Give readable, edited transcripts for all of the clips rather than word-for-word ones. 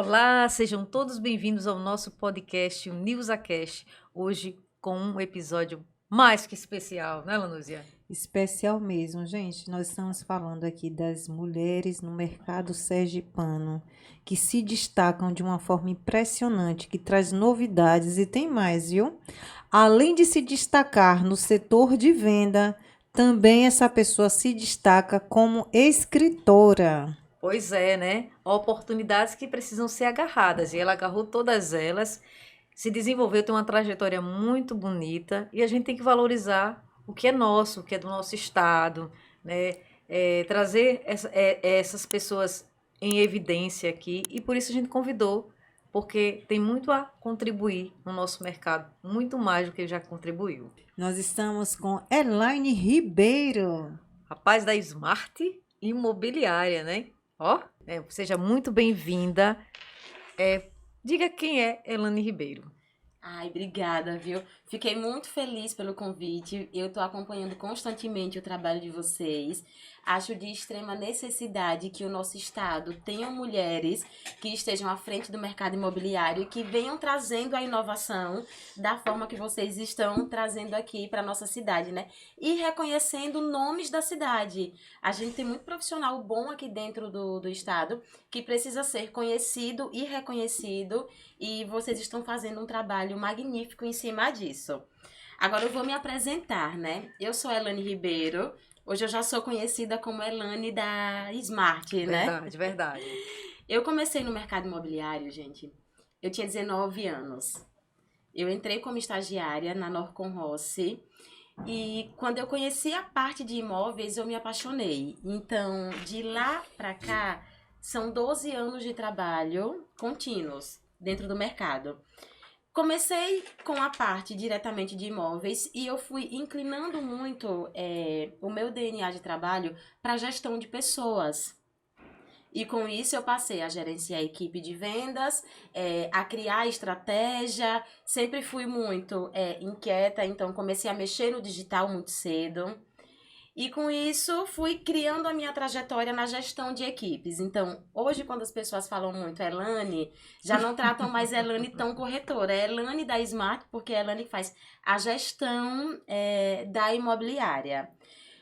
Olá, sejam todos bem-vindos ao nosso podcast, o NewsaCast, hoje com um episódio mais que especial, né, Lanúzia? Especial mesmo, gente. Nós estamos falando aqui das mulheres no mercado sergipano, que se destacam de uma forma impressionante, que traz novidades e tem mais, viu? Além de se destacar no setor de venda, também essa pessoa se destaca como escritora. Pois é, né? Oportunidades que precisam ser agarradas, e ela agarrou todas elas, se desenvolveu, tem uma trajetória muito bonita, e a gente tem que valorizar o que é nosso, o que é do nosso estado, né? Trazer essas pessoas em evidência aqui, e por isso a gente convidou, porque tem muito a contribuir no nosso mercado, muito mais do que já contribuiu. Nós estamos com Elaine Ribeiro. Rapaz da Smart Imobiliária, né? Ó, seja muito bem-vinda. Diga quem é Elaine Ribeiro. Ai, obrigada, viu? Fiquei muito feliz pelo convite. Eu estou acompanhando constantemente o trabalho de vocês. Acho de extrema necessidade que o nosso estado tenha mulheres que estejam à frente do mercado imobiliário e que venham trazendo a inovação da forma que vocês estão trazendo aqui para nossa cidade, né? E reconhecendo nomes da cidade. A gente tem muito profissional bom aqui dentro do estado que precisa ser conhecido e reconhecido, e vocês estão fazendo um trabalho magnífico em cima disso. Agora eu vou me apresentar, né? Eu sou Elaine Ribeiro. Hoje eu já sou conhecida como Elaine da Smart, né? Verdade, verdade. Eu comecei no mercado imobiliário, gente. Eu tinha 19 anos. Eu entrei como estagiária na Norcon Rossi. E quando eu conheci a parte de imóveis, eu me apaixonei. Então, de lá pra cá, são 12 anos de trabalho contínuos dentro do mercado. Comecei com a parte diretamente de imóveis e eu fui inclinando muito o meu DNA de trabalho para a gestão de pessoas. E com isso eu passei a gerenciar a equipe de vendas, a criar estratégia. Sempre fui muito inquieta, então comecei a mexer no digital muito cedo. E com isso, fui criando a minha trajetória na gestão de equipes. Então, hoje, quando as pessoas falam muito Elaine, já não tratam mais Elaine tão corretora. É Elaine da Smart, porque é Elaine que faz a gestão da imobiliária.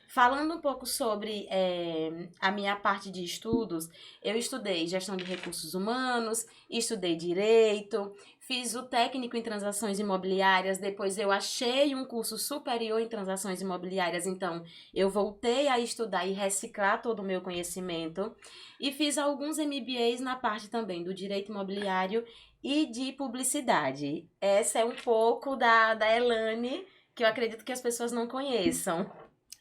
Falando um pouco sobre a minha parte de estudos, eu estudei gestão de recursos humanos, estudei direito, fiz o técnico em transações imobiliárias, depois eu achei um curso superior em transações imobiliárias, então eu voltei a estudar e reciclar todo o meu conhecimento e fiz alguns MBAs na parte também do direito imobiliário e de publicidade. Essa é um pouco da Elaine, que eu acredito que as pessoas não conheçam.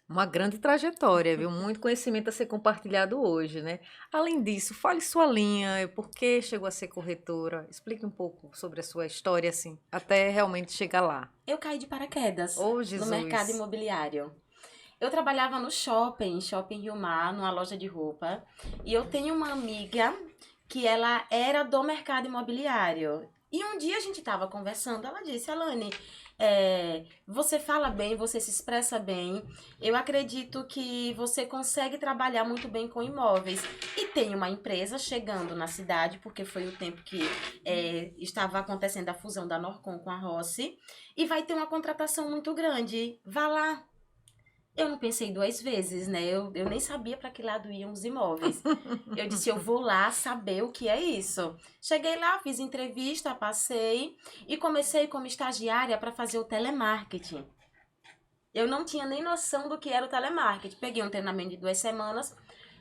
Uma grande trajetória, viu? Muito conhecimento a ser compartilhado hoje, né? Além disso, fale sua linha, por que chegou a ser corretora. Explique um pouco sobre a sua história, assim, até realmente chegar lá. Eu caí de paraquedas Oh, Jesus. no mercado imobiliário. Eu trabalhava no Shopping Rio Mar, numa loja de roupa. E eu tenho uma amiga que ela era do mercado imobiliário. E um dia a gente estava conversando, ela disse, Alane, você fala bem, você se expressa bem. Eu acredito que você consegue trabalhar muito bem com imóveis. E tem uma empresa chegando na cidade, porque foi o tempo que estava acontecendo a fusão da Norcon com a Rossi. E vai ter uma contratação muito grande. Vá lá. Eu não pensei duas vezes, né? Eu nem sabia para que lado iam os imóveis. Eu disse, eu vou lá saber o que é isso. Cheguei lá, fiz entrevista, passei e comecei como estagiária para fazer o telemarketing. Eu não tinha nem noção do que era o telemarketing. Peguei um treinamento de 2 semanas,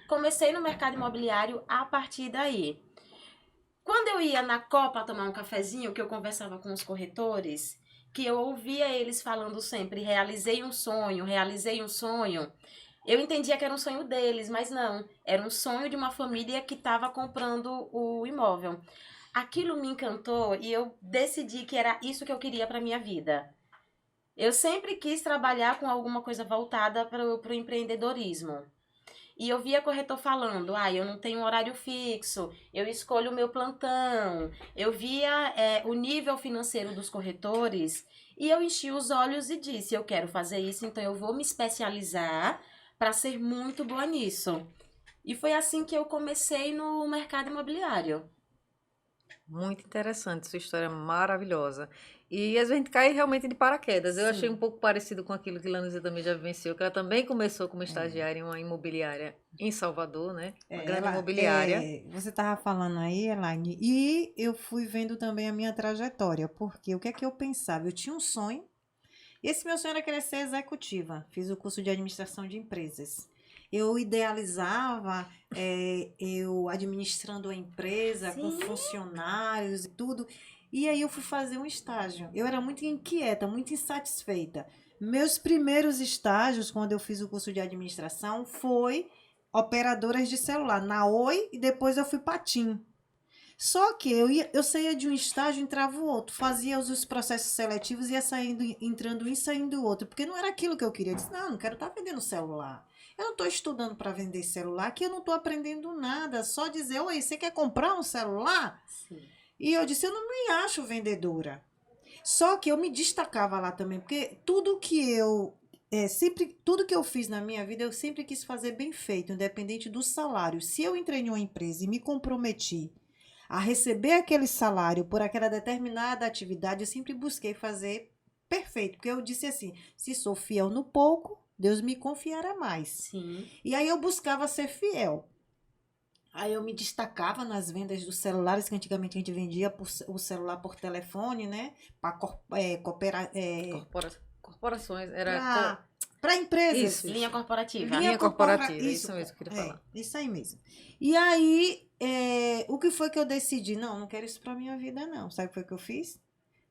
comecei no mercado imobiliário a partir daí. Quando eu ia na Copa tomar um cafezinho, que eu conversava com os corretores, que eu ouvia eles falando sempre, realizei um sonho, eu entendia que era um sonho deles, mas não, era um sonho de uma família que estava comprando o imóvel. Aquilo me encantou e eu decidi que era isso que eu queria para minha vida. Eu sempre quis trabalhar com alguma coisa voltada para o empreendedorismo. E eu via corretor falando, eu não tenho horário fixo, eu escolho o meu plantão. Eu via o nível financeiro dos corretores e eu enchi os olhos e disse, eu quero fazer isso, então eu vou me especializar para ser muito boa nisso. E foi assim que eu comecei no mercado imobiliário. Muito interessante, sua história é maravilhosa. E a gente cai realmente de paraquedas. Eu achei um Sim. pouco parecido com aquilo que Lanúzia também já vivenciou, que ela também começou como É. estagiária em uma imobiliária em Salvador, né? Uma É, grande imobiliária. você estava falando aí, Elaine, e eu fui vendo também a minha trajetória, porque o que é que eu pensava? Eu tinha um sonho, e esse meu sonho era querer ser executiva. Fiz o curso de administração de empresas. Eu idealizava, eu administrando a empresa com Sim. funcionários e tudo. E aí eu fui fazer um estágio. Eu era muito inquieta, muito insatisfeita. Meus primeiros estágios, quando eu fiz o curso de administração, foi operadoras de celular, na Oi, e depois eu fui para TIM. Só que eu saía de um estágio e entrava o outro, fazia os processos seletivos e ia saindo, entrando um e saindo o outro, porque não era aquilo que eu queria. Eu disse, não quero estar vendendo celular. Eu não estou estudando para vender celular, que eu não estou aprendendo nada, só dizer, oi, você quer comprar um celular? Sim. E eu disse, eu não me acho vendedora. Só que eu me destacava lá também, porque tudo que eu fiz na minha vida, eu sempre quis fazer bem feito, independente do salário. Se eu entrei em uma empresa e me comprometi a receber aquele salário por aquela determinada atividade, eu sempre busquei fazer perfeito, porque eu disse assim, se sou fiel no pouco, Deus me confiará mais. Sim. E aí eu buscava ser fiel. Aí eu me destacava nas vendas dos celulares, que antigamente a gente vendia o celular por telefone, né? Para Corporações, era. para empresas. Isso, Linha corporativa. Linha corporativa, Isso, isso mesmo que eu queria falar. isso aí mesmo. E aí, o que foi que eu decidi? Não quero isso para minha vida, não. Sabe o que foi que eu fiz?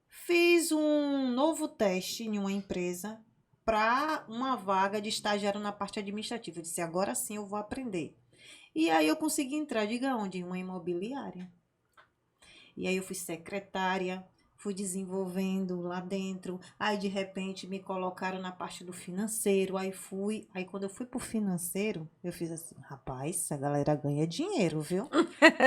Fiz um novo teste em uma empresa para uma vaga de estagiário na parte administrativa. Eu disse, agora sim eu vou aprender. E aí eu consegui entrar, diga onde? Em uma imobiliária. E aí eu fui secretária, fui desenvolvendo lá dentro. Aí de repente me colocaram na parte do financeiro. Aí quando eu fui pro financeiro, eu fiz assim, rapaz, essa galera ganha dinheiro, viu?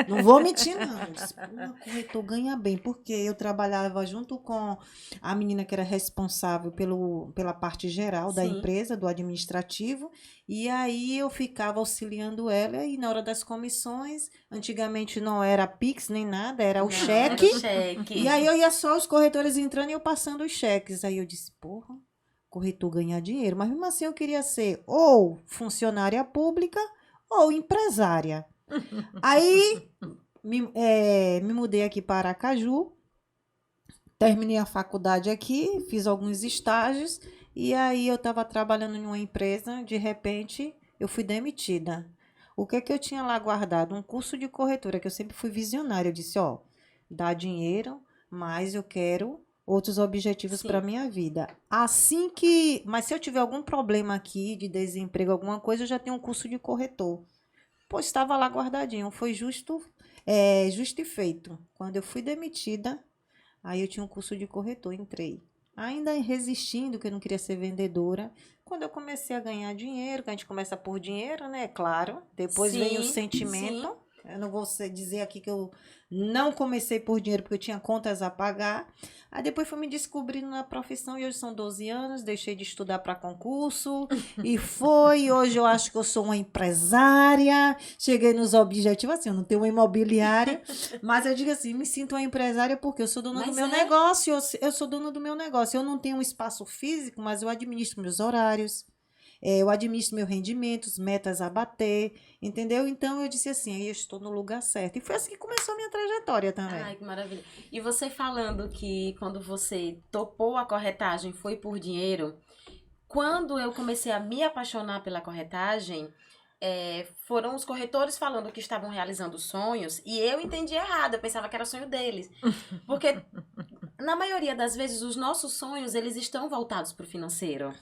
Não vou mentir, não. Eu disse, pô, corretor ganha bem, porque eu trabalhava junto com a menina que era responsável pela parte geral da Sim. empresa, do administrativo, e aí eu ficava auxiliando ela, e na hora das comissões, antigamente não era Pix nem nada, era o Não, cheque, era o cheque. e aí eu ia só os corretores entrando e eu passando os cheques. Aí eu disse, porra, corretor ganhar dinheiro, mas mesmo assim eu queria ser ou funcionária pública ou empresária. Aí me mudei aqui para Aracaju, terminei a faculdade aqui, fiz alguns estágios e aí eu estava trabalhando em uma empresa, de repente eu fui demitida. O que é que eu tinha lá guardado? Um curso de corretora, que eu sempre fui visionária. Eu disse, ó, dá dinheiro, mas eu quero outros objetivos para Sim. minha vida. Mas se eu tiver algum problema aqui de desemprego, alguma coisa, eu já tenho um curso de corretor. Pois estava lá guardadinho. Foi justo e feito. Quando eu fui demitida, aí eu tinha um curso de corretor, entrei. Ainda resistindo, que eu não queria ser vendedora. Quando eu comecei a ganhar dinheiro, que a gente começa por dinheiro, né? Claro. Depois vem o Sim, sentimento. sim. Eu não vou dizer aqui que eu não comecei por dinheiro, porque eu tinha contas a pagar. Aí depois fui me descobrindo na profissão e hoje são 12 anos, deixei de estudar para concurso hoje eu acho que eu sou uma empresária, cheguei nos objetivos, assim, eu não tenho uma imobiliária, mas eu digo assim, me sinto uma empresária porque eu sou dona do Mas meu é. negócio, eu sou dona do meu negócio, eu não tenho um espaço físico, mas eu administro meus horários, eu administro meus rendimentos, metas a bater, entendeu? Então eu disse assim, aí eu estou no lugar certo. E foi assim que começou a minha trajetória também. Ai, que maravilha. E você falando que quando você topou a corretagem foi por dinheiro, quando eu comecei a me apaixonar pela corretagem, foram os corretores falando que estavam realizando sonhos e eu entendi errado, eu pensava que era sonho deles. Porque na maioria das vezes os nossos sonhos, eles estão voltados para o financeiro.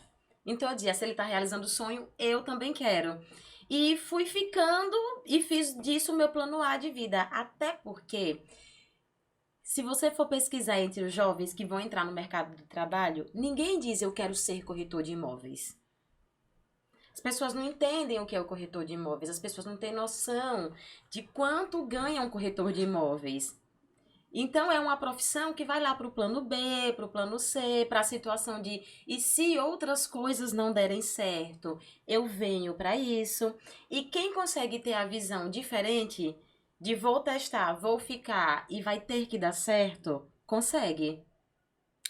Então eu dizia, se ele está realizando o sonho, eu também quero. E fui ficando e fiz disso o meu plano A de vida. Até porque, se você for pesquisar entre os jovens que vão entrar no mercado de trabalho, ninguém diz eu quero ser corretor de imóveis. As pessoas não entendem o que é o corretor de imóveis, as pessoas não têm noção de quanto ganha um corretor de imóveis. Então, é uma profissão que vai lá para o plano B, para o plano C, para a situação de e se outras coisas não derem certo, eu venho para isso. E quem consegue ter a visão diferente de vou testar, vou ficar e vai ter que dar certo, consegue.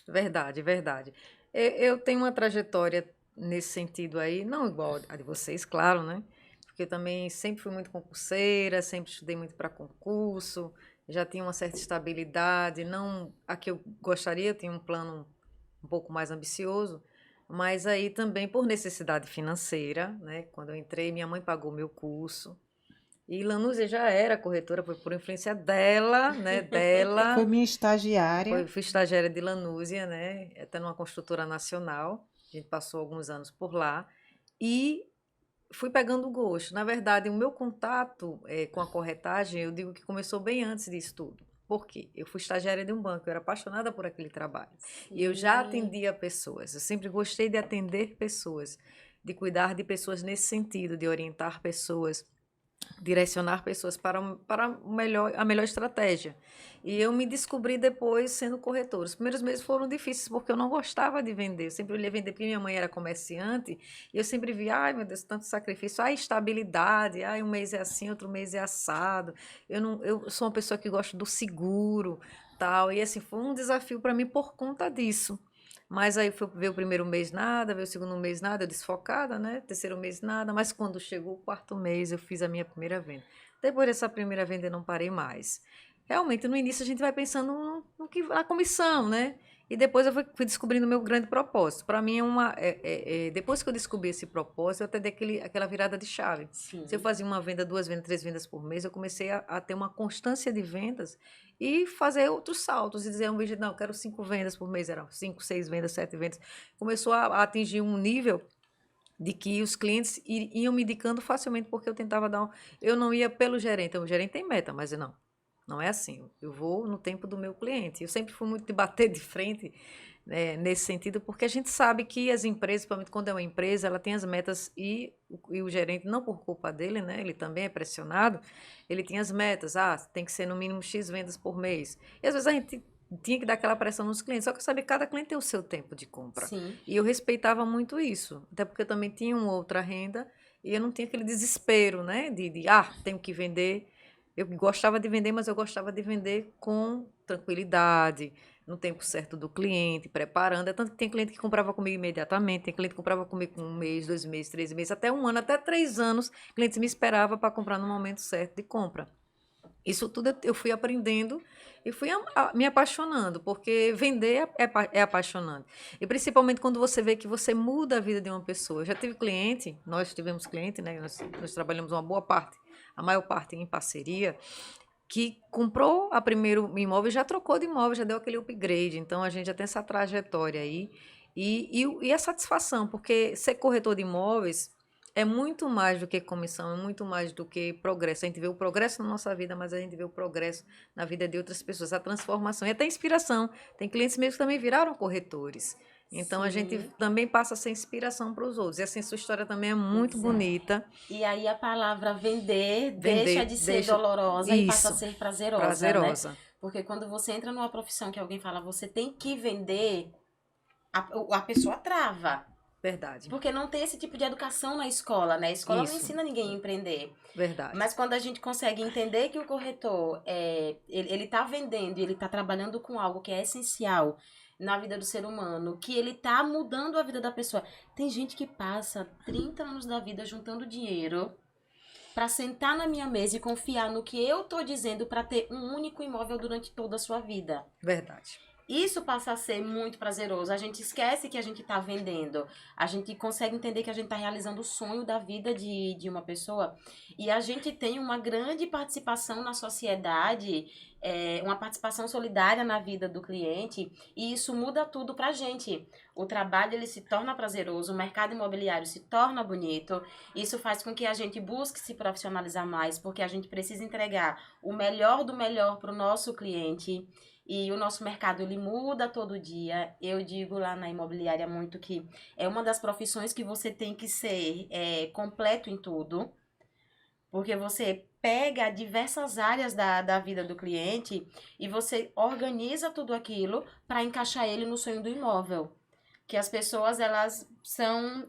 Verdade, verdade. Eu tenho uma trajetória nesse sentido aí, não igual a de vocês, claro, né? Porque eu também sempre fui muito concurseira, sempre estudei muito para concurso, já tinha uma certa estabilidade, não a que eu gostaria, eu tinha um plano um pouco mais ambicioso, mas aí também por necessidade financeira, né? Quando eu entrei, minha mãe pagou meu curso. E Lanúzia já era corretora, foi por influência dela, né? Foi Dela. minha estagiária. Fui estagiária de Lanúzia, né? Até numa construtora nacional. A gente passou alguns anos por lá. E fui pegando o gosto. Na verdade, o meu contato com a corretagem, eu digo que começou bem antes disso tudo. Por quê? Eu fui estagiária de um banco, eu era apaixonada por aquele trabalho. E eu já Sim. atendia pessoas. Eu sempre gostei de atender pessoas, de cuidar de pessoas nesse sentido, de orientar pessoas, direcionar pessoas para a melhor estratégia. E eu me descobri depois sendo corretora. Os primeiros meses foram difíceis porque eu não gostava de vender. Eu sempre ia vender porque minha mãe era comerciante e eu sempre via, ai meu Deus, tanto sacrifício, ai estabilidade, ai um mês é assim, outro mês é assado. Eu sou uma pessoa que gosta do seguro, tal. E assim, foi um desafio para mim por conta disso. Mas aí veio o primeiro mês nada, veio o segundo mês nada, eu desfocada, né? Terceiro mês nada, mas quando chegou o quarto mês, eu fiz a minha primeira venda. Depois dessa primeira venda, eu não parei mais. Realmente, no início, a gente vai pensando na comissão, né? E depois eu fui descobrindo o meu grande propósito. Para mim, depois que eu descobri esse propósito, eu até dei aquela virada de chave. Se eu Sim. fazia uma venda, duas vendas, três vendas por mês, eu comecei a ter uma constância de vendas e fazer outros saltos e dizer um vídeo, não, eu quero 5 vendas por mês, eram 5, 6 vendas, 7 vendas. Começou a atingir um nível de que os clientes iam me indicando facilmente porque eu tentava eu não ia pelo gerente, o gerente tem meta, mas eu não é assim. Eu vou no tempo do meu cliente. Eu sempre fui muito de bater de frente, né, nesse sentido, porque a gente sabe que as empresas, principalmente quando é uma empresa, ela tem as metas e o gerente, não por culpa dele, né, ele também é pressionado, ele tinha as metas, tem que ser no mínimo X vendas por mês. E às vezes a gente tinha que dar aquela pressão nos clientes, só que eu sabia que cada cliente tem o seu tempo de compra. Sim. E eu respeitava muito isso, até porque eu também tinha uma outra renda e eu não tinha aquele desespero, né, tenho que vender. Eu gostava de vender, mas eu gostava de vender com tranquilidade, no tempo certo do cliente, preparando. É tanto que tem cliente que comprava comigo imediatamente, tem cliente que comprava comigo com 1 mês, 2 meses, 3 meses, até um ano, até 3 anos, clientes me esperavam para comprar no momento certo de compra. Isso tudo eu fui aprendendo e fui me apaixonando, porque vender é apaixonante. E principalmente quando você vê que você muda a vida de uma pessoa. Eu já tive cliente, nós tivemos cliente, né? Nós trabalhamos uma boa parte, a maior parte em parceria, que comprou a primeiro imóvel e já trocou de imóvel, já deu aquele upgrade. Então a gente já tem essa trajetória aí. E a satisfação, porque ser corretor de imóveis é muito mais do que comissão, é muito mais do que progresso. A gente vê o progresso na nossa vida, mas a gente vê o progresso na vida de outras pessoas, a transformação e até inspiração. Tem clientes meus que também viraram corretores. Então a gente Sim. também passa a ser inspiração para os outros. E assim, sua história também é muito Pois é. bonita. E aí a palavra vender deixa Vender, de ser deixa dolorosa e passa a isso, ser prazerosa, né? prazerosa. Porque quando você entra numa profissão que alguém fala, você tem que vender, a pessoa trava. Verdade. Porque não tem esse tipo de educação na escola, né? A escola não Isso, ensina ninguém a empreender. verdade. Mas quando a gente consegue entender que o corretor ele tá vendendo e ele tá trabalhando com algo que é essencial na vida do ser humano, que ele tá mudando a vida da pessoa. Tem gente que passa 30 anos da vida juntando dinheiro para sentar na minha mesa e confiar no que eu tô dizendo para ter um único imóvel durante toda a sua vida. Verdade. Isso passa a ser muito prazeroso. A gente esquece que a gente está vendendo. A gente consegue entender que a gente está realizando o sonho da vida de uma pessoa. E a gente tem uma grande participação na sociedade, uma participação solidária na vida do cliente. E isso muda tudo para a gente. O trabalho ele se torna prazeroso, o mercado imobiliário se torna bonito. Isso faz com que a gente busque se profissionalizar mais, porque a gente precisa entregar o melhor do melhor para o nosso cliente. E o nosso mercado, ele muda todo dia. Eu digo lá na imobiliária muito que é uma das profissões que você tem que ser completo em tudo. Porque você pega diversas áreas da vida do cliente e você organiza tudo aquilo para encaixar ele no sonho do imóvel. Que as pessoas, elas são...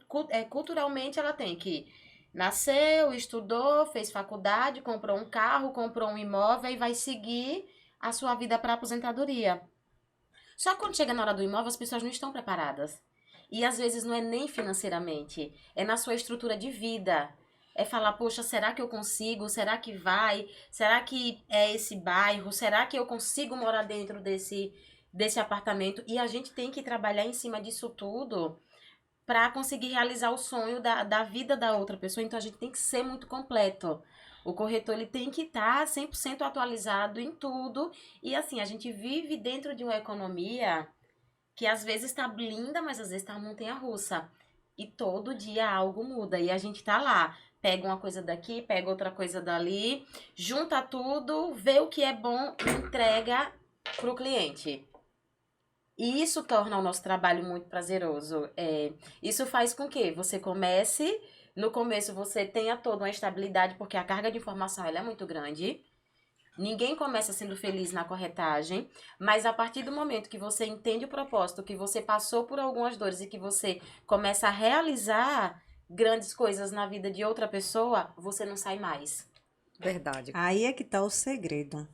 culturalmente, ela tem que Nasceu, estudou, fez faculdade, comprou um carro, comprou um imóvel e vai seguir a sua vida para aposentadoria. Só que quando chega na hora do imóvel, as pessoas não estão preparadas. E às vezes não é nem financeiramente, é na sua estrutura de vida. É falar, poxa, será que eu consigo? Será que vai? Será que é esse bairro? Será que eu consigo morar dentro desse apartamento? E a gente tem que trabalhar em cima disso tudo para conseguir realizar o sonho da vida da outra pessoa. Então a gente tem que ser muito completo. O corretor ele tem que estar 100% atualizado em tudo. E assim, a gente vive dentro de uma economia que às vezes está linda, mas às vezes está montanha-russa. E todo dia algo muda. E a gente tá lá, pega uma coisa daqui, pega outra coisa dali, junta tudo, vê o que é bom e entrega pro cliente. E isso torna o nosso trabalho muito prazeroso. Isso faz com que você comece, no começo você tenha toda uma estabilidade, porque a carga de informação ela é muito grande. Ninguém começa sendo feliz na corretagem, mas a partir do momento que você entende o propósito, que você passou por algumas dores e que você começa a realizar grandes coisas na vida de outra pessoa, você não sai mais. Verdade. Aí é que está o segredo.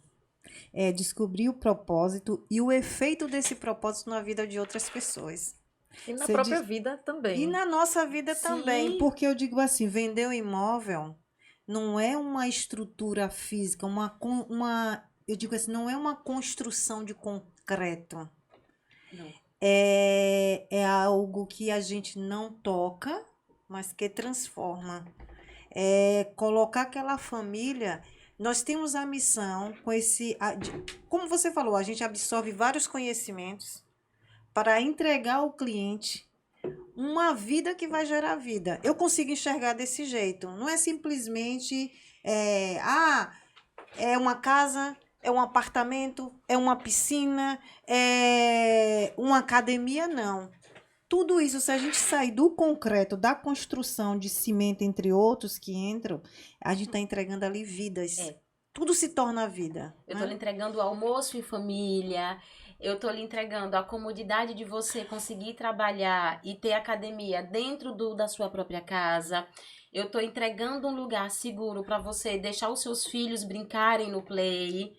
É descobrir o propósito e o efeito desse propósito na vida de outras pessoas. E na Você própria diz- vida também. E na nossa vida também, Sim. porque eu digo assim, vender um imóvel não é uma estrutura física, eu digo assim, não é uma construção de concreto. Não. É algo que a gente não toca, mas que transforma. É colocar aquela família. Nós temos a missão com como você falou, a gente absorve vários conhecimentos para entregar ao cliente uma vida que vai gerar vida. Eu consigo enxergar desse jeito. Não é simplesmente é uma casa, é um apartamento, é uma piscina, é uma academia, não. Tudo isso, se a gente sair do concreto, da construção de cimento, entre outros que entram, a gente está entregando ali vidas. É. Tudo se torna vida. Eu né? tô lhe entregando o almoço em família, eu tô lhe entregando a comodidade de você conseguir trabalhar e ter academia dentro da sua própria casa. Eu tô entregando um lugar seguro para você deixar os seus filhos brincarem no play.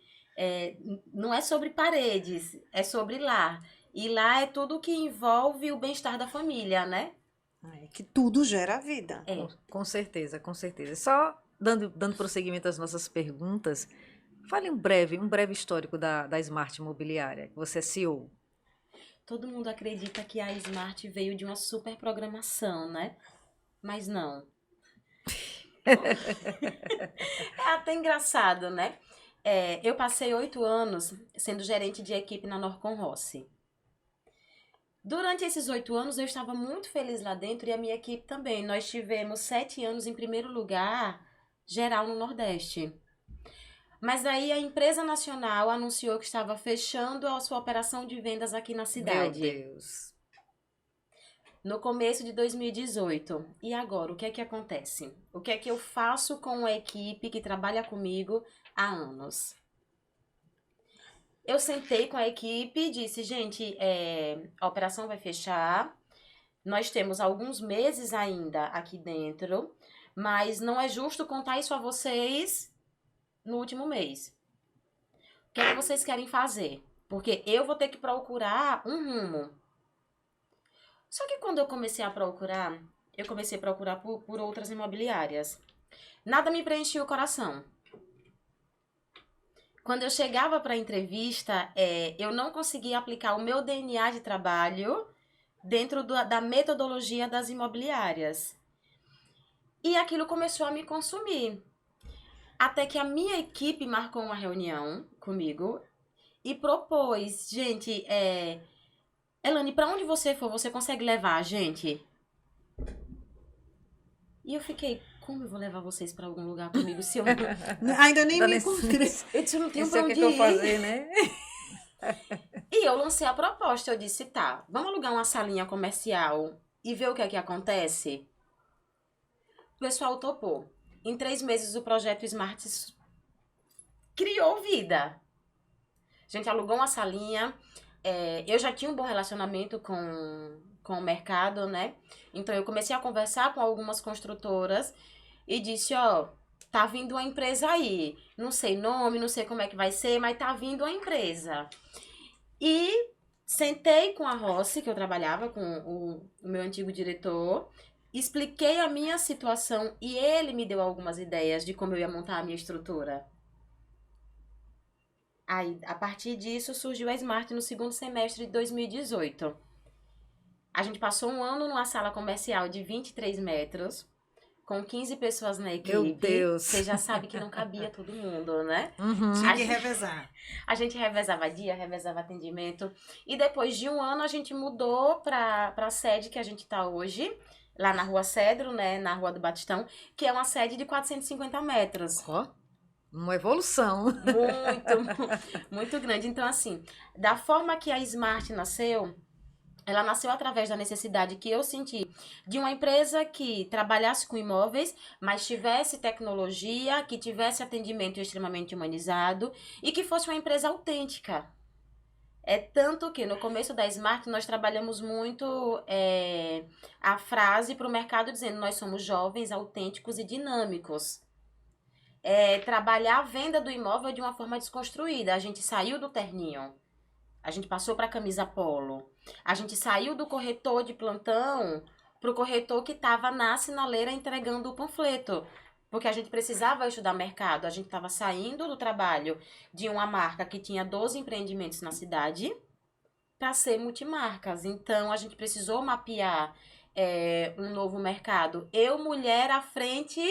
Não é sobre paredes, é sobre lar. E lá é tudo que envolve o bem-estar da família, né? Que tudo gera vida. É. Com certeza, com certeza. Só dando prosseguimento às nossas perguntas, fale um breve histórico da Smart Imobiliária, que você é CEO. Todo mundo acredita que a Smart veio de uma super programação, né? Mas não. É até engraçado, né? Eu passei 8 anos sendo gerente de equipe na Norcon Rossi. Durante esses 8 anos eu estava muito feliz lá dentro e a minha equipe também. Nós tivemos 7 anos em primeiro lugar geral no Nordeste. Mas aí a empresa nacional anunciou que estava fechando a sua operação de vendas aqui na cidade. Meu Deus. No começo de 2018. E agora, o que é que acontece? O que é que eu faço com a equipe que trabalha comigo há anos? Eu sentei com a equipe e disse, gente, a operação vai fechar. Nós temos alguns meses ainda aqui dentro, mas não é justo contar isso a vocês no último mês. O que é que vocês querem fazer? Porque eu vou ter que procurar um rumo. Só que quando eu comecei a procurar por outras imobiliárias. Nada me preenchia o coração. Quando eu chegava para a entrevista, eu não conseguia aplicar o meu DNA de trabalho dentro da metodologia das imobiliárias. E aquilo começou a me consumir. Até que a minha equipe marcou uma reunião comigo e propôs, gente, Elane, para onde você for, você consegue levar a gente? E eu fiquei, como eu vou levar vocês para algum lugar comigo se eu não... Ainda nem Dá me licença. encontrei. Eu disse, eu não tenho Isso pra é o onde que eu ir. fazer, né? E eu lancei a proposta, eu disse, tá, vamos alugar uma salinha comercial e ver o que é que acontece? O pessoal topou. Em 3 meses o projeto Smart criou vida. A gente alugou uma salinha, eu já tinha um bom relacionamento com o mercado, né? Então eu comecei a conversar com algumas construtoras e disse, ó, tá vindo uma empresa aí. Não sei nome, não sei como é que vai ser, mas tá vindo uma empresa. E sentei com a Rossi, que eu trabalhava com o meu antigo diretor, expliquei a minha situação e ele me deu algumas ideias de como eu ia montar a minha estrutura. Aí, a partir disso, surgiu a Smart no segundo semestre de 2018. A gente passou um ano numa sala comercial de 23 metros, com 15 pessoas na Meu equipe. Deus. Você já sabe que não cabia todo mundo, né? Uhum. Tinha que gente- revezar. A gente revezava dia, revezava atendimento. E depois de um ano, a gente mudou para a sede que a gente está hoje, lá na Rua Cedro, né? Na Rua do Batistão, que é uma sede de 450 metros. Ó, uma evolução. Muito grande. Então, assim, da forma que a Smart nasceu, ela nasceu através da necessidade que eu senti de uma empresa que trabalhasse com imóveis, mas tivesse tecnologia, que tivesse atendimento extremamente humanizado e que fosse uma empresa autêntica. É tanto que no começo da Smart nós trabalhamos muito a frase para o mercado dizendo nós somos jovens, autênticos e dinâmicos. Trabalhar a venda do imóvel de uma forma desconstruída. A gente saiu do terninho. A gente passou para a camisa polo. A gente saiu do corretor de plantão para o corretor que estava na sinaleira entregando o panfleto. Porque a gente precisava estudar mercado. A gente estava saindo do trabalho de uma marca que tinha 12 empreendimentos na cidade para ser multimarcas. Então, a gente precisou mapear um novo mercado. Eu, mulher, à frente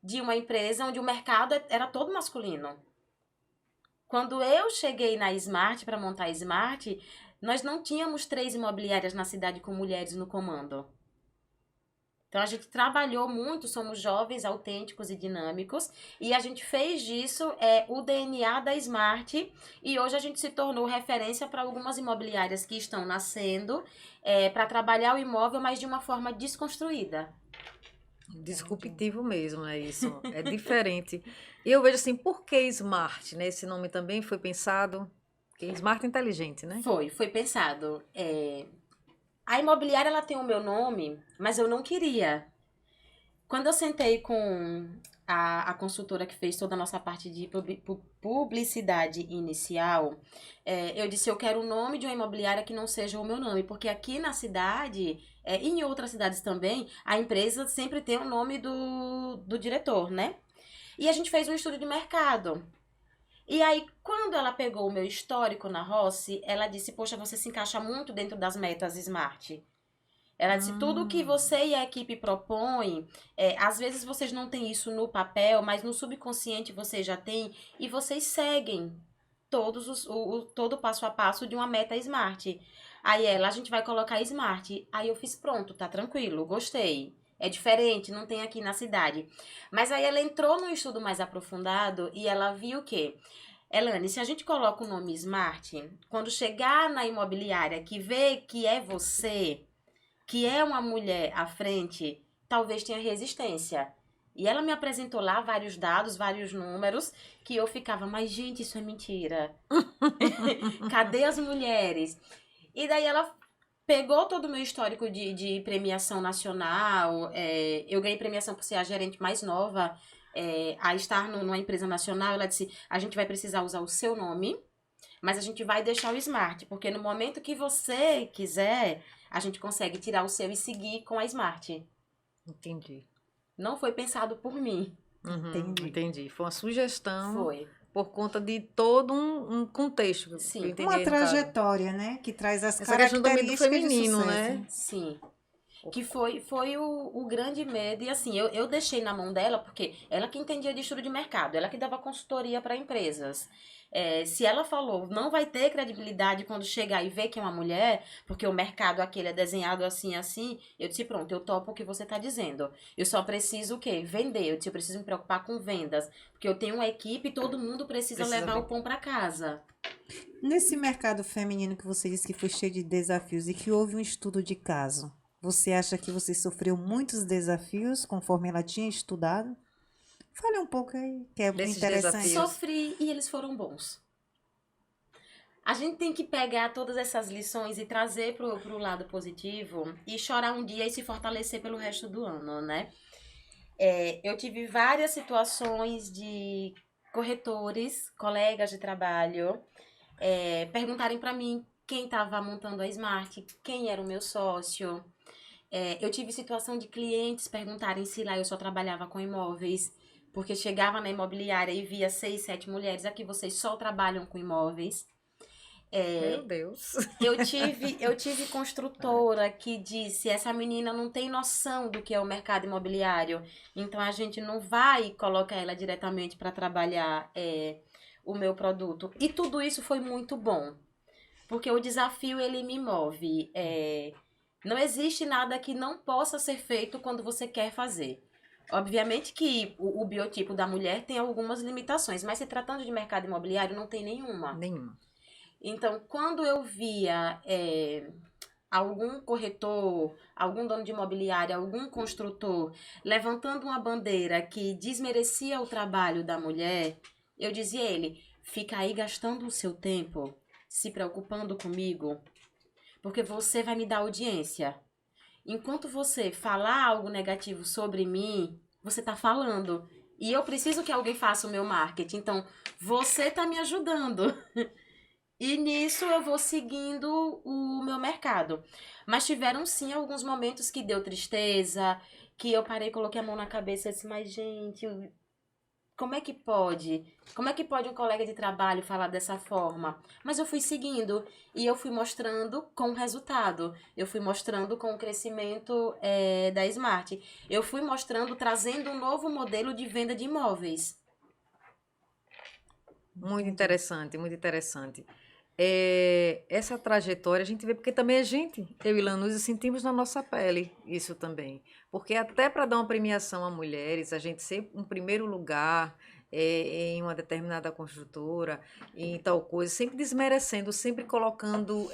de uma empresa onde o mercado era todo masculino. Quando eu cheguei na Smart para montar a Smart, nós não tínhamos 3 imobiliárias na cidade com mulheres no comando. Então a gente trabalhou muito, somos jovens, autênticos e dinâmicos, e a gente fez disso o DNA da Smart, e hoje a gente se tornou referência para algumas imobiliárias que estão nascendo para trabalhar o imóvel, mas de uma forma desconstruída. Disruptivo mesmo, é isso. É diferente. E eu vejo assim, por que Smart, né? Esse nome também foi pensado. Porque Smart é inteligente, né? Foi pensado. A imobiliária ela tem o meu nome, mas eu não queria. Quando eu sentei com a consultora que fez toda a nossa parte de publicidade inicial, eu disse, eu quero o nome de uma imobiliária que não seja o meu nome, porque aqui na cidade, e em outras cidades também, a empresa sempre tem o nome do diretor, né? E a gente fez um estudo de mercado. E aí, quando ela pegou o meu histórico na Rossi, ela disse, poxa, você se encaixa muito dentro das metas Smart. Ela disse, tudo que você e a equipe propõem, às vezes vocês não têm isso no papel, mas no subconsciente vocês já têm, e vocês seguem todo o passo a passo de uma meta Smart. Aí a gente vai colocar Smart. Aí eu fiz, pronto, tá tranquilo, gostei. É diferente, não tem aqui na cidade. Mas aí ela entrou num estudo mais aprofundado e ela viu que, Elane, se a gente coloca o nome Smart, quando chegar na imobiliária que vê que é você, que é uma mulher à frente, talvez tenha resistência. E ela me apresentou lá vários dados, vários números, que eu ficava, mas gente, isso é mentira. Cadê as mulheres? E daí ela pegou todo o meu histórico de premiação nacional. Eu ganhei premiação por ser a gerente mais nova a estar numa empresa nacional. Ela disse, a gente vai precisar usar o seu nome, mas a gente vai deixar o Smart, porque no momento que você quiser, a gente consegue tirar o seu e seguir com a Smart. Entendi. Não foi pensado por mim. Uhum, entendi. Foi uma sugestão Foi. por conta de todo um contexto. Que Sim. eu entendi Uma aí no caso. trajetória, né? Que traz as Essa questão também do características feminino, de sucesso. né? Sim. Que foi o grande medo. E assim, eu deixei na mão dela, porque ela que entendia de estudo de mercado, ela que dava consultoria para empresas. Se ela falou, não vai ter credibilidade quando chegar e ver que é uma mulher, porque o mercado aquele é desenhado assim, assim, eu disse, pronto, eu topo o que você está dizendo. Eu só preciso o quê? Vender. Eu disse, eu preciso me preocupar com vendas, porque eu tenho uma equipe e todo mundo precisa levar o pão para casa. Nesse mercado feminino que você disse que foi cheio de desafios e que houve um estudo de caso, você acha que você sofreu muitos desafios conforme ela tinha estudado? Fale um pouco aí, que é Desses interessante. desafios. Sofri e eles foram bons. A gente tem que pegar todas essas lições e trazer pro lado positivo e chorar um dia e se fortalecer pelo resto do ano, né? Eu tive várias situações de corretores, colegas de trabalho, perguntarem para mim quem estava montando a Smart, quem era o meu sócio. Eu tive situação de clientes perguntarem se lá eu só trabalhava com imóveis, porque chegava na imobiliária e via 6, 7 mulheres, aqui vocês só trabalham com imóveis. Meu Deus. Eu tive construtora que disse, essa menina não tem noção do que é o mercado imobiliário, então a gente não vai colocar ela diretamente para trabalhar o meu produto. E tudo isso foi muito bom, porque o desafio ele me move. Não existe nada que não possa ser feito quando você quer fazer. Obviamente que o biotipo da mulher tem algumas limitações, mas se tratando de mercado imobiliário não tem nenhuma. Nenhuma. Então, quando eu via algum corretor, algum dono de imobiliária, algum construtor levantando uma bandeira que desmerecia o trabalho da mulher, eu dizia a ele, fica aí gastando o seu tempo, se preocupando comigo, porque você vai me dar audiência. Enquanto você falar algo negativo sobre mim, você está falando. E eu preciso que alguém faça o meu marketing. Então, você está me ajudando. E nisso eu vou seguindo o meu mercado. Mas tiveram sim alguns momentos que deu tristeza, que eu parei, coloquei a mão na cabeça e disse, mas gente, como é que pode? Como é que pode um colega de trabalho falar dessa forma? Mas eu fui seguindo e eu fui mostrando com o resultado. Eu fui mostrando com o crescimento da Smart. Eu fui mostrando, trazendo um novo modelo de venda de imóveis. Muito Entendi. interessante, muito interessante. Essa trajetória a gente vê porque também a gente, eu e Lanús, sentimos na nossa pele isso também. Porque até para dar uma premiação a mulheres, a gente ser um primeiro lugar em uma determinada construtora, em tal coisa, sempre desmerecendo, sempre colocando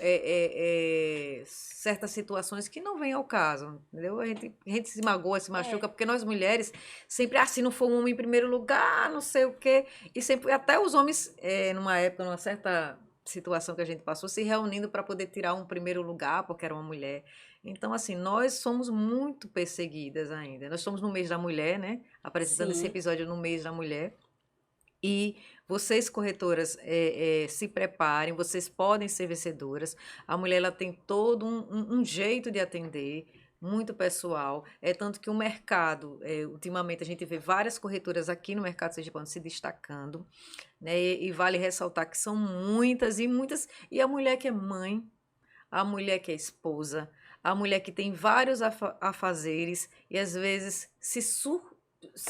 certas situações que não vêm ao caso, entendeu? A gente se magoa, se machuca, porque nós mulheres sempre, se não for um homem em primeiro lugar, não sei o quê. E sempre, até os homens, numa época, numa certa situação que a gente passou, se reunindo para poder tirar um primeiro lugar, porque era uma mulher. Então, assim, nós somos muito perseguidas ainda. Nós estamos no mês da mulher, né? Apresentando esse Sim, episódio no mês da mulher. E vocês, corretoras, se preparem, vocês podem ser vencedoras. A mulher ela tem todo um jeito de atender, muito pessoal. É tanto que o mercado, ultimamente a gente vê várias corretoras aqui no mercado sergipano se destacando, né? E vale ressaltar que são muitas e muitas. E a mulher que é mãe, a mulher que é esposa, a mulher que tem vários afazeres e às vezes se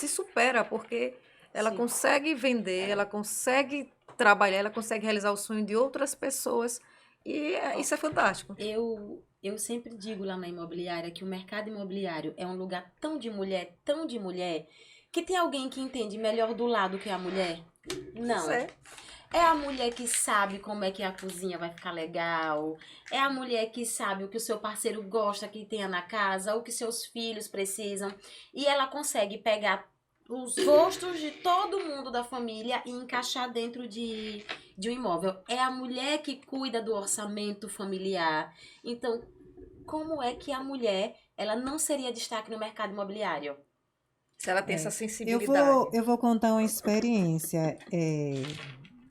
supera porque ela sim. consegue vender, ela consegue trabalhar, ela consegue realizar o sonho de outras pessoas e isso é fantástico. Eu sempre digo lá na imobiliária que o mercado imobiliário é um lugar tão de mulher, que tem alguém que entende melhor do lado que a mulher? Isso Não. é. É a mulher que sabe como é que a cozinha vai ficar legal. É a mulher que sabe o que o seu parceiro gosta que tenha na casa, o que seus filhos precisam. E ela consegue pegar os gostos de todo mundo da família e encaixar dentro de um imóvel. É a mulher que cuida do orçamento familiar. Então, como é que a mulher ela não seria destaque no mercado imobiliário? Se ela tem essa É, sensibilidade. eu vou contar uma experiência.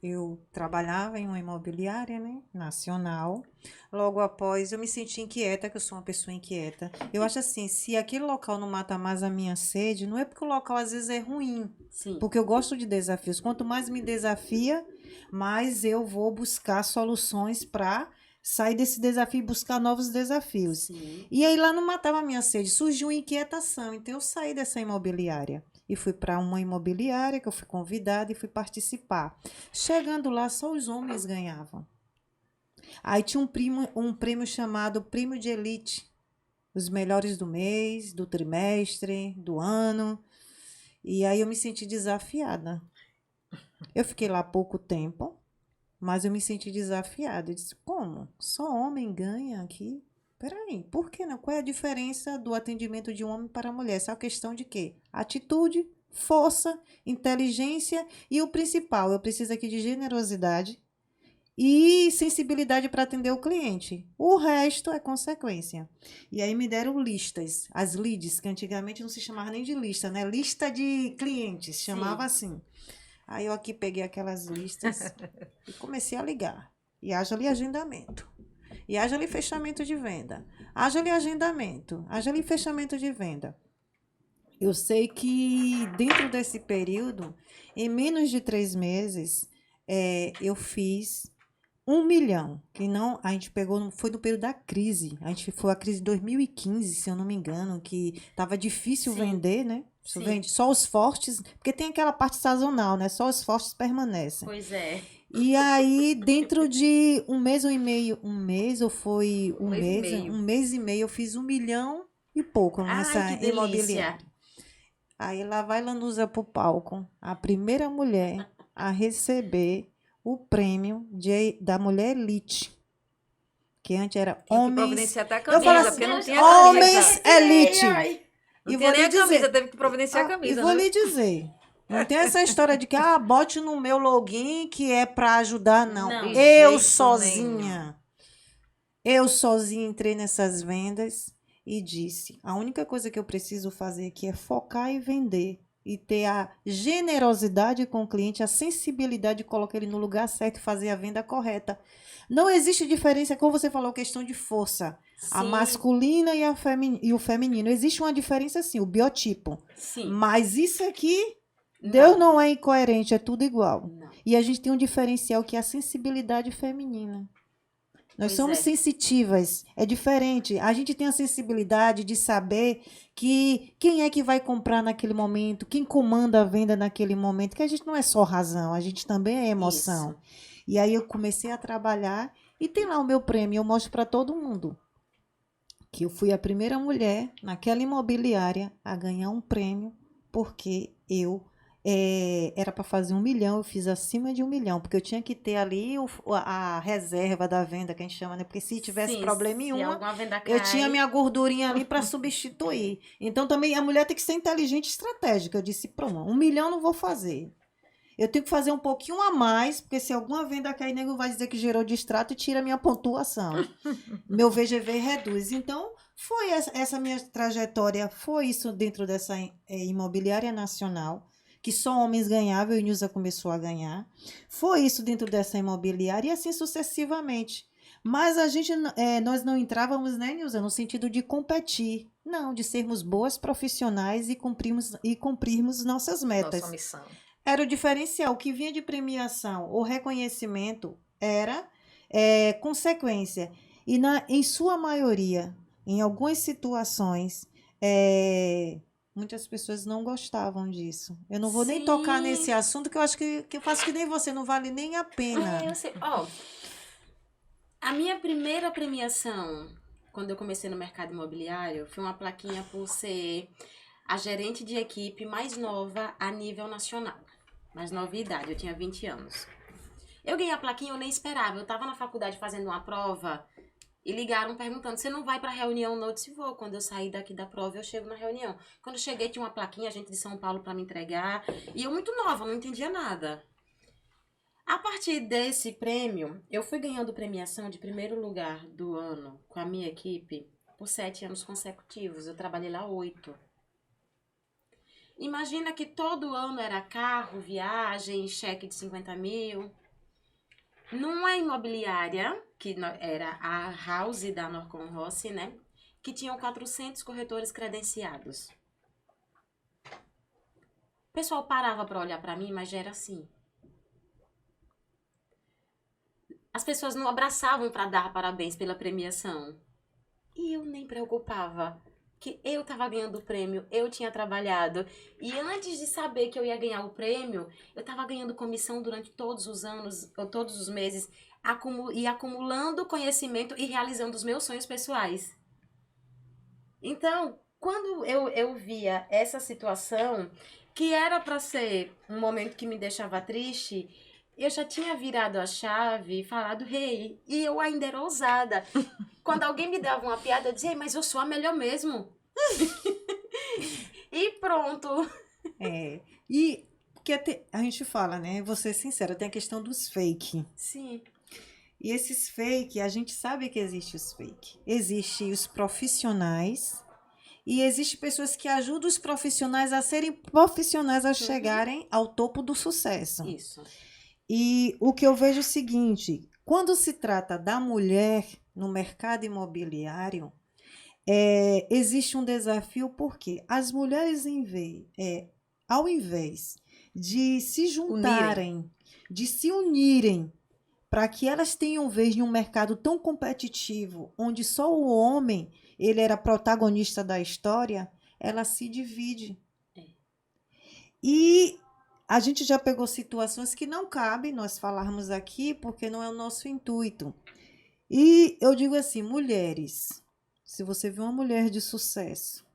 Eu trabalhava em uma imobiliária, né, nacional. Logo após, eu me senti inquieta, que eu sou uma pessoa inquieta. Eu acho assim, se aquele local não mata mais a minha sede, não é porque o local às vezes é ruim, Sim. porque eu gosto de desafios. Quanto mais me desafia, mais eu vou buscar soluções para sair desse desafio e buscar novos desafios. Sim. E aí lá não matava a minha sede, surgiu uma inquietação. Então eu saí dessa imobiliária e fui para uma imobiliária que eu fui convidada e fui participar. Chegando lá, só os homens ganhavam. Aí tinha um prêmio chamado Prêmio de Elite, os melhores do mês, do trimestre, do ano. E aí eu me senti desafiada. Eu fiquei lá pouco tempo, mas eu me senti desafiada. Eu disse, como? Só homem ganha aqui? Peraí, por que não? Qual é a diferença do atendimento de um homem para a mulher? Essa é a questão de quê? Atitude, força, inteligência e o principal, eu preciso aqui de generosidade e sensibilidade para atender o cliente. O resto é consequência. E aí me deram listas, as leads, que antigamente não se chamava nem de lista, né? Lista de clientes, chamava assim. Aí eu aqui peguei aquelas listas e comecei a ligar. E haja ali agendamento. E haja ali fechamento de venda. Haja ali agendamento. Haja ali fechamento de venda. Eu sei que dentro desse período, em menos de 3 meses, eu fiz 1 milhão. Que não, a gente pegou, foi no período da crise. A gente foi a crise de 2015, se eu não me engano, que estava difícil Sim. vender, né? Sim. Vende só os fortes, porque tem aquela parte sazonal, né? Só os fortes permanecem. Pois é. E aí, dentro de um mês ou meio, um mês ou foi Um mês e meio. um mês e meio, eu fiz 1 milhão e pouco nessa Ai, que delícia. imobiliária. Aí lá vai Lanusa pro palco, a primeira mulher a receber o prêmio da Mulher Elite. Que antes era Tinha que homens. providenciar até a Eu camisa, falo assim, porque não tinha camisa. homens elite. Ai. Não E tinha vou nem lhe a camisa, dizer. teve que providenciar a E camisa, vou né? lhe dizer. Não tem essa história de que, bote no meu login que é para ajudar, não. Não, de Eu jeito sozinha. Eu sozinha entrei nessas vendas e disse, a única coisa que eu preciso fazer aqui é focar e vender. E ter a generosidade com o cliente, a sensibilidade de colocar ele no lugar certo e fazer a venda correta. Não existe diferença, como você falou, questão de força. A Sim. masculina e o feminino. Existe uma diferença, sim, o biotipo. Sim. Mas isso aqui, Deus não é incoerente, é tudo igual. Não. E a gente tem um diferencial que é a sensibilidade feminina. Nós Pois somos é. sensitivas, é diferente. A gente tem a sensibilidade de saber que quem é que vai comprar naquele momento, quem comanda a venda naquele momento, que a gente não é só razão, a gente também é emoção. Isso. E aí eu comecei a trabalhar e tem lá o meu prêmio, eu mostro para todo mundo que eu fui a primeira mulher naquela imobiliária a ganhar um prêmio porque eu era para fazer 1 milhão, eu fiz acima de 1 milhão, porque eu tinha que ter ali a reserva da venda, que a gente chama, né? Porque se tivesse Sim, problema se nenhuma, alguma venda eu cai, tinha minha gordurinha ali para substituir. Então também a mulher tem que ser inteligente e estratégica. Eu disse, pronto, 1 milhão não vou fazer. Eu tenho que fazer um pouquinho a mais, porque se alguma venda cair, nego vai dizer que gerou distrato e tira minha pontuação. Meu VGV reduz. Então, foi essa minha trajetória, foi isso dentro dessa imobiliária nacional, que só homens ganhavam e o Nilza começou a ganhar. Foi isso dentro dessa imobiliária e assim sucessivamente. Mas a gente, nós não entrávamos, né, Nilza, no sentido de competir. Não, de sermos boas profissionais e cumprirmos nossas metas. Nossa missão. Era o diferencial. O que vinha de premiação ou reconhecimento era consequência. E em sua maioria, em algumas situações, muitas pessoas não gostavam disso. Eu não vou nem tocar Sim. nesse assunto, que eu acho que eu faço que nem você, não vale nem a pena. Eu sei. Ó, a minha primeira premiação, quando eu comecei no mercado imobiliário, foi uma plaquinha por ser a gerente de equipe mais nova a nível nacional. Mais nova em idade, eu tinha 20 anos. Eu ganhei a plaquinha, eu nem esperava. Eu estava na faculdade fazendo uma prova e ligaram perguntando, você não vai para a reunião? Não, eu disse, vou. Quando eu sair daqui da prova, eu chego na reunião. Quando eu cheguei, tinha uma plaquinha, gente de São Paulo para me entregar. E eu muito nova, não entendia nada. A partir desse prêmio, eu fui ganhando premiação de primeiro lugar do ano com a minha equipe por 7 anos consecutivos. Eu trabalhei lá 8. Imagina que todo ano era carro, viagem, cheque de 50 mil. Numa imobiliária, que era a House da Norcon Rossi, né? Que tinham 400 corretores credenciados. O pessoal parava para olhar para mim, mas já era assim. As pessoas não abraçavam para dar parabéns pela premiação. E eu nem preocupava. Que eu tava ganhando o prêmio, eu tinha trabalhado. E antes de saber que eu ia ganhar o prêmio, eu tava ganhando comissão durante todos os anos, ou todos os meses, e acumulando conhecimento e realizando os meus sonhos pessoais. Então, quando eu via essa situação, que era para ser um momento que me deixava triste, eu já tinha virado a chave e falado, hey, e eu ainda era ousada. Quando alguém me dava uma piada, eu dizia, mas eu sou a melhor mesmo. E pronto. E porque a gente fala, né? Vou ser sincera, tem a questão dos fake. Sim. E esses fake, a gente sabe que existe os fake. Existem os profissionais e existem pessoas que ajudam os profissionais a serem profissionais, a chegarem ao topo do sucesso. Isso. E o que eu vejo é o seguinte, quando se trata da mulher no mercado imobiliário, existe um desafio porque as mulheres, ao invés de se juntarem, de se unirem, para que elas tenham vez em um mercado tão competitivo, onde só o homem ele era protagonista da história, ela se divide. E a gente já pegou situações que não cabe nós falarmos aqui, porque não é o nosso intuito. E eu digo assim, mulheres, se você vê uma mulher de sucesso,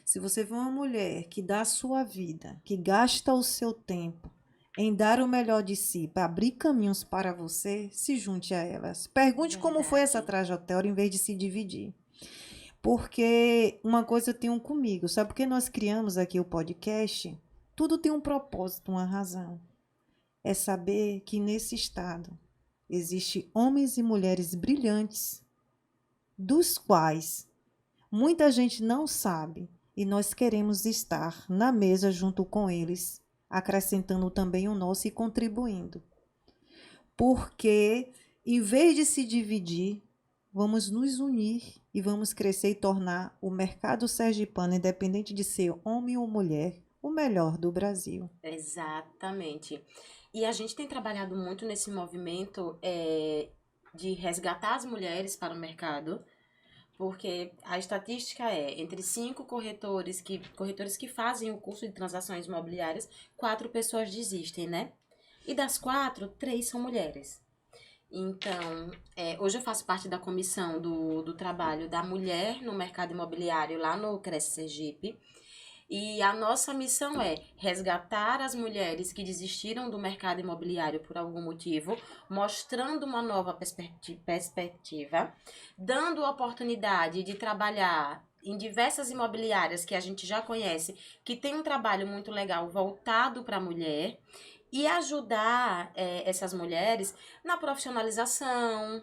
se você vê uma mulher que dá a sua vida, que gasta o seu tempo em dar o melhor de si, para abrir caminhos para você, se junte a elas. Pergunte como foi essa trajetória em vez de se dividir. Porque uma coisa eu tenho comigo, sabe por que nós criamos aqui o podcast? Tudo tem um propósito, uma razão. É saber que nesse estado existem homens e mulheres brilhantes, dos quais muita gente não sabe, e nós queremos estar na mesa junto com eles, acrescentando também o nosso e contribuindo. Porque, em vez de se dividir, vamos nos unir e vamos crescer e tornar o mercado sergipano, independente de ser homem ou mulher, o melhor do Brasil. Exatamente. E a gente tem trabalhado muito nesse movimento de resgatar as mulheres para o mercado, porque a estatística é, entre 5 corretores que fazem o curso de transações imobiliárias, 4 pessoas desistem, né? E das 4, 3 são mulheres. Então, hoje eu faço parte da comissão do trabalho da mulher no mercado imobiliário lá no Cresce Sergipe. E a nossa missão é resgatar as mulheres que desistiram do mercado imobiliário por algum motivo, mostrando uma nova perspectiva, dando a oportunidade de trabalhar em diversas imobiliárias que a gente já conhece, que tem um trabalho muito legal voltado para a mulher, e ajudar essas mulheres na profissionalização,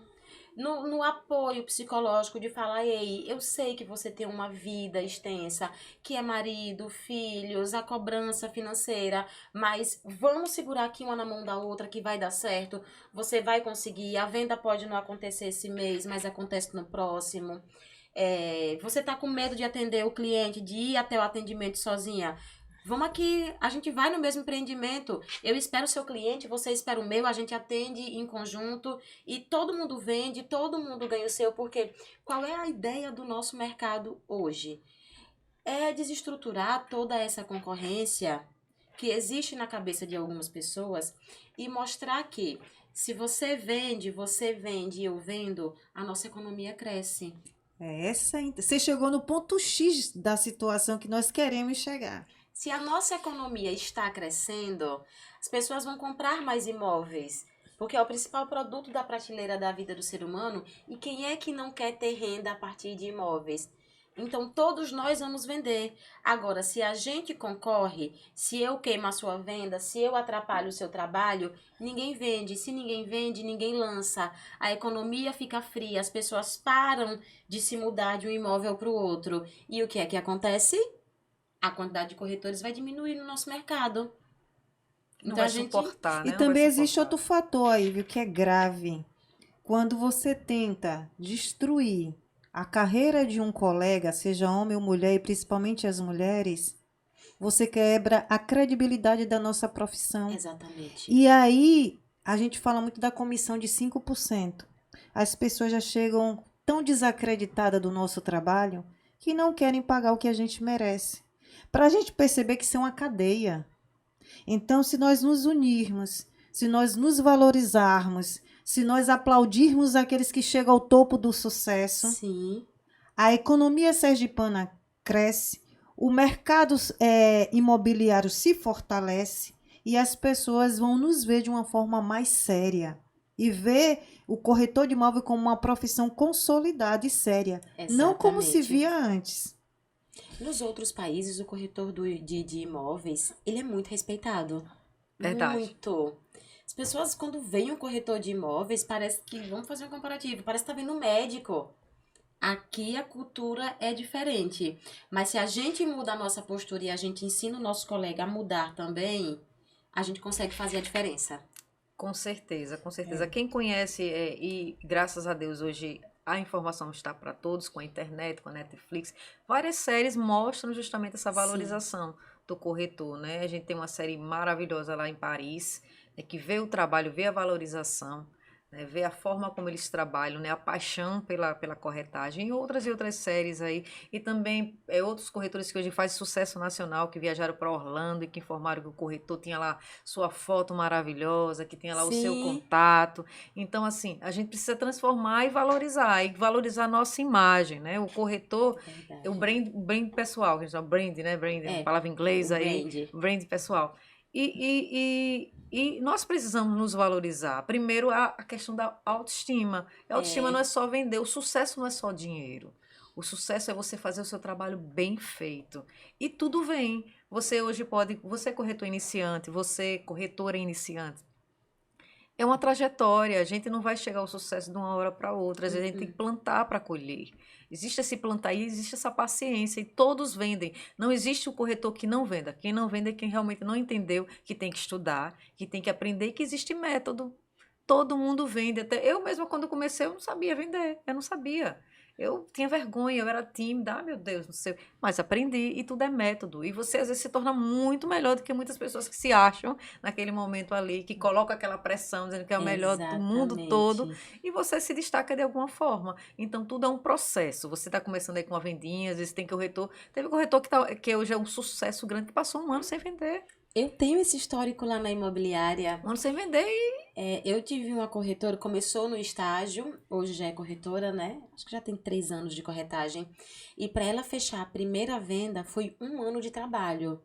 no apoio psicológico de falar, ei, eu sei que você tem uma vida extensa, que é marido, filhos, a cobrança financeira, mas vamos segurar aqui uma na mão da outra que vai dar certo, você vai conseguir, a venda pode não acontecer esse mês, mas acontece no próximo. Você tá com medo de atender o cliente, de ir até o atendimento sozinha? Vamos aqui, a gente vai no mesmo empreendimento, eu espero o seu cliente, você espera o meu, a gente atende em conjunto e todo mundo vende, todo mundo ganha o seu, porque qual é a ideia do nosso mercado hoje? É desestruturar toda essa concorrência que existe na cabeça de algumas pessoas e mostrar que se você vende e eu vendo, a nossa economia cresce. Você chegou no ponto X da situação que nós queremos chegar. Se a nossa economia está crescendo, as pessoas vão comprar mais imóveis, porque é o principal produto da prateleira da vida do ser humano, e quem é que não quer ter renda a partir de imóveis? Então, todos nós vamos vender. Agora, se a gente concorre, se eu queimo a sua venda, se eu atrapalho o seu trabalho, ninguém vende. Se ninguém vende, ninguém lança. A economia fica fria, as pessoas param de se mudar de um imóvel para o outro. E o que é que acontece? A quantidade de corretores vai diminuir no nosso mercado. Não vai suportar, né? E também existe outro fator aí, viu, que é grave. Quando você tenta destruir a carreira de um colega, seja homem ou mulher, e principalmente as mulheres, você quebra a credibilidade da nossa profissão. Exatamente. E aí, a gente fala muito da comissão de 5%. As pessoas já chegam tão desacreditadas do nosso trabalho que não querem pagar o que a gente merece. Para a gente perceber que isso é uma cadeia. Então, se nós nos unirmos, se nós nos valorizarmos, se nós aplaudirmos aqueles que chegam ao topo do sucesso, sim, a economia sergipana cresce, o mercado imobiliário se fortalece e as pessoas vão nos ver de uma forma mais séria e ver o corretor de imóvel como uma profissão consolidada e séria, não como se via antes. Nos outros países, o corretor de imóveis, ele é muito respeitado. Verdade. Muito. As pessoas, quando veem um corretor de imóveis, parece que, vamos fazer um comparativo, parece que tá vendo um médico. Aqui a cultura é diferente. Mas se a gente muda a nossa postura e a gente ensina o nosso colega a mudar também, a gente consegue fazer a diferença. Com certeza, com certeza. Quem conhece, e graças a Deus hoje a informação está para todos, com a internet, com a Netflix, várias séries mostram justamente essa Sim. valorização do corretor, né? A gente tem uma série maravilhosa lá em Paris, né, que vê o trabalho, vê a valorização, né, vê a forma como eles trabalham, né, a paixão pela corretagem, e outras séries aí, e também outros corretores que hoje fazem sucesso nacional, que viajaram para Orlando e que informaram que o corretor tinha lá sua foto maravilhosa, que tinha lá o seu Sim, contato. Então, assim, a gente precisa transformar e valorizar a nossa imagem, né? O corretor, o verdade. brand pessoal, que a gente chama brand, né? Brand, uma É, palavra em inglês o aí, brand. brand pessoal. E nós precisamos nos valorizar. Primeiro, a questão da autoestima. A autoestima não É, é só vender, o sucesso não é só dinheiro. O sucesso é você fazer o seu trabalho bem feito. E tudo vem. Você hoje pode, você é corretor iniciante, você é corretora iniciante. É uma trajetória, a gente não vai chegar ao sucesso de uma hora para outra, a gente tem que plantar para colher. Existe esse plantar e existe essa paciência, e todos vendem. Não existe o corretor que não venda. Quem não vende é quem realmente não entendeu que tem que estudar, que tem que aprender e que existe método. Todo mundo vende. Até eu mesma, quando comecei, eu não sabia vender. Eu não sabia. Eu tinha vergonha, eu era tímida, meu Deus, não sei. Mas aprendi e tudo é método. E você às vezes se torna muito melhor do que muitas pessoas que se acham naquele momento ali, que colocam aquela pressão, dizendo que é o melhor do mundo todo, exatamente. e você se destaca de alguma forma. Então tudo é um processo. Você está começando aí com uma vendinha, às vezes tem corretor. Teve corretor que hoje é um sucesso grande, que passou um ano sem vender. Eu tenho esse histórico lá na imobiliária. Um ano sem vender e Eu tive uma corretora, começou no estágio, hoje já é corretora, né? Acho que já tem 3 anos de corretagem. E para ela fechar a primeira venda foi 1 ano de trabalho.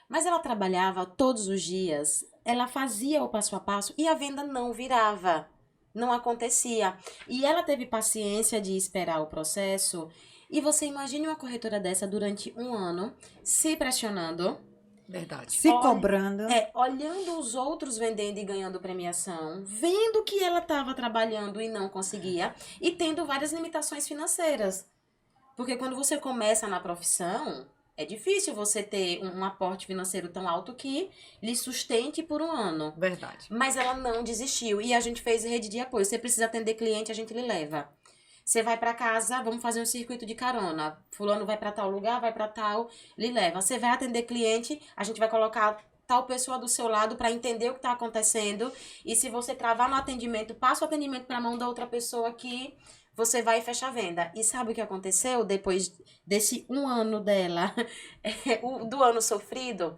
Mas ela trabalhava todos os dias, ela fazia o passo a passo e a venda não virava, não acontecia. E ela teve paciência de esperar o processo. E você imagine uma corretora dessa durante 1 ano, se pressionando, verdade. Se cobrando. olhando os outros vendendo e ganhando premiação, vendo que ela estava trabalhando e não conseguia, e tendo várias limitações financeiras. Porque quando você começa na profissão, é difícil você ter um aporte financeiro tão alto que lhe sustente por 1 ano. Verdade. Mas ela não desistiu e a gente fez rede de apoio. Você precisa atender cliente, a gente lhe leva. Você vai para casa, vamos fazer um circuito de carona. Fulano vai para tal lugar, vai para tal, lhe leva. Você vai atender cliente, a gente vai colocar tal pessoa do seu lado para entender o que está acontecendo. E se você travar no atendimento, passa o atendimento para a mão da outra pessoa que você vai e fecha a venda. E sabe o que aconteceu depois desse 1 ano dela, do ano sofrido?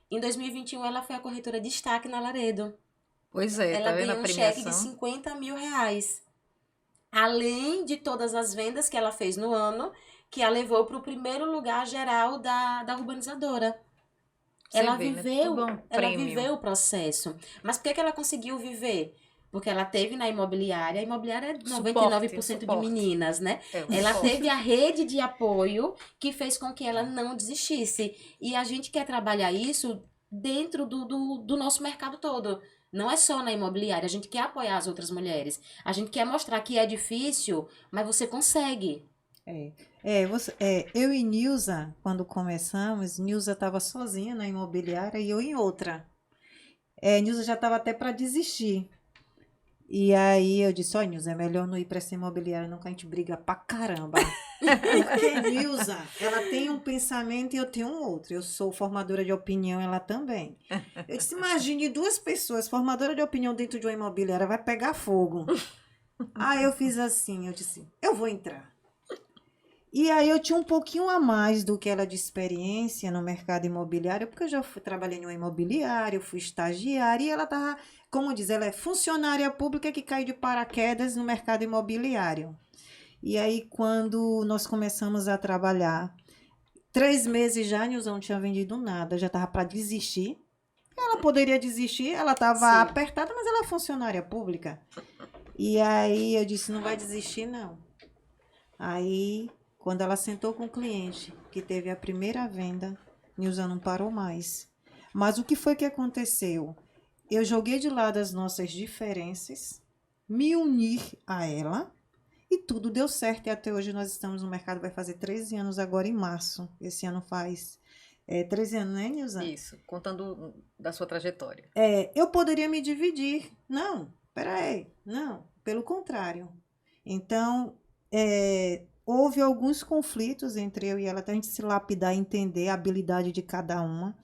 Em 2021, ela foi a corretora de destaque na Laredo. Pois é, Ela tá vendo a ganhou um cheque de premiação? 50 mil reais. Além de todas as vendas que ela fez no ano, que a levou para o primeiro lugar geral da urbanizadora. Você Ela vê, né? viveu, Tudo é um ela prêmio. viveu o processo. Mas por que ela conseguiu viver? Porque ela teve na imobiliária, a imobiliária é 99% de Suporte. meninas, né? É, o Ela suporte. teve a rede de apoio que fez com que ela não desistisse. E a gente quer trabalhar isso dentro do nosso mercado todo. Não é só na imobiliária, a gente quer apoiar as outras mulheres. A gente quer mostrar que é difícil, mas você consegue. Eu e Nilza, quando começamos, Nilza estava sozinha na imobiliária e eu em outra. Nilza já estava até para desistir. E aí eu disse, ó, Nilza, é melhor não ir para essa imobiliária, não, que a gente briga pra caramba. Porque Nilza, ela tem um pensamento e eu tenho um outro. Eu sou formadora de opinião, ela também. Eu disse, imagine 2 pessoas, formadora de opinião dentro de uma imobiliária, vai pegar fogo. Aí eu fiz assim, eu disse, eu vou entrar. E aí eu tinha um pouquinho a mais do que ela de experiência no mercado imobiliário, porque eu já trabalhei em uma imobiliária, eu fui estagiária, e ela estava, como diz, ela é funcionária pública que caiu de paraquedas no mercado imobiliário. E aí, quando nós começamos a trabalhar, 3 meses já, a Nilza não tinha vendido nada, já estava para desistir. Ela poderia desistir, ela estava Sim. apertada, mas ela é funcionária pública. E aí eu disse, não vai desistir, não. Aí, quando ela sentou com o cliente, que teve a primeira venda, Nilza não parou mais. Mas o que foi que aconteceu? eu joguei de lado as nossas diferenças, me unir a ela e tudo deu certo. E até hoje nós estamos no mercado, vai fazer 13 anos agora em março. Esse ano faz 13 anos, né, Nilza? Isso, contando da sua trajetória. Eu poderia me dividir. Não, peraí, não, pelo contrário. Então, houve alguns conflitos entre eu e ela, até a gente se lapidar e entender a habilidade de cada uma.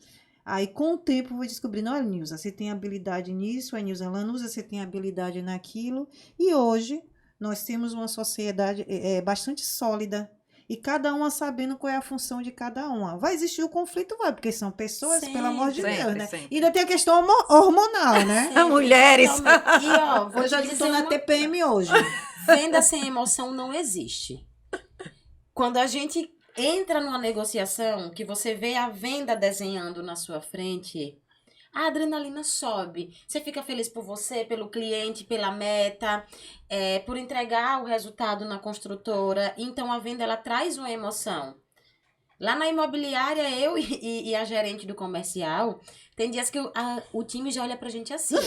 Aí, com o tempo, eu vou descobrindo, olha, Nilza, você tem habilidade nisso, a Nilza Lanusa, você tem habilidade naquilo. E hoje, nós temos uma sociedade bastante sólida. E cada uma sabendo qual é a função de cada uma. Vai existir o conflito, vai, porque são pessoas, pelo amor de Sempre, Deus, né? sempre. E ainda tem a questão hormonal, né? Mulheres! E ó, vou Eu já te estou dizer na uma... TPM hoje. Venda sem emoção não existe. Quando a gente entra numa negociação, que você vê a venda desenhando na sua frente, a adrenalina sobe. Você fica feliz por você, pelo cliente, pela meta, por entregar o resultado na construtora. Então, a venda, ela traz uma emoção. Lá na imobiliária, eu e a gerente do comercial, tem dias que o time já olha pra gente assim.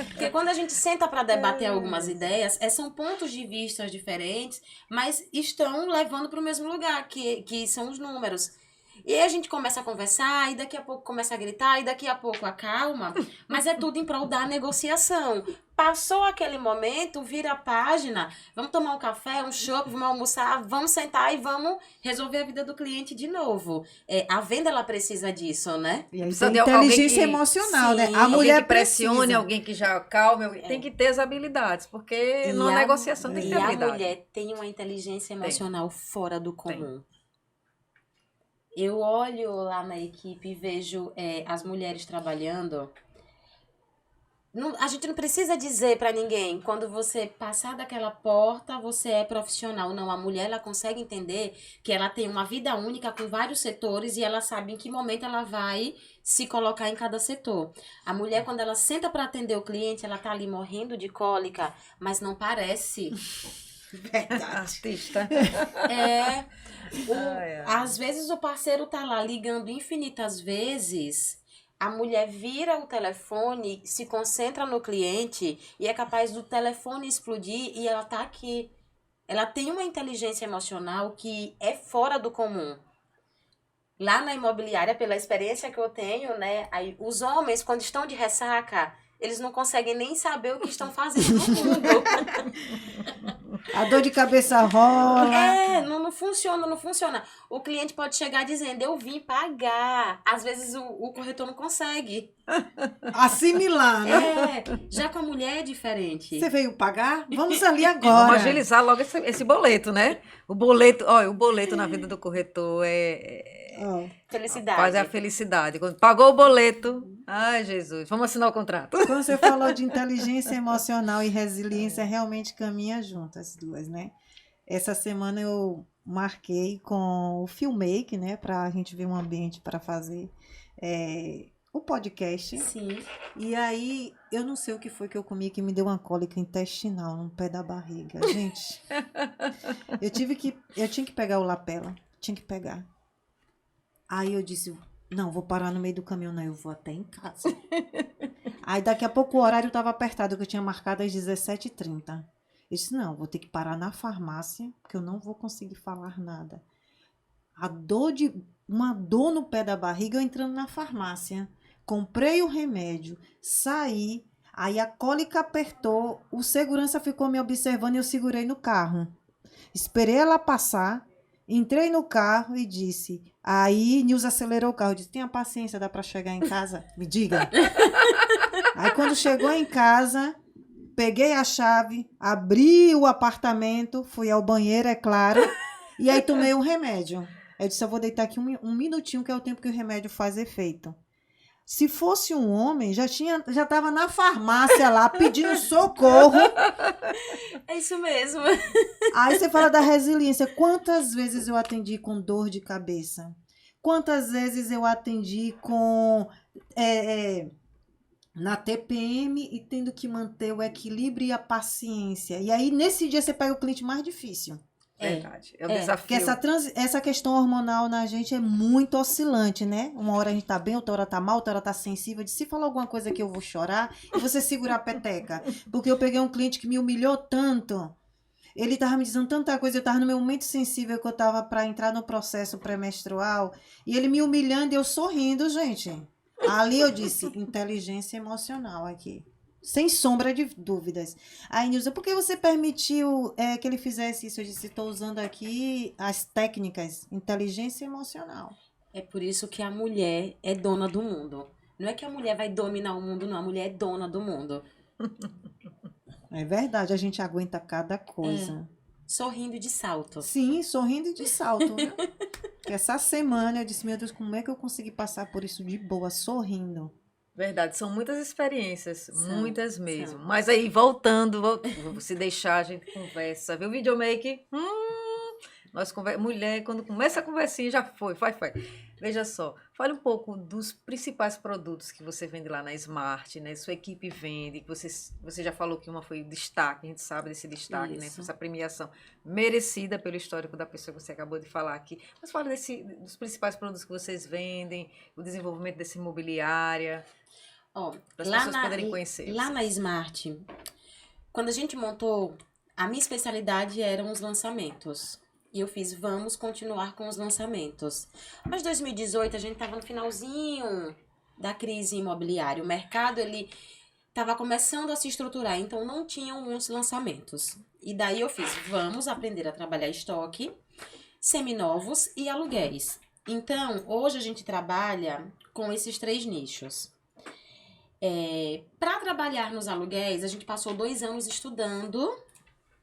Porque quando a gente senta para debater algumas ideias, são pontos de vista diferentes, mas estão levando para o mesmo lugar, que são os números. E aí a gente começa a conversar, e daqui a pouco começa a gritar, e daqui a pouco acalma, mas é tudo em prol da negociação. Passou aquele momento, vira a página, vamos tomar um café, um chopp, vamos almoçar, vamos sentar e vamos resolver a vida do cliente de novo. A venda, ela precisa disso, né? E aí Precisa tem de alguém inteligência que- emocional, né? Sim. A Alguém mulher que pressione, precisa. alguém que já acalme, tem que ter as habilidades, porque numa negociação tem que ter E a habilidade. mulher tem uma inteligência emocional fora do comum. Eu olho lá na equipe e vejo as mulheres trabalhando. A gente não precisa dizer pra ninguém, quando você passar daquela porta, você é profissional. Não, a mulher, ela consegue entender que ela tem uma vida única com vários setores e ela sabe em que momento ela vai se colocar em cada setor. A mulher, quando ela senta pra atender o cliente, ela tá ali morrendo de cólica, mas não parece. Verdade. Artista. Às vezes o parceiro tá lá ligando infinitas vezes, a mulher vira o telefone, se concentra no cliente e é capaz do telefone explodir e ela tá aqui. Ela tem uma inteligência emocional que é fora do comum. Lá na imobiliária, pela experiência que eu tenho, né, aí os homens, quando estão de ressaca, eles não conseguem nem saber o que estão fazendo no mundo. A dor de cabeça rola. Não funciona, não funciona. O cliente pode chegar dizendo, eu vim pagar. Às vezes o corretor não consegue. Assimilar, né? Já com a mulher é diferente. Você veio pagar? Vamos ali Vamos agora. agilizar logo esse boleto, né? O boleto na vida do corretor Ó, Felicidade. quase a felicidade. Quando pagou o boleto, ai Jesus, vamos assinar o contrato. quando você falou de inteligência emocional e resiliência, realmente caminha junto as duas, né? Essa semana eu marquei com o Filmake, né? Pra gente ver um ambiente para fazer o podcast. Sim. E aí, eu não sei o que foi que eu comi que me deu uma cólica intestinal no pé da barriga. Gente, eu tinha que pegar o lapela. Tinha que pegar. Aí eu disse, não, vou parar no meio do caminho. Não, eu vou até em casa. Aí daqui a pouco o horário estava apertado, que eu tinha marcado às 17h30. Eu disse, não, vou ter que parar na farmácia, porque eu não vou conseguir falar nada. Uma dor no pé da barriga, eu entrando na farmácia. Comprei o remédio, saí, aí a cólica apertou, o segurança ficou me observando e eu segurei no carro. Esperei ela passar, entrei no carro e disse, aí Nilza acelerou o carro, disse, tenha paciência, dá para chegar em casa? Me diga. Aí quando chegou em casa, peguei a chave, abri o apartamento, fui ao banheiro, é claro, e aí tomei um remédio. Eu disse, eu vou deitar aqui um minutinho, que é o tempo que o remédio faz efeito. Se fosse um homem, já estava na farmácia lá, pedindo socorro. É isso mesmo. Aí você fala da resiliência. Quantas vezes eu atendi com dor de cabeça? Quantas vezes eu atendi com... na TPM e tendo que manter o equilíbrio e a paciência. E aí, nesse dia, você pega o cliente mais difícil. Verdade. É o É. Porque desafio. essa questão hormonal na gente é muito oscilante, né? Uma hora a gente tá bem, outra hora tá mal, outra hora tá sensível. De se falar alguma coisa que eu vou chorar, e você segurar a peteca. Porque eu peguei um cliente que me humilhou tanto. Ele tava me dizendo tanta coisa, eu tava no meu momento sensível que eu tava pra entrar no processo pré-menstrual. E ele me humilhando e eu sorrindo, gente. Ali eu disse, inteligência emocional aqui. Sem sombra de dúvidas. Aí, Nilza, por que você permitiu que ele fizesse isso? Eu disse, estou usando aqui as técnicas, inteligência emocional. É por isso que a mulher é dona do mundo. Não é que a mulher vai dominar o mundo, não. A mulher é dona do mundo. É verdade, a gente aguenta cada É. coisa. Sorrindo de salto. Sim, sorrindo de salto, viu? Que essa semana eu disse, meu Deus, como é que eu consegui passar por isso de boa, sorrindo? Verdade, são muitas experiências, São, muitas mesmo. são. Mas aí, voltando, se deixar, a gente conversa, viu? Videomaker, mulher, quando começa a conversinha, já foi, vai. Veja só, fale um pouco dos principais produtos que você vende lá na Smart, né? Sua equipe vende, que você já falou que uma foi o destaque, a gente sabe desse destaque, né? Isso. Essa premiação merecida pelo histórico da pessoa que você acabou de falar aqui. Mas fale dos principais produtos que vocês vendem, o desenvolvimento dessa imobiliária. Ó, Para as pessoas poderem conhecer lá na vocês. Smart, quando a gente montou, a minha especialidade eram os lançamentos. E eu fiz, vamos continuar com os lançamentos. Mas 2018 a gente estava no finalzinho da crise imobiliária. O mercado, ele estava começando a se estruturar, então não tinham muitos lançamentos. E daí eu fiz, vamos aprender a trabalhar estoque, seminovos e aluguéis. Então, hoje a gente trabalha com esses 3 nichos. Para trabalhar nos aluguéis, a gente passou 2 anos estudando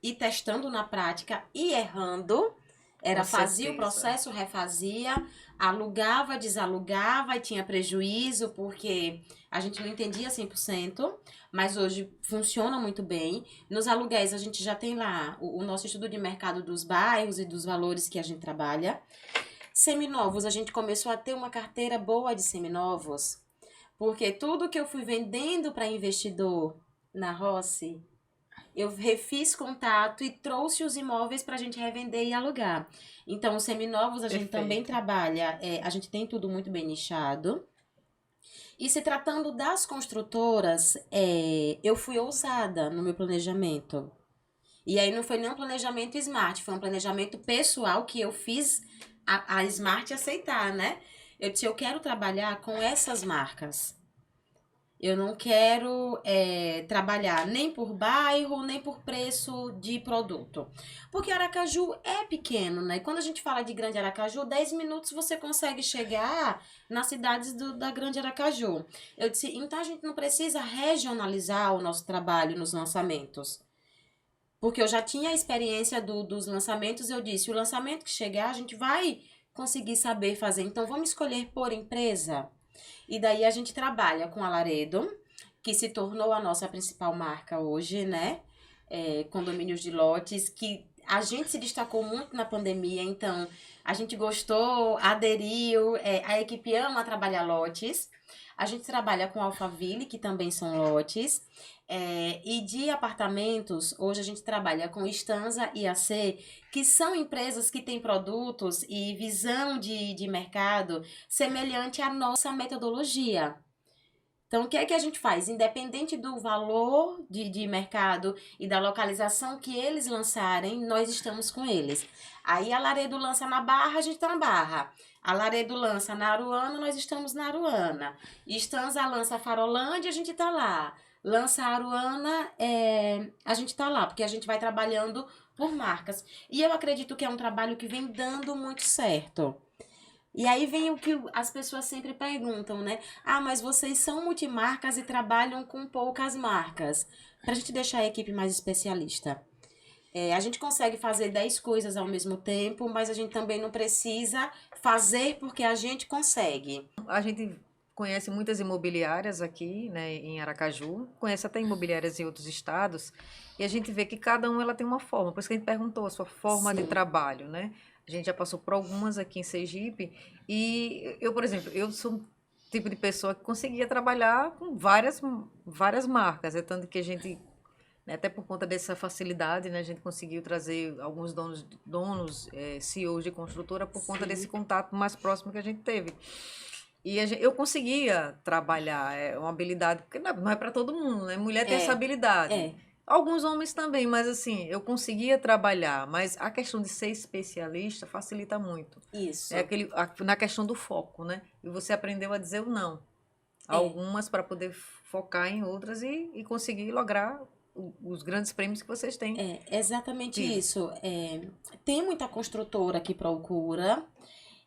e testando na prática e errando. Era Com fazia o certeza. processo, refazia, alugava, desalugava e tinha prejuízo porque a gente não entendia 100%, mas hoje funciona muito bem. Nos aluguéis a gente já tem lá o nosso estudo de mercado dos bairros e dos valores que a gente trabalha. Seminovos, a gente começou a ter uma carteira boa de seminovos, porque tudo que eu fui vendendo para investidor na Rossi, eu refiz contato e trouxe os imóveis para a gente revender e alugar. Então, os seminovos a gente também Perfeito. trabalha, a gente tem tudo muito bem nichado. E se tratando das construtoras, eu fui ousada no meu planejamento. E aí não foi nem um planejamento smart, foi um planejamento pessoal que eu fiz a Smart aceitar, né? Eu disse, eu quero trabalhar com essas marcas. Eu não quero trabalhar nem por bairro, nem por preço de produto. Porque Aracaju é pequeno, né? E quando a gente fala de Grande Aracaju, 10 minutos você consegue chegar nas cidades da Grande Aracaju. Eu disse, então a gente não precisa regionalizar o nosso trabalho nos lançamentos. Porque eu já tinha a experiência dos lançamentos, eu disse, o lançamento que chegar, a gente vai conseguir saber fazer. Então, vamos escolher por empresa. E daí a gente trabalha com a Laredo, que se tornou a nossa principal marca hoje, né? Condomínios de lotes, que a gente se destacou muito na pandemia, então a gente gostou, aderiu, a equipe ama trabalhar lotes. A gente trabalha com Alphaville, que também são lotes. E de apartamentos, hoje a gente trabalha com Stanza e AC, que são empresas que têm produtos e visão de mercado semelhante à nossa metodologia. Então, o que é que a gente faz? Independente do valor de mercado e da localização que eles lançarem, nós estamos com eles. Aí a Laredo lança na Barra, a gente está na Barra. A Laredo lança na Aruana, nós estamos na Aruana. Stanza lança Farolândia, a gente está lá. Lança Aruana, a gente está lá, porque a gente vai trabalhando por marcas. E eu acredito que é um trabalho que vem dando muito certo. E aí vem o que as pessoas sempre perguntam, né? Ah, mas vocês são multimarcas e trabalham com poucas marcas. Para a gente deixar a equipe mais especialista. A gente consegue fazer 10 coisas ao mesmo tempo, mas a gente também não precisa fazer porque a gente consegue. A gente conhece muitas imobiliárias aqui, né, em Aracaju, conhece até imobiliárias em outros estados, e a gente vê que cada uma ela tem uma forma. Por isso que a gente perguntou a sua forma de Sim. trabalho, né? A gente já passou por algumas aqui em Sergipe, e eu, por exemplo, eu sou um tipo de pessoa que conseguia trabalhar com várias marcas, é tanto que a gente né? Até por conta dessa facilidade, né? A gente conseguiu trazer alguns donos, CEOs de construtora por conta Sim. desse contato mais próximo que a gente teve. E eu conseguia trabalhar, é uma habilidade, porque não é para todo mundo, né? Mulher tem essa habilidade. É, Alguns homens também, mas assim, eu conseguia trabalhar, mas a questão de ser especialista facilita muito. isso. É na questão do foco, né? E você aprendeu a dizer o não. É. Algumas para poder focar em outras e conseguir lograr os grandes prêmios que vocês têm. É exatamente Sim. isso. Tem muita construtora que procura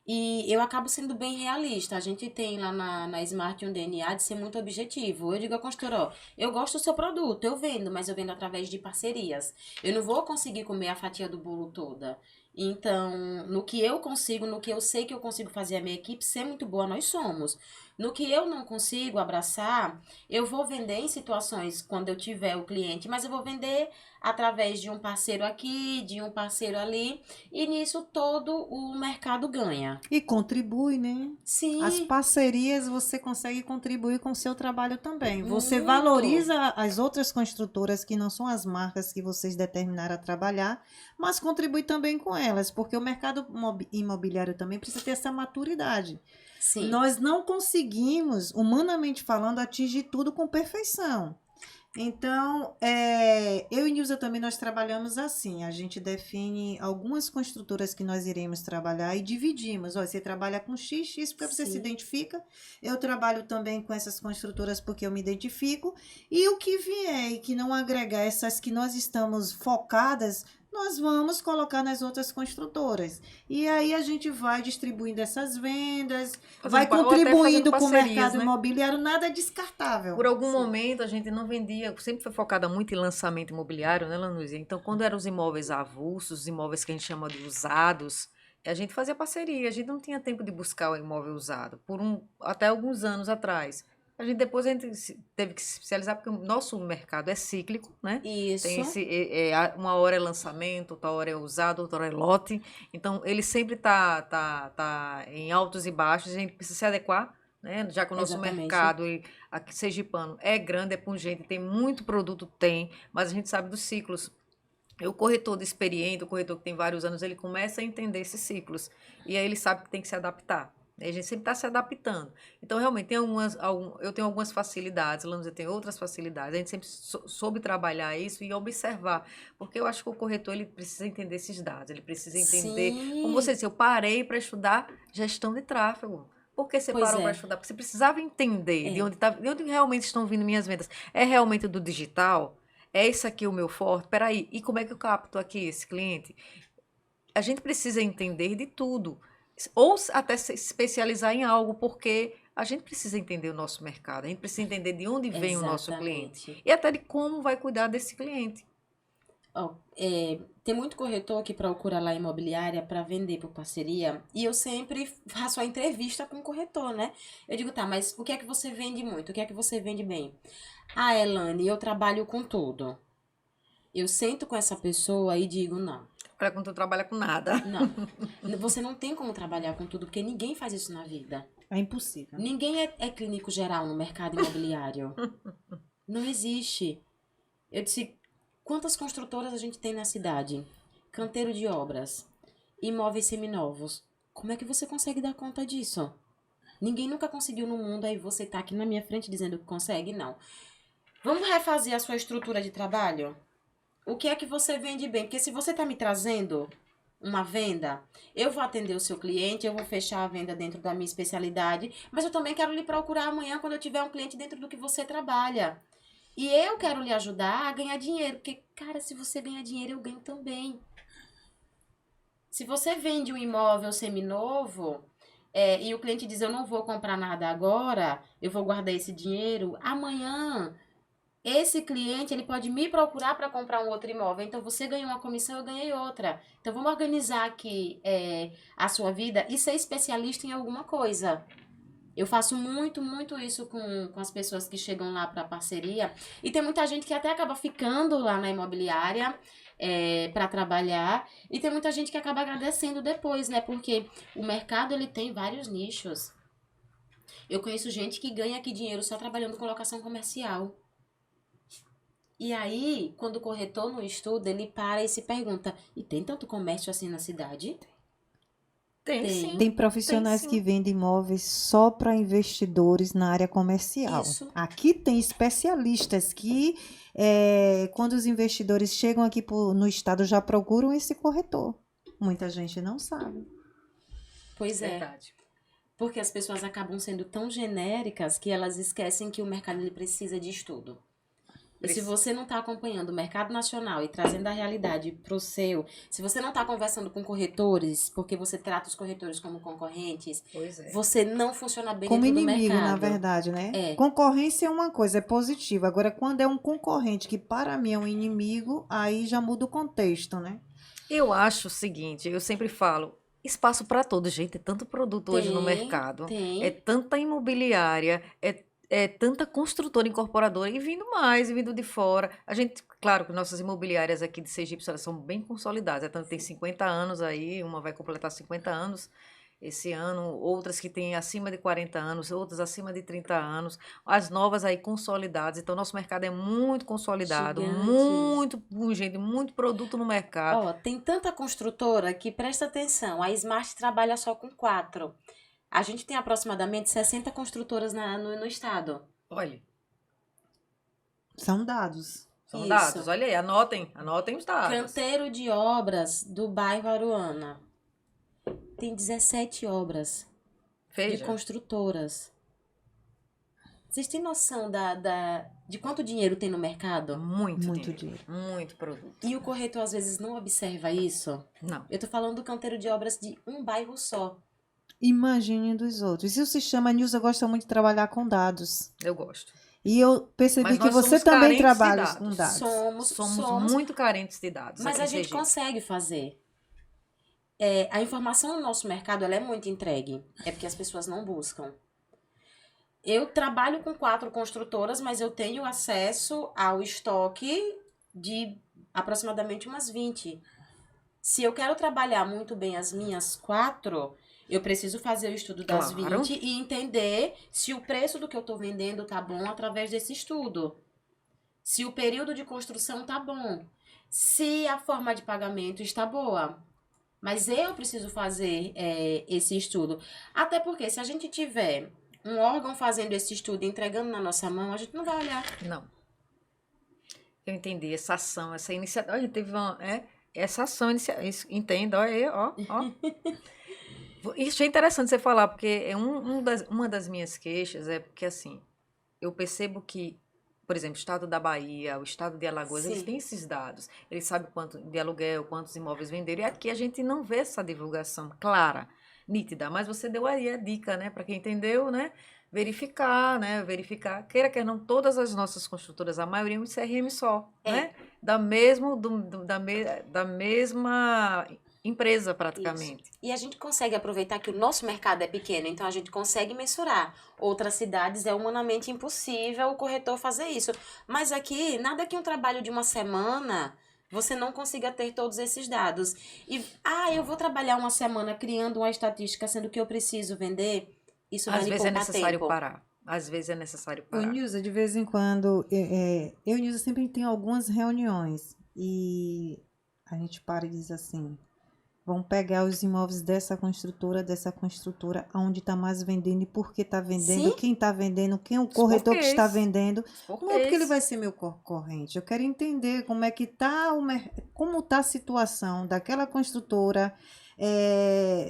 e eu acabo sendo bem realista. A gente tem lá na Smart um DNA de ser muito objetivo. Eu digo à construtora, ó, eu gosto do seu produto, eu vendo, mas eu vendo através de parcerias. Eu não vou conseguir comer a fatia do bolo toda. Então, no que eu consigo, no que eu sei que eu consigo fazer a minha equipe ser muito boa, nós somos. No que eu não consigo abraçar, eu vou vender em situações quando eu tiver o cliente, mas eu vou vender através de um parceiro aqui, de um parceiro ali, e nisso todo o mercado ganha. E contribui, né? Sim, As parcerias você consegue contribuir com o seu trabalho também. Você muito. valoriza as outras construtoras que não são as marcas que vocês determinaram a trabalhar, mas contribui também com elas, porque o mercado imobiliário também precisa ter essa maturidade. Sim. Nós não conseguimos, humanamente falando, atingir tudo com perfeição. Então, eu e Nilza também nós trabalhamos assim. A gente define algumas construtoras que nós iremos trabalhar e dividimos. Ó, você trabalha com X porque você se Sim. identifica. Eu trabalho também com essas construtoras porque eu me identifico. E o que vier e que não agregar essas que nós estamos focadas, nós vamos colocar nas outras construtoras. E aí a gente vai distribuindo essas vendas, vai Ou até contribuindo fazendo com o parcerias, mercado né? imobiliário, nada é descartável. Por algum Sim. momento a gente não vendia, sempre foi focada muito em lançamento imobiliário, né, Lanúzia? Então, quando eram os imóveis avulsos, os imóveis que a gente chama de usados, a gente fazia parceria, a gente não tinha tempo de buscar o imóvel usado, até alguns anos atrás. Depois a gente teve que se especializar, porque o nosso mercado é cíclico, né? Isso. Tem uma hora é lançamento, outra hora é usado, outra hora é lote. Então, ele sempre tá em altos e baixos, a gente precisa se adequar, né? Já que o nosso Exatamente. mercado aqui sergipano é grande, é pungente, tem muito produto, mas a gente sabe dos ciclos. O corretor experiente, o corretor que tem vários anos, ele começa a entender esses ciclos. E aí ele sabe que tem que se adaptar. A gente sempre está se adaptando. Então, realmente, eu tenho algumas facilidades, Lanúzia tem outras facilidades. A gente sempre soube trabalhar isso e observar. Porque eu acho que o corretor ele precisa entender esses dados, ele precisa entender. Sim. Como você disse, eu parei para estudar gestão de tráfego. Por que você Pois parou para é. estudar? Porque você precisava entender É. de onde realmente estão vindo minhas vendas. É realmente do digital? É isso aqui o meu forte? Peraí, e como é que eu capto aqui esse cliente? A gente precisa entender de tudo. Ou até se especializar em algo, porque a gente precisa entender o nosso mercado, a gente precisa entender de onde vem o nosso cliente. Exatamente. E até de como vai cuidar desse cliente. Ó, tem muito corretor que procura lá imobiliária para vender por parceria e eu sempre faço a entrevista com o corretor, né? Eu digo, tá, mas o que é que você vende muito? O que é que você vende bem? Ah, Elane, eu trabalho com tudo. Eu sento com essa pessoa e digo, não, Olha, quando tu trabalha com nada. não. Você não tem como trabalhar com tudo, porque ninguém faz isso na vida. É impossível. Ninguém é clínico geral no mercado imobiliário. Não existe. Eu disse, quantas construtoras a gente tem na cidade? Canteiro de obras, imóveis seminovos. Como é que você consegue dar conta disso? Ninguém nunca conseguiu no mundo, aí você tá aqui na minha frente dizendo que consegue? Não. Vamos refazer a sua estrutura de trabalho? O que é que você vende bem? Porque se você tá me trazendo uma venda, eu vou atender o seu cliente, eu vou fechar a venda dentro da minha especialidade, mas eu também quero lhe procurar amanhã quando eu tiver um cliente dentro do que você trabalha. E eu quero lhe ajudar a ganhar dinheiro, porque, cara, se você ganhar dinheiro, eu ganho também. Se você vende um imóvel seminovo, e o cliente diz, eu não vou comprar nada agora, eu vou guardar esse dinheiro, amanhã esse cliente ele pode me procurar para comprar um outro imóvel. Então, você ganhou uma comissão, eu ganhei outra. Então, vamos organizar aqui a sua vida e ser especialista em alguma coisa. Eu faço muito, muito isso com as pessoas que chegam lá para parceria. E tem muita gente que até acaba ficando lá na imobiliária para trabalhar. E tem muita gente que acaba agradecendo depois, né? Porque o mercado ele tem vários nichos. Eu conheço gente que ganha aqui dinheiro só trabalhando com locação comercial. E aí, quando o corretor não estuda, ele para e se pergunta, e tem tanto comércio assim na cidade? Tem, Tem. sim. Tem profissionais sim. que vendem imóveis só para investidores na área comercial. Isso. Aqui tem especialistas que, quando os investidores chegam aqui no estado, já procuram esse corretor. Muita gente não sabe. Pois é. Verdade. Porque as pessoas acabam sendo tão genéricas que elas esquecem que o mercado ele precisa de estudo. E se você não está acompanhando o mercado nacional e trazendo a realidade para o seu, se você não está conversando com corretores, porque você trata os corretores como concorrentes, Pois é. você não funciona bem Como dentro do inimigo, mercado. na verdade, né? É. Concorrência é uma coisa, é positiva. Agora, quando é um concorrente que para mim é um inimigo, aí já muda o contexto, né? Eu acho o seguinte, eu sempre falo, espaço para todos, gente, é tanto produto hoje no mercado, Tem. é tanta imobiliária, é tanta construtora incorporadora e vindo mais, e vindo de fora. A gente, claro que nossas imobiliárias aqui de Sergipe elas são bem consolidadas, tanto tem 50 anos aí, uma vai completar 50 anos esse ano, outras que têm acima de 40 anos, outras acima de 30 anos, as novas aí consolidadas. Então, nosso mercado é muito consolidado, Gigante. muito pungente, muito produto no mercado. Ó, tem tanta construtora que presta atenção. A Smart trabalha só com 4. A gente tem aproximadamente 60 construtoras no estado. Olha, São dados. são Isso. dados, olha aí, anotem os dados. Canteiro de obras do bairro Aruana. Tem 17 obras de Veja, construtoras. Vocês têm noção de quanto dinheiro tem no mercado? Muito dinheiro. Muito produto. E o corretor às vezes não observa isso? Não, Eu tô falando do canteiro de obras de um bairro só. Imagine dos outros. E o sistema Nilza gosta muito de trabalhar com dados. eu gosto. E eu percebi Mas que nós você somos também carentes de trabalha dados. com dados. Somos muito carentes de dados. Mas aqui a em gente Sergipe. consegue fazer. A informação no nosso mercado ela é muito entregue. É porque as pessoas não buscam. Eu trabalho com 4 construtoras, mas eu tenho acesso ao estoque de aproximadamente umas 20. Se eu quero trabalhar muito bem as minhas 4, eu preciso fazer o estudo das Claro. 20 e entender se o preço do que eu estou vendendo tá bom através desse estudo. Se o período de construção tá bom. Se a forma de pagamento está boa. Mas eu preciso fazer esse estudo. Até porque se a gente tiver um órgão fazendo esse estudo e entregando na nossa mão, a gente não vai olhar. Não. Eu entendi essa ação, essa iniciativa. Olha, teve essa ação, entendo, olha aí, ó. Isso é interessante você falar, porque uma das minhas queixas é porque, assim, eu percebo que, por exemplo, o estado da Bahia, o estado de Alagoas, Sim. eles têm esses dados. Eles sabem quanto de aluguel, quantos imóveis venderam. E aqui a gente não vê essa divulgação clara, nítida. Mas você deu aí a dica, né? Para quem entendeu, né? Verificar, né? Verificar. Queira, quer não, todas as nossas construtoras, a maioria é um CRM só, né? Da mesma empresa, praticamente. E a gente consegue aproveitar que o nosso mercado é pequeno, então a gente consegue mensurar. Outras cidades é humanamente impossível o corretor fazer isso. Mas aqui, nada que um trabalho de uma semana você não consiga ter todos esses dados. E, eu vou trabalhar uma semana criando uma estatística, sendo que eu preciso vender. Isso vai Às me vezes é poupar necessário tempo. parar. Às vezes é necessário O parar. Nilza, de vez em quando, eu e o Nilza sempre tem algumas reuniões e a gente para e diz assim, vamos pegar os imóveis dessa construtora, onde está mais vendendo e por que está vendendo, Sim. quem está vendendo, quem é o Os corretor que está porquês. vendendo. Porque Não é porque ele vai ser meu concorrente. Eu quero entender como é que tá como está a situação daquela construtora,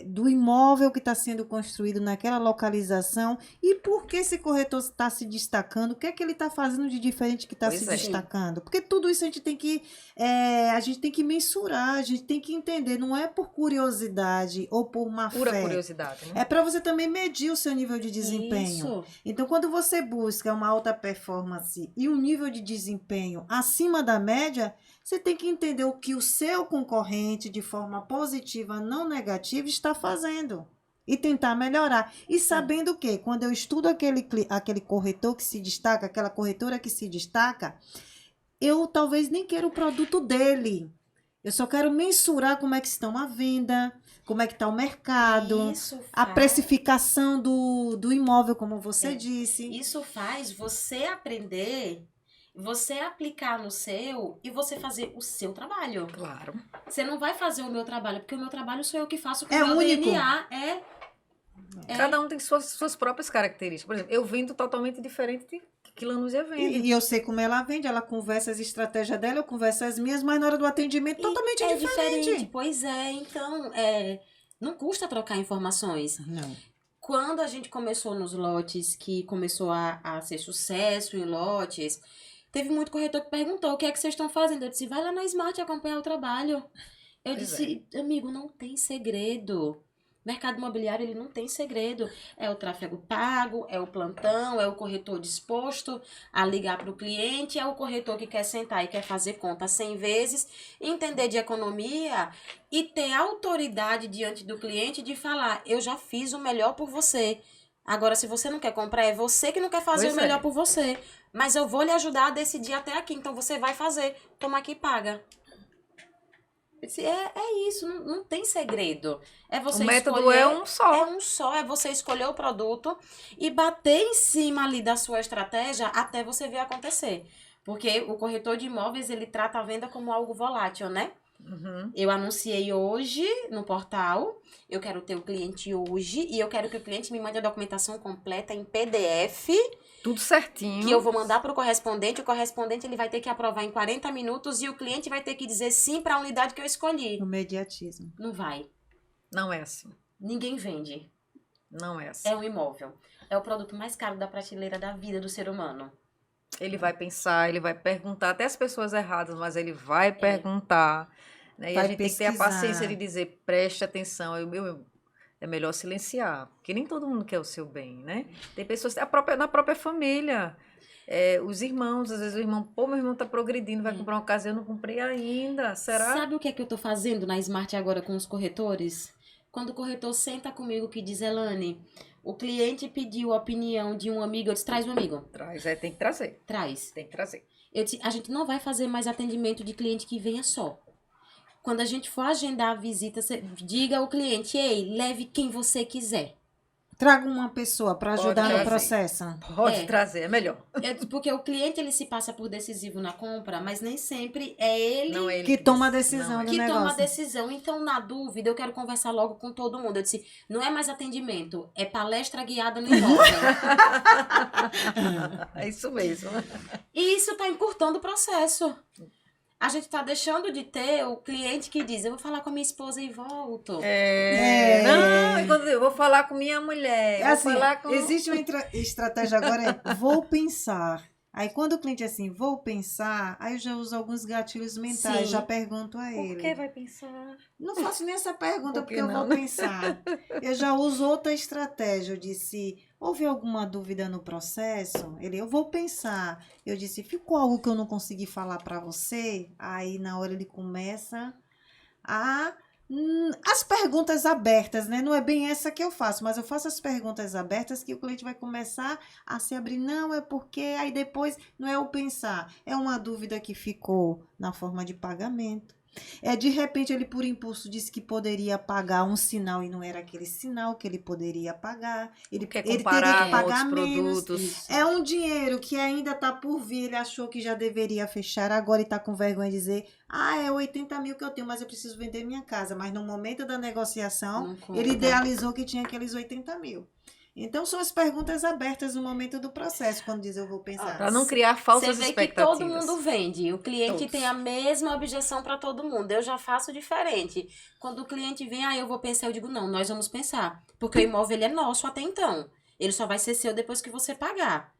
do imóvel que está sendo construído naquela localização e por que esse corretor está se destacando, o que é que ele está fazendo de diferente que está Pois se é. destacando. Porque tudo isso a gente tem que mensurar, a gente tem que entender, não é por curiosidade ou por má pura fé. curiosidade, né? É para você também medir o seu nível de desempenho. Isso. Então, quando você busca uma alta performance e um nível de desempenho acima da média, você tem que entender o que o seu concorrente, de forma positiva, não negativa, está fazendo. E tentar melhorar. E sabendo que, quando eu estudo aquele corretor que se destaca, aquela corretora que se destaca, eu talvez nem quero o produto dele. Eu só quero mensurar como é que estão a venda, como é que está o mercado, Isso a faz- precificação do imóvel, como você disse. Isso faz você aprender Você aplicar no seu e você fazer o seu trabalho. Claro. Você não vai fazer o meu trabalho, porque o meu trabalho sou eu que faço com o É meu único. DNA. Cada um tem suas próprias características. Por exemplo, eu vendo totalmente diferente que Lanúzia vende. E eu sei como ela vende, ela conversa as estratégias dela, eu converso as minhas, mas na hora do atendimento totalmente É diferente. diferente. Pois é, então, não custa trocar informações. Não. Quando a gente começou nos lotes, que começou a ser sucesso em lotes, teve muito corretor que perguntou: o que é que vocês estão fazendo? Eu disse: vai lá na Smart acompanhar o trabalho. Eu Pois disse: amigo, não tem segredo. Mercado imobiliário, ele não tem segredo. É o tráfego pago, é o plantão, é o corretor disposto a ligar para o cliente, é o corretor que quer sentar e quer fazer conta 100 vezes, entender de economia e ter autoridade diante do cliente de falar: eu já fiz o melhor por você. Agora, se você não quer comprar, é você que não quer fazer Pois o melhor é. por você. Mas eu vou lhe ajudar a decidir até aqui, então você vai fazer. Toma aqui e paga. Eu disse: é isso, não tem segredo. É você O método escolher, é um só. é um só, é você escolher o produto e bater em cima ali da sua estratégia até você ver acontecer. Porque o corretor de imóveis, ele trata a venda como algo volátil, né? Uhum. Eu anunciei hoje no portal, eu quero ter o cliente hoje e eu quero que o cliente me mande a documentação completa em PDF, Tudo certinho. que eu vou mandar para o correspondente ele vai ter que aprovar em 40 minutos e o cliente vai ter que dizer sim para a unidade que eu escolhi. O mediatismo. Não vai. Não é assim. Ninguém vende. Não é assim. É um imóvel. É o produto mais caro da prateleira da vida do ser humano. Ele vai pensar, ele vai perguntar, até as pessoas erradas, mas ele vai perguntar. Né? E a Vai gente tem que ter a pesquisar. paciência de dizer: preste atenção, é melhor silenciar. Porque nem todo mundo quer o seu bem, né? Tem pessoas, na própria família. Os irmãos, às vezes o irmão, pô, meu irmão tá progredindo, vai comprar uma casa, eu não comprei ainda. Será? Sabe o que é que eu tô fazendo na Smart agora com os corretores? Quando o corretor senta comigo que diz: Elane, o cliente pediu a opinião de um amigo, eu disse: traz um amigo. Traz, tem que trazer. Traz. Tem que trazer. Eu disse: a gente não vai fazer mais atendimento de cliente que venha só. Quando a gente for agendar a visita, você diga ao cliente: ei, leve quem você quiser. Traga uma pessoa para ajudar trazer. no processo. Pode trazer, é melhor. Porque o cliente, ele se passa por decisivo na compra, mas nem sempre é ele Não é ele Que toma a decide, decisão não é. do que negócio. toma a decisão. Então, na dúvida, eu quero conversar logo com todo mundo. Eu disse: não é mais atendimento, é palestra guiada no imóvel. É isso mesmo. E isso está encurtando o processo. A gente está deixando de ter o cliente que diz: eu vou falar com a minha esposa e volto. Não, e quando eu vou falar com minha mulher, É vou assim, falar com... existe uma estratégia agora, vou pensar. Aí quando o cliente é assim, vou pensar, aí eu já uso alguns gatilhos mentais, Sim. já pergunto a Por ele. que vai pensar? Não faço nem essa pergunta Por que porque eu não, vou né? pensar. Eu já uso outra estratégia. Eu disse: houve alguma dúvida no processo? Eu vou pensar. Eu disse: ficou algo que eu não consegui falar para você? Aí na hora ele começa as perguntas abertas, né? Não é bem essa que eu faço, mas eu faço as perguntas abertas que o cliente vai começar a se abrir. Não, é porque aí depois não é o pensar, é uma dúvida que ficou na forma de pagamento. De repente ele por impulso disse que poderia pagar um sinal e não era aquele sinal que ele poderia pagar. Ele Quer teria comparar que com pagar outros menos. produtos. É um dinheiro que ainda está por vir. Ele achou que já deveria fechar agora e está com vergonha de dizer: é 80 mil que eu tenho, mas eu preciso vender minha casa. Mas no momento da negociação, Não conta. ele idealizou que tinha aqueles 80 mil. Então são as perguntas abertas no momento do processo, quando diz eu vou pensar. Para não criar falsas Você vê que expectativas. todo mundo vende. O cliente Todos. tem a mesma objeção para todo mundo. Eu já faço diferente. Quando o cliente vem: eu vou pensar, eu digo: não, nós vamos pensar. Porque o imóvel ele é nosso até então. Ele só vai ser seu depois que você pagar.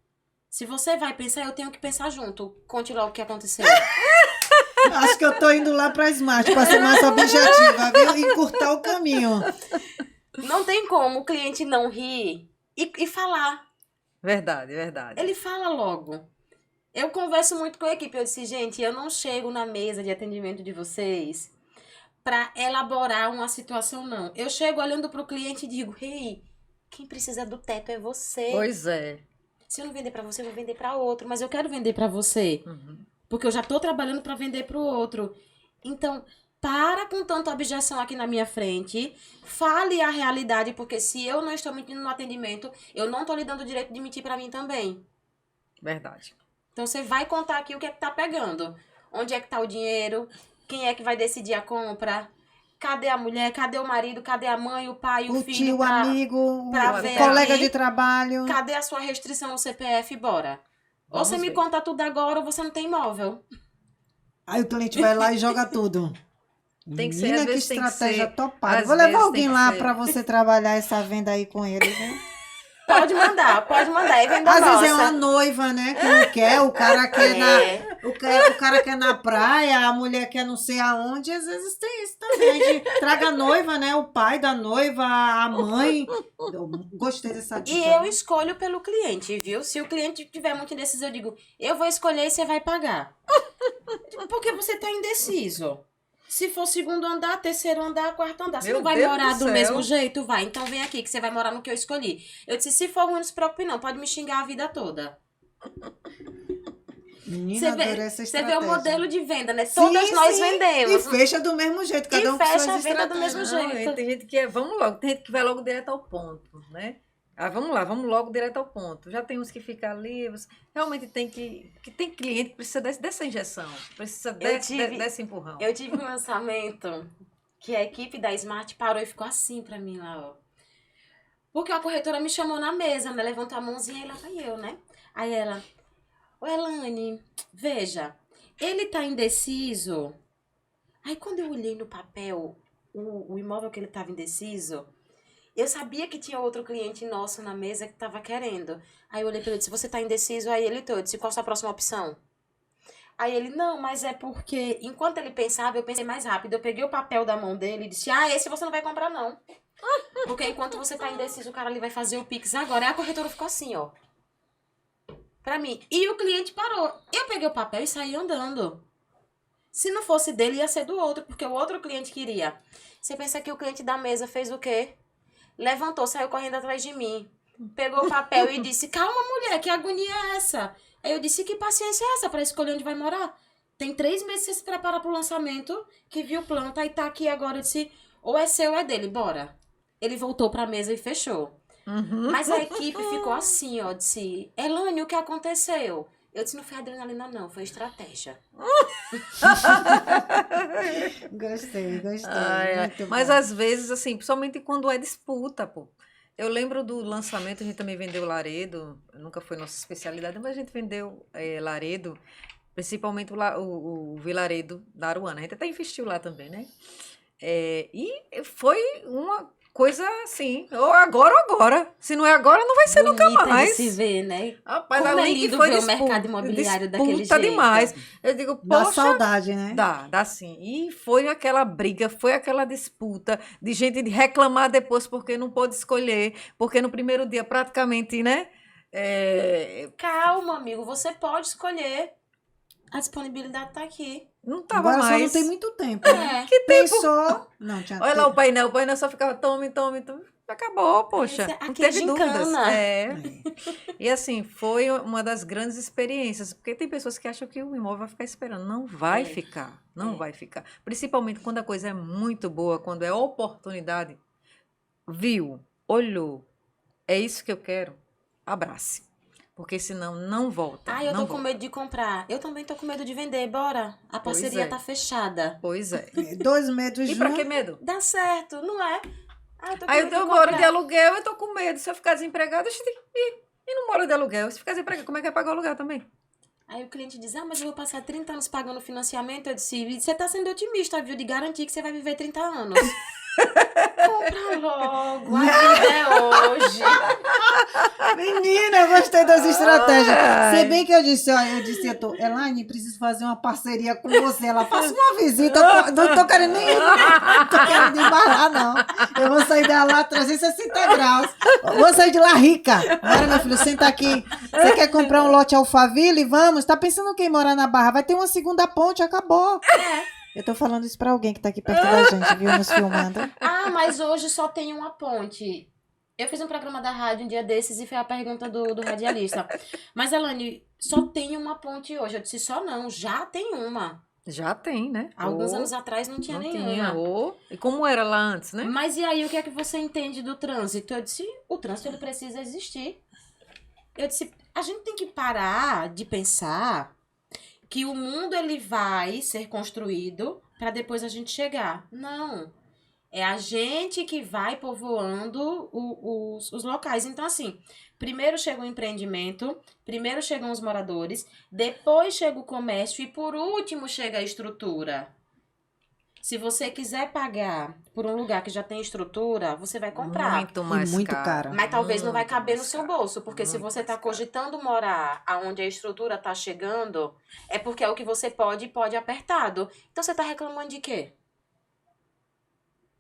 Se você vai pensar, eu tenho que pensar junto. Conte logo o que aconteceu. Acho que eu tô indo lá para Smart para ser mais objetiva, viu? E encurtar o caminho. Não tem como o cliente não rir e falar. Verdade, verdade. Ele fala logo. Eu converso muito com a equipe. Eu disse: gente, eu não chego na mesa de atendimento de vocês para elaborar uma situação, não. Eu chego olhando para o cliente e digo: hey, quem precisa do teto é você. Pois é. Se eu não vender para você, eu vou vender para outro. Mas eu quero vender para você. Uhum. Porque eu já tô trabalhando para vender para o outro. Então, para com tanta objeção aqui na minha frente. Fale a realidade, porque se eu não estou mentindo no atendimento, eu não tô lhe dando o direito de mentir para mim também. Verdade. Então você vai contar aqui o que é que tá pegando. Onde é que tá o dinheiro? Quem é que vai decidir a compra? Cadê a mulher? Cadê o marido? Cadê a mãe, o pai, o filho? tio, o amigo, pra o ver colega aqui? de trabalho. Cadê a sua restrição no CPF? Bora. Ou Vamos você me ver. conta tudo agora ou você não tem imóvel. Aí o cliente vai lá e joga tudo. Tem que ser, Menina, às que vezes tem que estratégia ser- topada. às Vou levar vezes alguém tem que lá ser. pra você trabalhar essa venda aí com ele, né? Pode mandar. É venda Às nossa. vezes é uma noiva, né? Que não quer, o cara quer É. o cara quer na praia, a mulher quer não sei aonde. Às vezes tem isso também. Traga a noiva, né? O pai da noiva, a mãe. Eu gostei dessa dica. E eu escolho pelo cliente, viu? Se o cliente tiver muito indeciso, eu digo, eu vou escolher e você vai pagar. Porque você tá indeciso. Se for segundo andar, terceiro andar, quarto andar, você Meu não vai Deus morar do do céu. mesmo jeito? Vai, então vem aqui que você vai morar no que eu escolhi. Eu disse, se for ruim, não se preocupe não, pode me xingar a vida toda. Menina, adorei essa Você estratégia. vê o modelo de venda, né? Sim, Todas nós sim. vendemos. E fecha do mesmo jeito, cada E um com fecha suas a venda do estratégias. mesmo Não, jeito. tem gente que vamos logo, tem gente que vai logo direto ao ponto, né? Ah, vamos lá, vamos logo direto ao ponto. Já tem uns que ficam ali, realmente tem que tem cliente que precisa dessa injeção, precisa desse empurrão. Eu tive um lançamento que a equipe da Smart parou e ficou assim pra mim lá, ó. Porque a corretora me chamou na mesa, né? Levantou a mãozinha e lá vai eu, né? Aí ela, ô Elane, veja, ele tá indeciso. Aí quando eu olhei no papel o imóvel que ele tava indeciso, eu sabia que tinha outro cliente nosso na mesa que tava querendo. Aí eu olhei pra ele e disse, você tá indeciso? Aí ele tô, eu disse, qual a sua próxima opção? Aí ele, não, mas é porque... Enquanto ele pensava, eu pensei mais rápido. Eu peguei o papel da mão dele e disse, esse você não vai comprar, não. Porque enquanto você tá indeciso, o cara ali vai fazer o Pix agora. Aí a corretora ficou assim, ó. Pra mim. E o cliente parou. Eu peguei o papel e saí andando. Se não fosse dele, ia ser do outro, porque o outro cliente queria. Você pensa que o cliente da mesa fez o quê? Levantou, saiu correndo atrás de mim. Pegou o papel e disse, calma, mulher, que agonia é essa? Aí eu disse, que paciência é essa pra escolher onde vai morar? Tem 3 meses que você se prepara pro lançamento, que viu planta e tá aqui agora. Eu disse, ou é seu ou é dele, bora. Ele voltou pra mesa e fechou. Uhum. Mas a equipe ficou assim, ó, disse, Elane, o que aconteceu? Eu disse, não foi adrenalina não, foi estratégia. Gostei. Ai, ai. Muito Mas bom. às vezes, assim, principalmente quando é disputa, pô. Eu lembro do lançamento, a gente também vendeu Laredo, nunca foi nossa especialidade, mas a gente vendeu Laredo, principalmente o Vilaredo da Aruana. A gente até investiu lá também, né? E foi uma coisa assim, ou agora ou agora. Se não é agora, não vai ser nunca Bonita de mais. se ver, né? Rapaz, Como é ali que lindo foi ver o mercado imobiliário daquele disputa jeito. demais. Eu digo, Dá poxa, saudade, né? dá sim. E foi aquela briga, foi aquela disputa de gente reclamar depois porque não pôde escolher, porque no primeiro dia praticamente, né? Calma, amigo, você pode escolher. A disponibilidade tá aqui. Não tava Agora só mais. não tem muito tempo, né? É. Que tempo? Pensou... Não, tinha Olha lá o painel só ficava tome. Acabou, poxa. Esse aqui Não é teve dúvidas. gincana. E assim, foi uma das grandes experiências, porque tem pessoas que acham que o imóvel vai ficar esperando. Não vai ficar, não vai ficar. Principalmente quando a coisa é muito boa, quando é oportunidade. Viu, olhou, é isso que eu quero, abrace. Porque senão não volta. Ai, eu não tô com volta. medo de comprar. Eu também tô com medo de vender. Bora. A Pois parceria é. tá fechada. Pois é. 2 medos E pra que juntos. medo? Dá certo, não é? Ah, eu tô com Aí medo eu de moro de comprar. aluguel, eu tô com medo. Se eu ficar desempregada, e não moro de aluguel. Se ficar desempregada, como é que é pagar o aluguel também? Aí o cliente diz, mas eu vou passar 30 anos pagando financiamento. Eu disse, você tá sendo otimista, viu? De garantir que você vai viver 30 anos. Compra logo, a vida é hoje. Menina, eu gostei das estratégias. Ai. Se bem que eu disse, Elaine, preciso fazer uma parceria com você. Ela faça uma visita. Não tô querendo nem não tô querendo embarrar, não. Eu vou sair dela lá 360 graus. Vou sair de lá rica. Bora, meu filho, senta aqui. Você quer comprar um lote Alphaville? Vamos. Tá pensando quem morar na Barra? Vai ter uma segunda ponte, acabou. Eu tô falando isso pra alguém que tá aqui perto da gente, viu? Nos filmando. Ah, mas hoje só tem uma ponte. Eu fiz um programa da rádio um dia desses e foi a pergunta do radialista. Mas, Elane, só tem uma ponte hoje. Eu disse, só não, já tem uma. Já tem, né? Há alguns anos atrás não tinha nenhuma. E como era lá antes, né? Mas e aí, o que é que você entende do trânsito? Eu disse, o trânsito ele precisa existir. Eu disse, a gente tem que parar de pensar que o mundo ele vai ser construído para depois a gente chegar. Não. É a gente que vai povoando os locais. Então, assim, primeiro chega o empreendimento, primeiro chegam os moradores, depois chega o comércio e, por último, chega a estrutura. Se você quiser pagar por um lugar que já tem estrutura, você vai comprar. Muito mais muito caro. caro. Mas talvez não vai Muito caber no mais seu caro. bolso, porque se Muito você está mais caro. cogitando morar aonde a estrutura está chegando, é porque é o que você pode e pode apertado. Então você está reclamando de quê?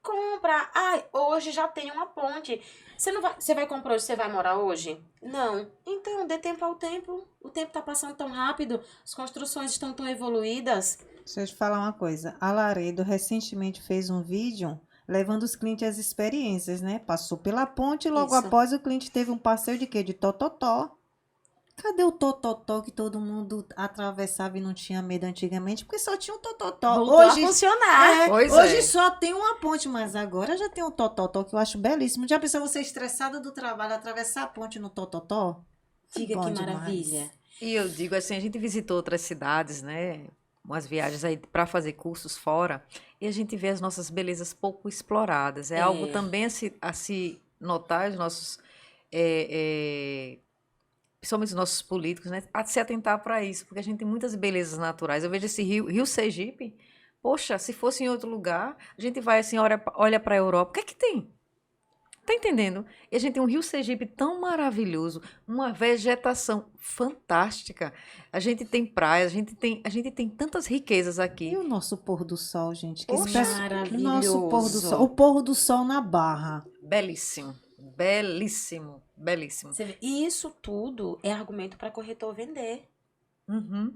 Compra. Ai, hoje já tem uma ponte. Você vai comprar hoje, você vai morar hoje? Não. Então, dê tempo ao tempo. O tempo está passando tão rápido, as construções estão tão evoluídas. Deixa eu te falar uma coisa. A Laredo recentemente fez um vídeo levando os clientes às experiências, né? Passou pela ponte e logo Isso. após o cliente teve um passeio de quê? De tototó. Cadê o tototó que todo mundo atravessava e não tinha medo antigamente? Porque só tinha um tototó. Voltou a funcionar. Pois hoje é. só tem uma ponte, mas agora já tem um tototó que eu acho belíssimo. Já pensou você estressado do trabalho atravessar a ponte no tototó? Diga Bom que demais. maravilha. E eu digo assim, a gente visitou outras cidades, né? Umas viagens aí para fazer cursos fora, e a gente vê as nossas belezas pouco exploradas. É, É. algo também a se notar, os nossos, principalmente os nossos políticos, né? A se atentar para isso, porque a gente tem muitas belezas naturais. Eu vejo esse Rio Sergipe, poxa, se fosse em outro lugar, a gente vai assim, olha para a Europa, o que é que tem? Tá entendendo? E a gente tem um Rio Sergipe tão maravilhoso, uma vegetação fantástica. A gente tem praias, a gente tem tantas riquezas E aqui. o nosso pôr do sol, gente? Que Poxa, espécie- o nosso pôr do sol. maravilhoso. O pôr do sol na Barra. Belíssimo, belíssimo, belíssimo. Você vê, e isso tudo é argumento para corretor vender. Uhum.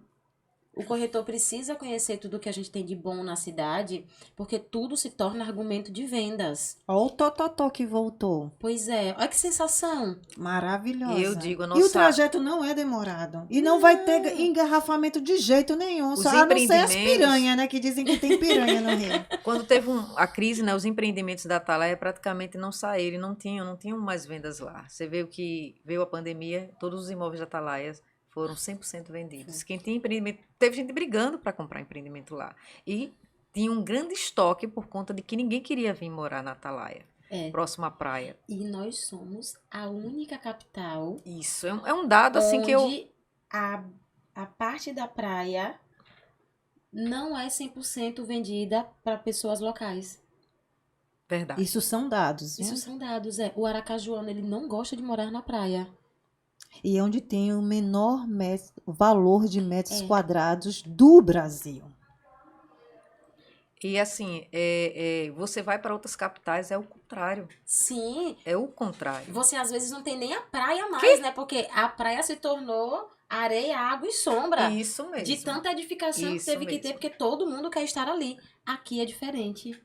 O corretor precisa conhecer tudo que a gente tem de bom na cidade, porque tudo se torna argumento de vendas. Olha o tototó que voltou. Pois é, olha que sensação. Maravilhosa. E eu digo, a E o nossa- trajeto não é demorado. E não vai ter engarrafamento de jeito nenhum. Os Só, a não ser as empreendimentos- piranhas, né? Que dizem que tem piranha no Rio. Quando teve a crise, né, os empreendimentos da Atalaia praticamente não saíram, não tinham mais vendas lá. Você vê que veio a pandemia, todos os imóveis da Atalaia foram 100% vendidos. Quem tinha empreendimento, teve gente brigando para comprar empreendimento lá. E tinha um grande estoque por conta de que ninguém queria vir morar na Atalaia, É. próximo à praia. E nós somos a única capital Isso é um dado assim que eu... onde a parte da praia não é 100% vendida para pessoas locais. Verdade. Isso são dados. Isso Viu? são dados, é. O aracajuano, ele não gosta de morar na praia. E é onde tem o menor valor de metros É. quadrados do Brasil. E assim, você vai para outras capitais, é o contrário. Sim, É o contrário. você às vezes não tem nem a praia mais, né? Porque a praia se tornou areia, água e sombra. Isso mesmo. De tanta edificação que Isso teve que mesmo. ter, porque todo mundo quer estar ali. Aqui é diferente.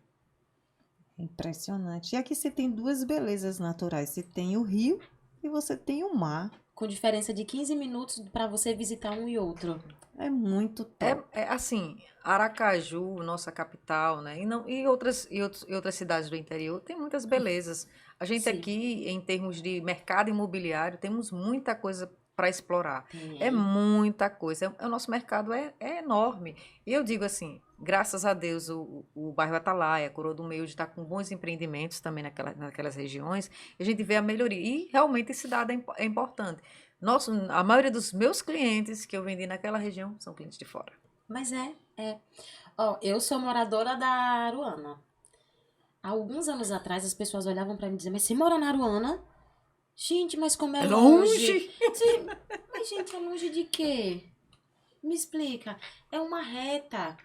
Impressionante. E aqui você tem duas belezas naturais. Você tem o rio e você tem o mar. Com diferença de 15 minutos para você visitar um e outro. É muito top. Assim, Aracaju, nossa capital, né? E outras cidades do interior tem muitas belezas. A gente Sim. aqui, em termos de mercado imobiliário, temos muita coisa para explorar. Tem. É muita coisa. O nosso mercado é enorme. E eu digo assim, graças a Deus, o bairro Atalaia, Coroa do Meio, está com bons empreendimentos também naquelas regiões. E a gente vê a melhoria. E realmente esse dado é importante. A maioria dos meus clientes que eu vendi naquela região são clientes de fora. Mas é. Ó, eu sou moradora da Aruana. Há alguns anos atrás, as pessoas olhavam pra mim e diziam, mas você mora na Aruana? Gente, mas como é longe? Sim, mas, gente, é longe de quê? Me explica. É uma reta.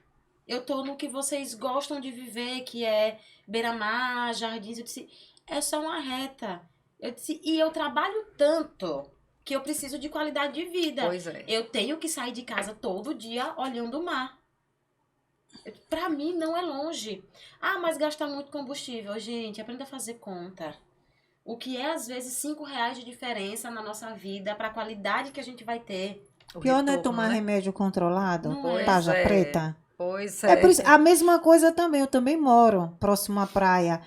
Eu tô no que vocês gostam de viver, que é beira-mar, jardins. Eu disse, é só uma reta. Eu disse, e eu trabalho tanto que eu preciso de qualidade de vida. Pois é. Eu tenho que sair de casa todo dia olhando o mar. Pra mim não é longe. Ah, mas gasta muito combustível. Gente, aprenda a fazer conta. O que é, às vezes, R$5 de diferença na nossa vida pra qualidade que a gente vai ter. O Pior não é retorno, tomar né? remédio controlado? Não é. Tarja Pois é. preta? Pois É por isso, a mesma coisa também. Eu também moro próximo à praia.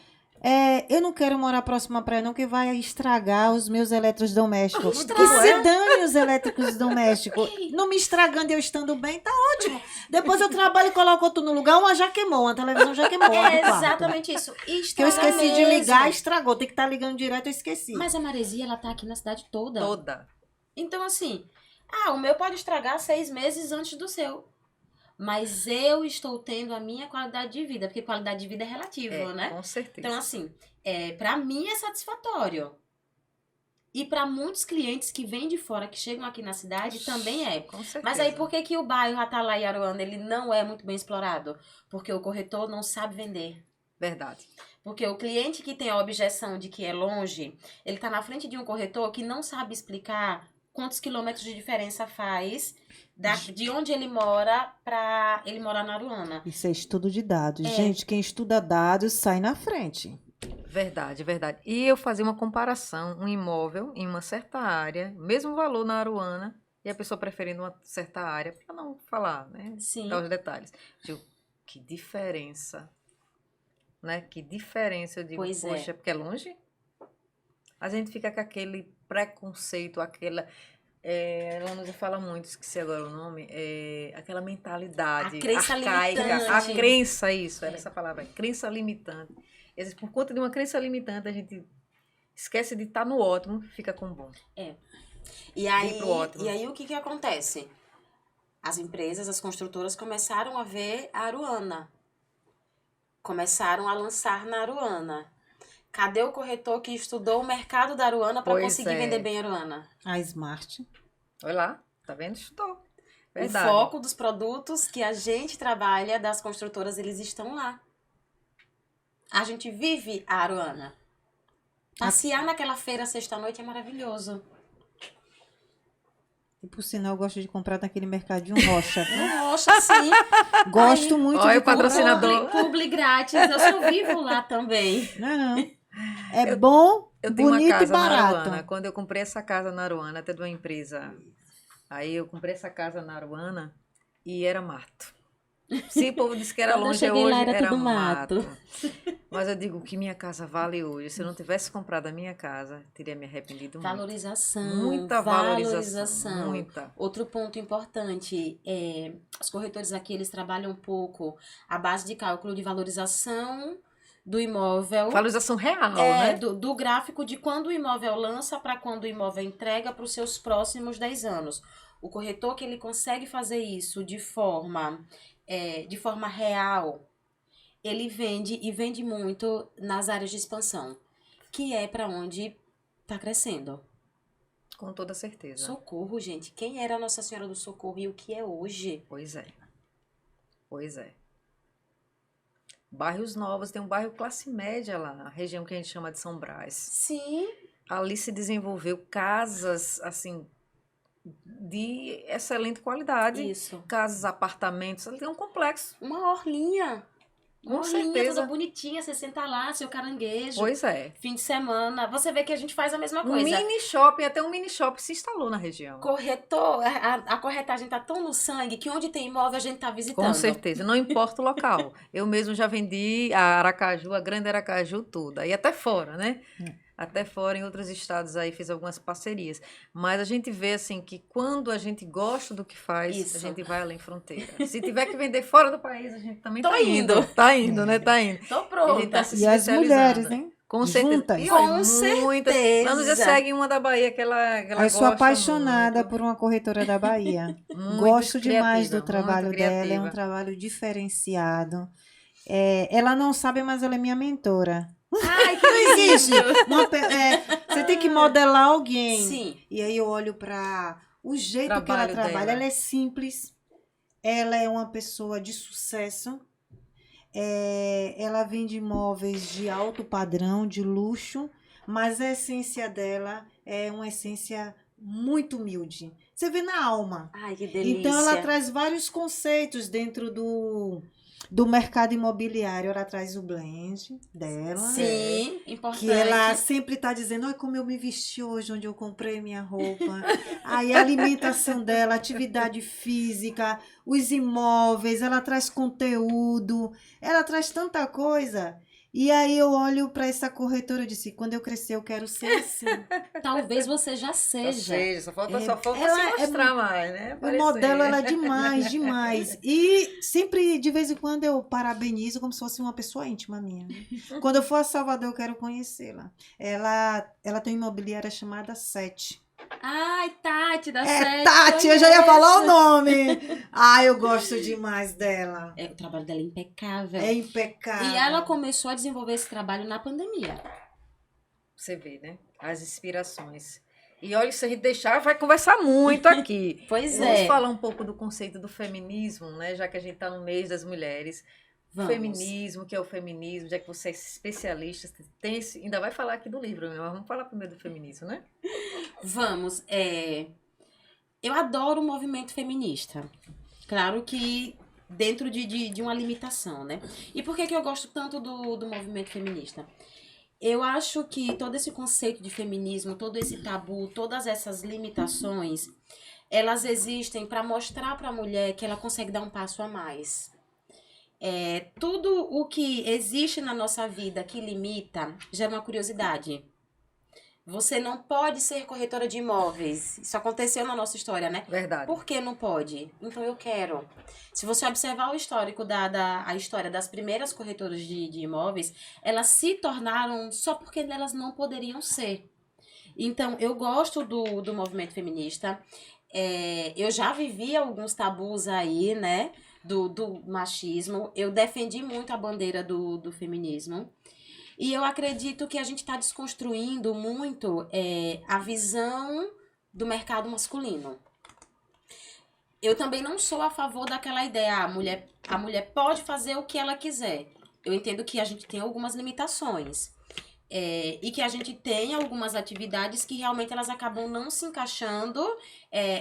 Eu não quero morar próximo à praia, não, que vai estragar os meus eletrodomésticos. Estraga. Que se dane os elétricos domésticos. Não me estragando eu estando bem, tá ótimo. Depois eu trabalho e coloco outro no lugar, uma já queimou, uma televisão já queimou. a É do quarto. exatamente isso. Que eu Estraga esqueci de mesmo. ligar, estragou. Tem que estar ligando direto, eu esqueci. Mas a maresia, ela tá aqui na cidade toda. Toda. Então, assim, o meu pode estragar 6 meses antes do seu. Mas eu estou tendo a minha qualidade de vida, porque qualidade de vida é relativa, né? Com certeza. Então, assim, pra mim é satisfatório. E para muitos clientes que vêm de fora, que chegam aqui na cidade, também é. Com certeza. Mas aí, por que que o bairro Atalaia e Aruana, ele não é muito bem explorado? Porque o corretor não sabe vender. Verdade. Porque o cliente que tem a objeção de que é longe, ele tá na frente de um corretor que não sabe explicar quantos quilômetros de diferença faz de onde ele mora para ele morar na Aruana. Isso é estudo de dados. Gente, quem estuda dados sai na frente. Verdade, verdade. E eu fazia uma comparação, um imóvel em uma certa área, mesmo valor na Aruana, e a pessoa preferindo uma certa área, para não falar, né? Sim. Dar os detalhes. Digo, que diferença, né? Que diferença, eu digo, Pois é. poxa, porque é longe? A gente fica com aquele preconceito, aquela... ela nos fala muito, esqueci agora o nome, aquela mentalidade A crença arcaica, limitante. a crença, isso, era essa palavra, crença limitante. E, às vezes, por conta de uma crença limitante, a gente esquece de estar no ótimo, fica com o bom. E aí, pro ótimo. o que que acontece? As empresas, as construtoras começaram a ver a Aruana. Começaram a lançar na Aruana. Cadê o corretor que estudou o mercado da Aruana para Pois conseguir é. vender bem a Aruana? A Smart. Olha lá, tá vendo? Estou. O Verdade. foco dos produtos que a gente trabalha, das construtoras, eles estão lá. A gente vive a Aruana. Passear naquela feira sexta-noite é maravilhoso. E por sinal, eu gosto de comprar naquele mercadinho Rocha. Nossa, sim. Gosto muito Olha de o patrocinador. Publi grátis. Eu só vivo lá também. Não. É bom, Eu tenho uma bonito e casa na barato. Aruana. Quando eu comprei essa casa na Aruana, até de uma empresa. Aí eu comprei essa casa na Aruana e era mato. Se o povo disse que era Quando eu longe, cheguei hoje lá, era era tudo mato. mato. Mas eu digo, o que minha casa vale hoje? Se eu não tivesse comprado a minha casa, teria me arrependido muito. Valorização. Muita valorização. Muita. Outro ponto importante, os corretores aqui, eles trabalham um pouco a base de cálculo de valorização do imóvel. Valorização real, né? Do gráfico de quando o imóvel lança para quando o imóvel entrega para os seus próximos 10 anos. O corretor que ele consegue fazer isso de forma real, ele vende e vende muito nas áreas de expansão, que é para onde está crescendo. Com toda certeza. Socorro, gente. Quem era a Nossa Senhora do Socorro e o que é hoje? Pois é. Pois é. Bairros novos, tem um bairro classe média lá, a região que a gente chama de São Brás. Sim. Ali se desenvolveu casas, assim, de excelente qualidade. Isso. Casas, apartamentos, ali tem um complexo. Uma orlinha. Uma Com orlinha certeza. toda bonitinha, você senta lá, seu caranguejo. Pois é. Fim de semana. Você vê que a gente faz a mesma Um coisa. mini shopping, até um mini shopping se instalou na região. Corretor, a corretagem tá tão no sangue que onde tem imóvel a gente tá visitando. Com certeza, não importa o local. Eu mesmo já vendi a Aracaju, a grande Aracaju toda, e até fora, né? Até fora, em outros estados aí, fiz algumas parcerias. Mas a gente vê, assim, que quando a gente gosta do que faz, Isso. a gente vai além fronteira. Se tiver que vender fora do país, a gente também Tô tá indo. indo. Tá indo, né? Tá indo. Tô A pronta. gente tá se E as especializando. mulheres, hein? Com certeza. Juntas. E, olha, Com muitas. certeza. Lá no segue uma da Bahia que ela Eu sou gosta apaixonada muito. por uma corretora da Bahia. Muito Gosto demais criativa, do trabalho muito dela, é um criativa. trabalho diferenciado. Ela não sabe, mas ela é minha mentora. Ai, que Não existe. lindo. Você tem que modelar alguém. Sim. E aí eu olho para o jeito que ela Trabalho trabalha. dela. Ela é simples. Ela é uma pessoa de sucesso. Ela vende imóveis de alto padrão, de luxo, mas a essência dela é uma essência muito humilde. Você vê na alma. Ai, que delícia. Então, ela traz vários conceitos dentro do mercado imobiliário. Ela traz o blend dela. Sim, importante. Que ela sempre está dizendo, olha como eu me vesti hoje, onde eu comprei minha roupa. Aí a alimentação dela, a atividade física, os imóveis, ela traz conteúdo, ela traz tanta coisa E aí eu olho para essa corretora e disse, quando eu crescer eu quero ser assim. Talvez você já seja. Só falta Ela se é mostrar mais, né? o modelo ela é Aparecer. demais, demais. E sempre, de vez em quando, eu parabenizo como se fosse uma pessoa íntima minha. Quando eu for a Salvador, eu quero conhecê-la. Ela tem uma imobiliária chamada Sete. Ai, Tati, da É, Sete, Tati, eu já ia falar o conheço. nome. Ai, eu gosto demais dela. O trabalho dela é impecável. É impecável. E ela começou a desenvolver esse trabalho na pandemia. Você vê, né? As inspirações. E olha, se a gente deixar, vai conversar muito aqui. Pois Vamos é. falar um pouco do conceito do feminismo, né? Já que a gente está no mês das mulheres. Vamos. Feminismo, o que é o feminismo, já que você é especialista, ainda vai falar aqui do livro, mas vamos falar primeiro do feminismo, né? Vamos. Eu adoro o movimento feminista. Claro que dentro de uma limitação, né? E por que eu gosto tanto do movimento feminista? Eu acho que todo esse conceito de feminismo, todo esse tabu, todas essas limitações, elas existem para mostrar para a mulher que ela consegue dar um passo a mais. Tudo o que existe na nossa vida que limita gera uma curiosidade. Você não pode ser corretora de imóveis. Isso aconteceu na nossa história, né? Verdade. Por que não pode? Então eu quero. Se você observar o histórico a história das primeiras corretoras de imóveis, elas se tornaram só porque elas não poderiam ser. Então, eu gosto do movimento feminista. Eu já vivi alguns tabus aí, né? Do machismo. Eu defendi muito a bandeira do feminismo. E eu acredito que a gente está desconstruindo muito a visão do mercado masculino. Eu também não sou a favor daquela ideia, a mulher pode fazer o que ela quiser. Eu entendo que a gente tem algumas limitações. E que a gente tem algumas atividades que realmente elas acabam não se encaixando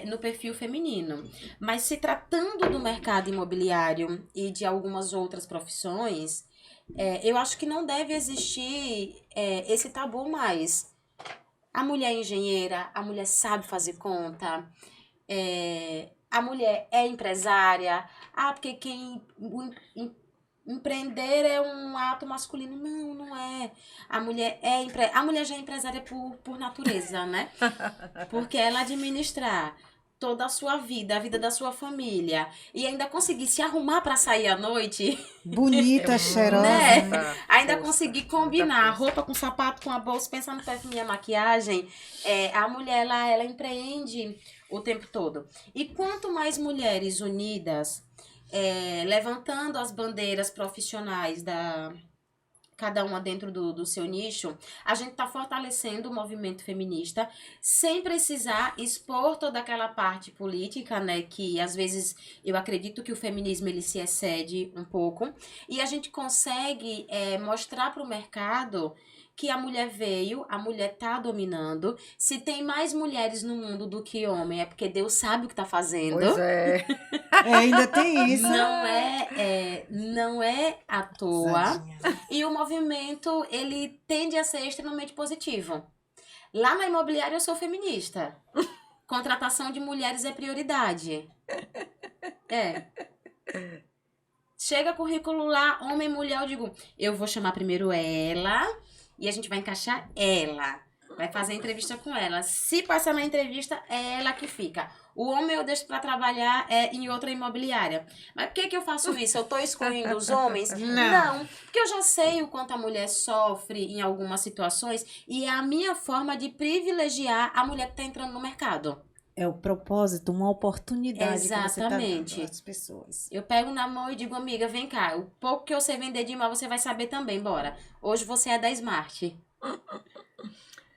no perfil feminino. Mas se tratando do mercado imobiliário e de algumas outras profissões, eu acho que não deve existir esse tabu mais. A mulher é engenheira, a mulher sabe fazer conta, a mulher é empresária. Porque empreender é um ato masculino. Não, não é. A mulher já é empresária por natureza, né? Porque ela administrar toda a sua vida, a vida da sua família, e ainda conseguir se arrumar para sair à noite, Bonita, cheirosa. né? Muita Ainda força, conseguir muita combinar força. roupa com sapato, com a bolsa, pensar no perfume e a maquiagem, a mulher ela empreende o tempo todo. E quanto mais mulheres unidas, levantando as bandeiras profissionais cada uma dentro do seu nicho, a gente está fortalecendo o movimento feminista sem precisar expor toda aquela parte política, né, que às vezes eu acredito que o feminismo ele se excede um pouco, e a gente consegue mostrar para o mercado que a mulher veio, a mulher tá dominando. Se tem mais mulheres no mundo do que homem, é porque Deus sabe o que tá fazendo. Pois é. Ainda tem isso. Não é à toa. Tadinha. E o movimento, ele tende a ser extremamente positivo. Lá na imobiliária eu sou feminista. Contratação de mulheres é prioridade. Chega currículo lá, homem e mulher, eu digo, eu vou chamar primeiro ela e a gente vai encaixar ela. Vai fazer entrevista com ela. Se passar na entrevista, é ela que fica. O homem eu deixo para trabalhar em outra imobiliária. Mas por que eu faço isso? Eu tô excluindo os homens? Não. Porque eu já sei o quanto a mulher sofre em algumas situações e é a minha forma de privilegiar a mulher que tá entrando no mercado. É o propósito, uma oportunidade que você está Exatamente. dando às pessoas. Eu pego na mão e digo, amiga, vem cá. O pouco que eu sei vender de imóvel, você vai saber também, bora. Hoje você é da Smart.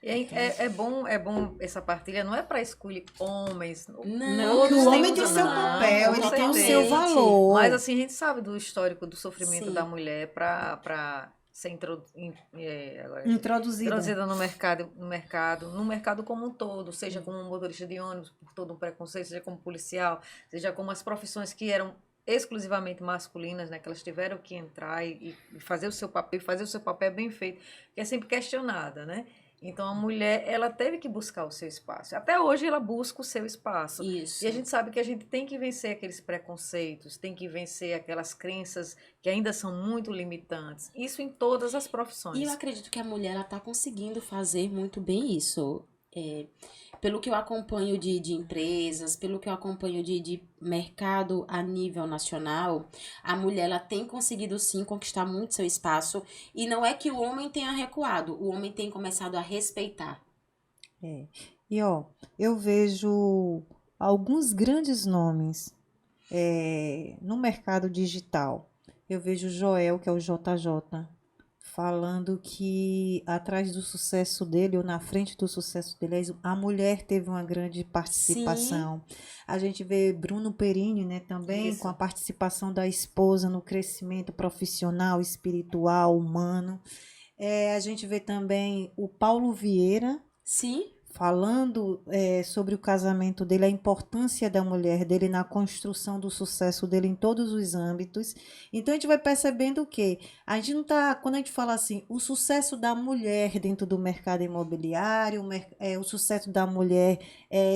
E aí, é bom essa partilha, não é para escolher homens. Não, Porque o homem tem temos, seu não, papel, ele tem o seu totalmente. valor. Mas assim, a gente sabe do histórico do sofrimento Sim. da mulher para ser Introduzida. introduzida no mercado como um todo, seja como motorista de ônibus, por todo um preconceito, seja como policial, seja como as profissões que eram exclusivamente masculinas, né, que elas tiveram que entrar e fazer o seu papel bem feito, que é sempre questionada, né? Então a mulher, ela teve que buscar o seu espaço. Até hoje ela busca o seu espaço. Isso. E a gente sabe que a gente tem que vencer aqueles preconceitos, tem que vencer aquelas crenças que ainda são muito limitantes. Isso em todas as E eu profissões. acredito que a mulher ela tá conseguindo fazer muito bem isso. Pelo que eu acompanho de empresas, pelo que eu acompanho de mercado a nível nacional, a mulher ela tem conseguido sim conquistar muito seu espaço. E não é que o homem tenha recuado, o homem tem começado a respeitar. É. E ó, eu vejo alguns grandes nomes no mercado digital. Eu vejo o Joel, que é o JJ, falando que atrás do sucesso dele, ou na frente do sucesso dele, a mulher teve uma grande Sim, participação. A gente vê Bruno Perini, né, também com isso. a participação da esposa no crescimento profissional, espiritual, humano. A gente vê também o Paulo Vieira Sim, falando sobre o casamento dele, a importância da mulher dele na construção do sucesso dele em todos os âmbitos. Então a gente vai percebendo o quê? A gente não tá, quando a gente fala assim, o sucesso da mulher dentro do mercado imobiliário, o sucesso da mulher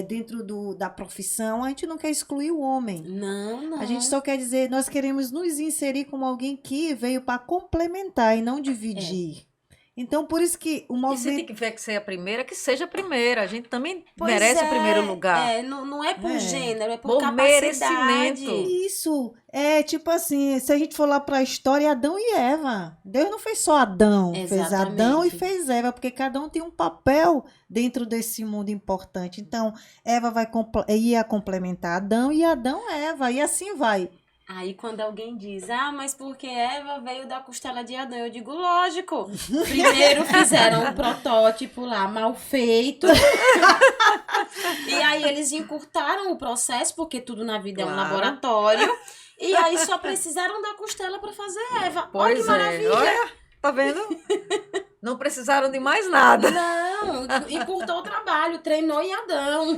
dentro da profissão, a gente não quer excluir o homem. não, A gente não. só quer dizer, nós queremos nos inserir como alguém que veio para complementar e não É. dividir. Então, por isso que o E se movimento. tiver que ser a primeira, que seja a primeira. A gente também Pois merece o primeiro lugar. não é por É. gênero, é por Por capacidade. merecimento. Isso é tipo assim, se a gente for lá para a história, Adão e Eva. Deus não fez só Adão, fez Adão e Exatamente. fez Eva, porque cada um tem um papel dentro desse mundo importante. Então, Eva ia complementar Adão e Adão Eva, e assim vai. Aí quando alguém diz, mas porque Eva veio da costela de Adão, eu digo, lógico. Primeiro fizeram um protótipo lá mal feito. E aí eles encurtaram o processo, porque tudo na vida é um Claro. laboratório. E aí só precisaram da costela pra fazer Eva. Olha que Pois é. maravilha. Olha, tá vendo? Não precisaram de mais nada. Não, encurtou o trabalho, treinou em Adão.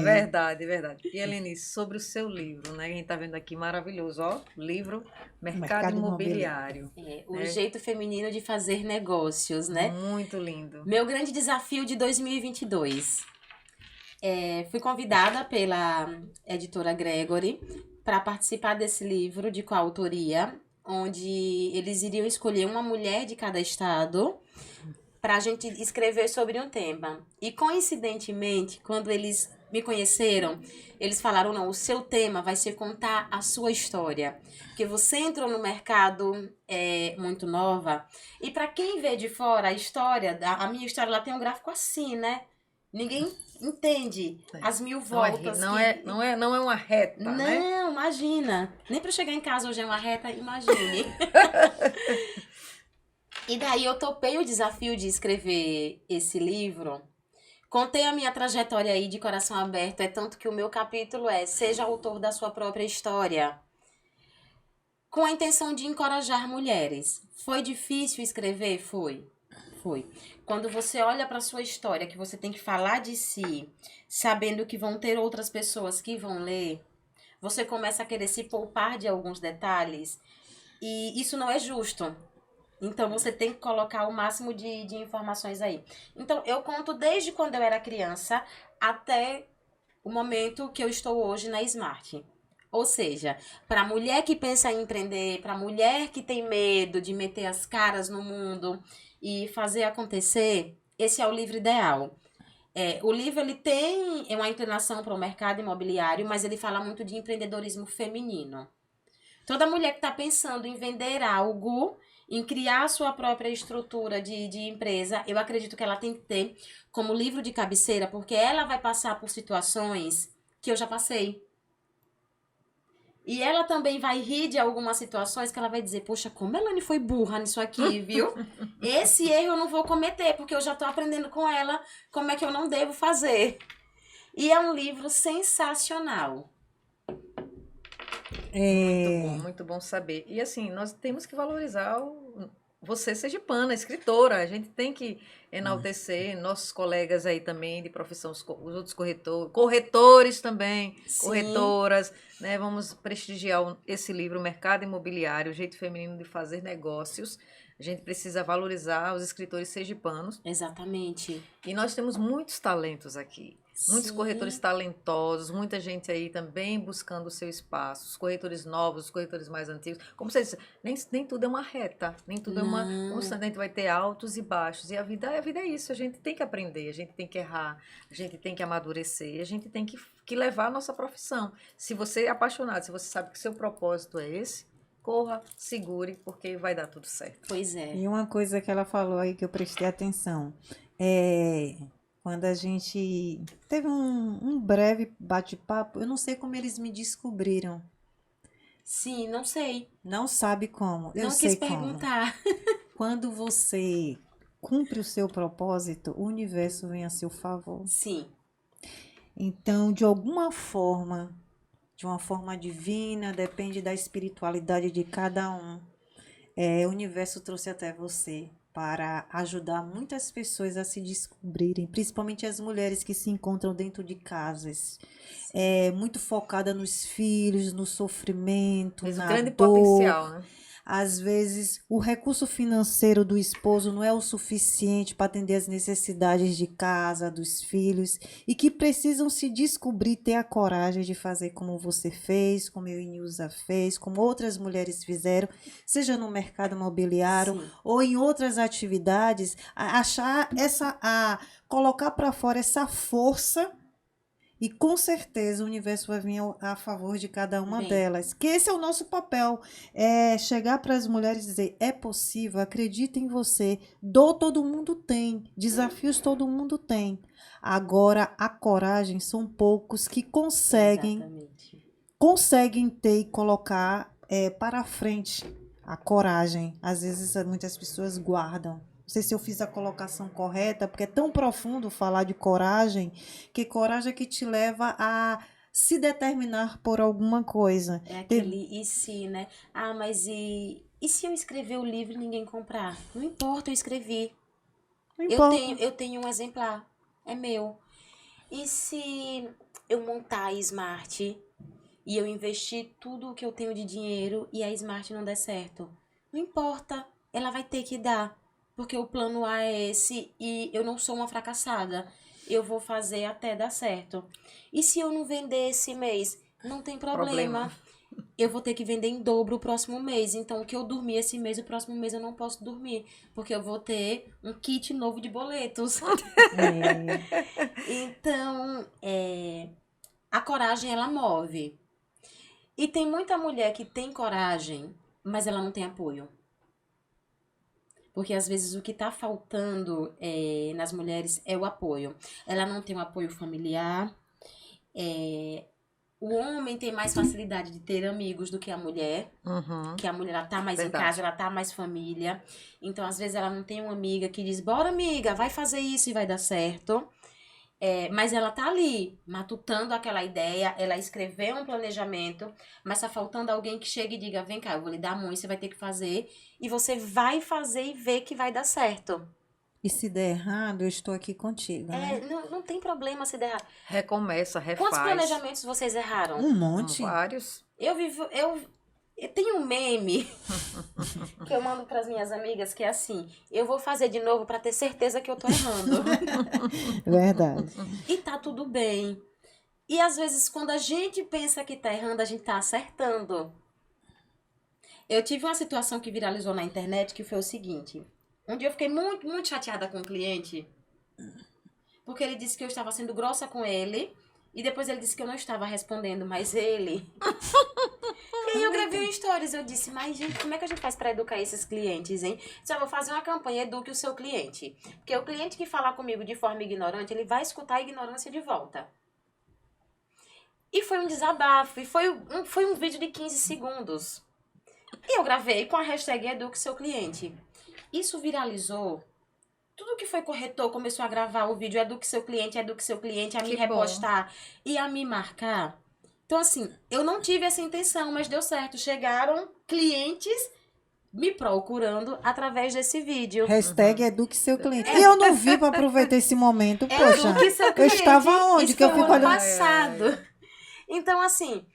Verdade, verdade. E Helenice, sobre o seu livro, né? A gente tá vendo aqui maravilhoso, ó. Livro Mercado Mercado Imobiliário. O É. jeito feminino de fazer negócios, né? Muito lindo. Meu grande desafio de 2022. Fui convidada pela editora Gregory para participar desse livro de coautoria, onde eles iriam escolher uma mulher de cada estado para a gente escrever sobre um tema. E coincidentemente, quando eles me conheceram, eles falaram, não, o seu tema vai ser contar a sua história. Porque você entrou no mercado muito nova, e para quem vê de fora a história, a minha história, ela tem um gráfico assim, né? Ninguém entende as mil voltas. Não é uma reta, né? Não, imagina. Nem para chegar em casa hoje é uma reta, imagine. E daí eu topei o desafio de escrever esse livro. Contei a minha trajetória aí de coração aberto, é tanto que o meu capítulo é Seja autor da sua própria história. Com a intenção de encorajar mulheres. Foi difícil escrever? Foi. Quando você olha para sua história, que você tem que falar de si, sabendo que vão ter outras pessoas que vão ler, você começa a querer se poupar de alguns detalhes. E isso não é justo. Então, você tem que colocar o máximo de informações aí. Então, eu conto desde quando eu era criança até o momento que eu estou hoje na Smart. Ou seja, para a mulher que pensa em empreender, para a mulher que tem medo de meter as caras no mundo e fazer acontecer, esse é o livro ideal. O livro ele tem uma inclinação para o mercado imobiliário, mas ele fala muito de empreendedorismo feminino. Toda mulher que está pensando em vender algo, em criar a sua própria estrutura de empresa, eu acredito que ela tem que ter como livro de cabeceira, porque ela vai passar por situações que eu já passei. E ela também vai rir de algumas situações que ela vai dizer, poxa, como a Elane foi burra nisso aqui, viu? Esse erro eu não vou cometer, porque eu já estou aprendendo com ela como é que eu não devo fazer. E é um livro sensacional. Muito bom saber. E assim, nós temos que valorizar você, sergipana, escritora. A gente tem que enaltecer nossos colegas aí também de profissão, os outros corretores também, Sim. corretoras, né? Vamos prestigiar esse livro, Mercado Imobiliário, o jeito feminino de fazer negócios. A gente precisa valorizar os escritores sergipanos. Exatamente. E nós temos muitos talentos aqui. Muitos Sim. corretores talentosos, muita gente aí também buscando o seu espaço. Os corretores novos, os corretores mais antigos. Como você disse, nem tudo é uma reta, nem tudo é uma Não. constante. A gente vai ter altos e baixos. E a vida é isso. A gente tem que aprender, a gente tem que errar, a gente tem que amadurecer, a gente tem que levar a nossa profissão. Se você é apaixonado, se você sabe que seu propósito é esse, corra, segure, porque vai dar tudo certo. Pois é. E uma coisa que ela falou aí que eu prestei atenção, quando a gente teve um breve bate-papo, eu não sei como eles me descobriram. Sim, não sei. Não sabe como. Eu Não sei quis como. perguntar. Quando você cumpre o seu propósito, o universo vem a seu favor. Sim. Então, de uma forma divina, depende da espiritualidade de cada um. O universo trouxe até você para ajudar muitas pessoas a se descobrirem, principalmente as mulheres que se encontram dentro de casas, muito focada nos filhos, no sofrimento, Mas um na grande dor. potencial, né? Às vezes, o recurso financeiro do esposo não é o suficiente para atender as necessidades de casa, dos filhos, e que precisam se descobrir, ter a coragem de fazer como você fez, como eu e Nilza fez, como outras mulheres fizeram, seja no mercado imobiliário Sim. ou em outras atividades, colocar para fora essa força. E com certeza o universo vai vir a favor de cada uma Bem. delas. Que esse é o nosso papel. Chegar para as mulheres e dizer, é possível, acredita em você. Dor todo mundo tem, desafios todo mundo tem. Agora, a coragem são poucos que Exatamente. conseguem ter e colocar para frente a coragem. Às vezes muitas pessoas guardam. Não sei se eu fiz a colocação correta, porque é tão profundo falar de coragem, que coragem é que te leva a se determinar por alguma coisa. É aquele e se, né? Ah, mas e se eu escrever o livro e ninguém comprar? Não importa, eu escrevi. Não importa. Eu tenho um exemplar. É meu. E se eu montar a Smart e eu investir tudo o que eu tenho de dinheiro e a Smart não der certo? Não importa, ela vai ter que dar. Porque o plano A é esse e eu não sou uma fracassada. Eu vou fazer até dar certo. E se eu não vender esse mês? Não tem problema. Eu vou ter que vender em dobro o próximo mês. Então, o que eu dormir esse mês, o próximo mês eu não posso dormir. Porque eu vou ter um kit novo de boletos. Então, a coragem, ela move. E tem muita mulher que tem coragem, mas ela não tem apoio. Porque às vezes o que está faltando nas mulheres é o apoio. Ela não tem um apoio familiar. O homem tem mais facilidade de ter amigos do que a mulher. Uhum. Que a mulher, ela tá mais Verdade. em casa, ela tá mais família. Então, às vezes, ela não tem uma amiga que diz, bora, amiga, vai fazer isso e vai dar certo. Mas ela tá ali, matutando aquela ideia, ela escreveu um planejamento, mas tá faltando alguém que chegue e diga, vem cá, eu vou lhe dar a mão, você vai ter que fazer, e você vai fazer e ver que vai dar certo. E se der errado, eu estou aqui contigo, né? Não tem problema se der errado. Recomeça, refaz. Quantos planejamentos vocês erraram? Um monte. Vários. Eu tenho um meme que eu mando pras minhas amigas que é assim, eu vou fazer de novo pra ter certeza que eu tô errando. Verdade. E tá tudo bem. E às vezes quando a gente pensa que tá errando, a gente tá acertando. Eu tive uma situação que viralizou na internet que foi o seguinte. Um dia eu fiquei muito, muito chateada com o cliente, porque ele disse que eu estava sendo grossa com ele, e depois ele disse que eu não estava respondendo mais ele. E aí eu gravei um stories, eu disse, mas gente, como é que a gente faz para educar esses clientes, hein? Só vou fazer uma campanha, eduque o seu cliente. Porque o cliente que falar comigo de forma ignorante, ele vai escutar a ignorância de volta. E foi um desabafo, e foi um vídeo de 15 segundos. E eu gravei com a hashtag eduque seu cliente. Isso viralizou. Tudo que foi corretor começou a gravar o vídeo eduque seu cliente, a me Que repostar e a me marcar. Então, assim, eu não tive essa intenção, mas deu certo. Chegaram clientes me procurando através desse vídeo. Hashtag eduque seu cliente. E eu não vi para aproveitar esse momento, poxa. Eduque seu Eu cliente. estava onde? Isso Que eu foi fico o ano olhando. passado. Então, assim,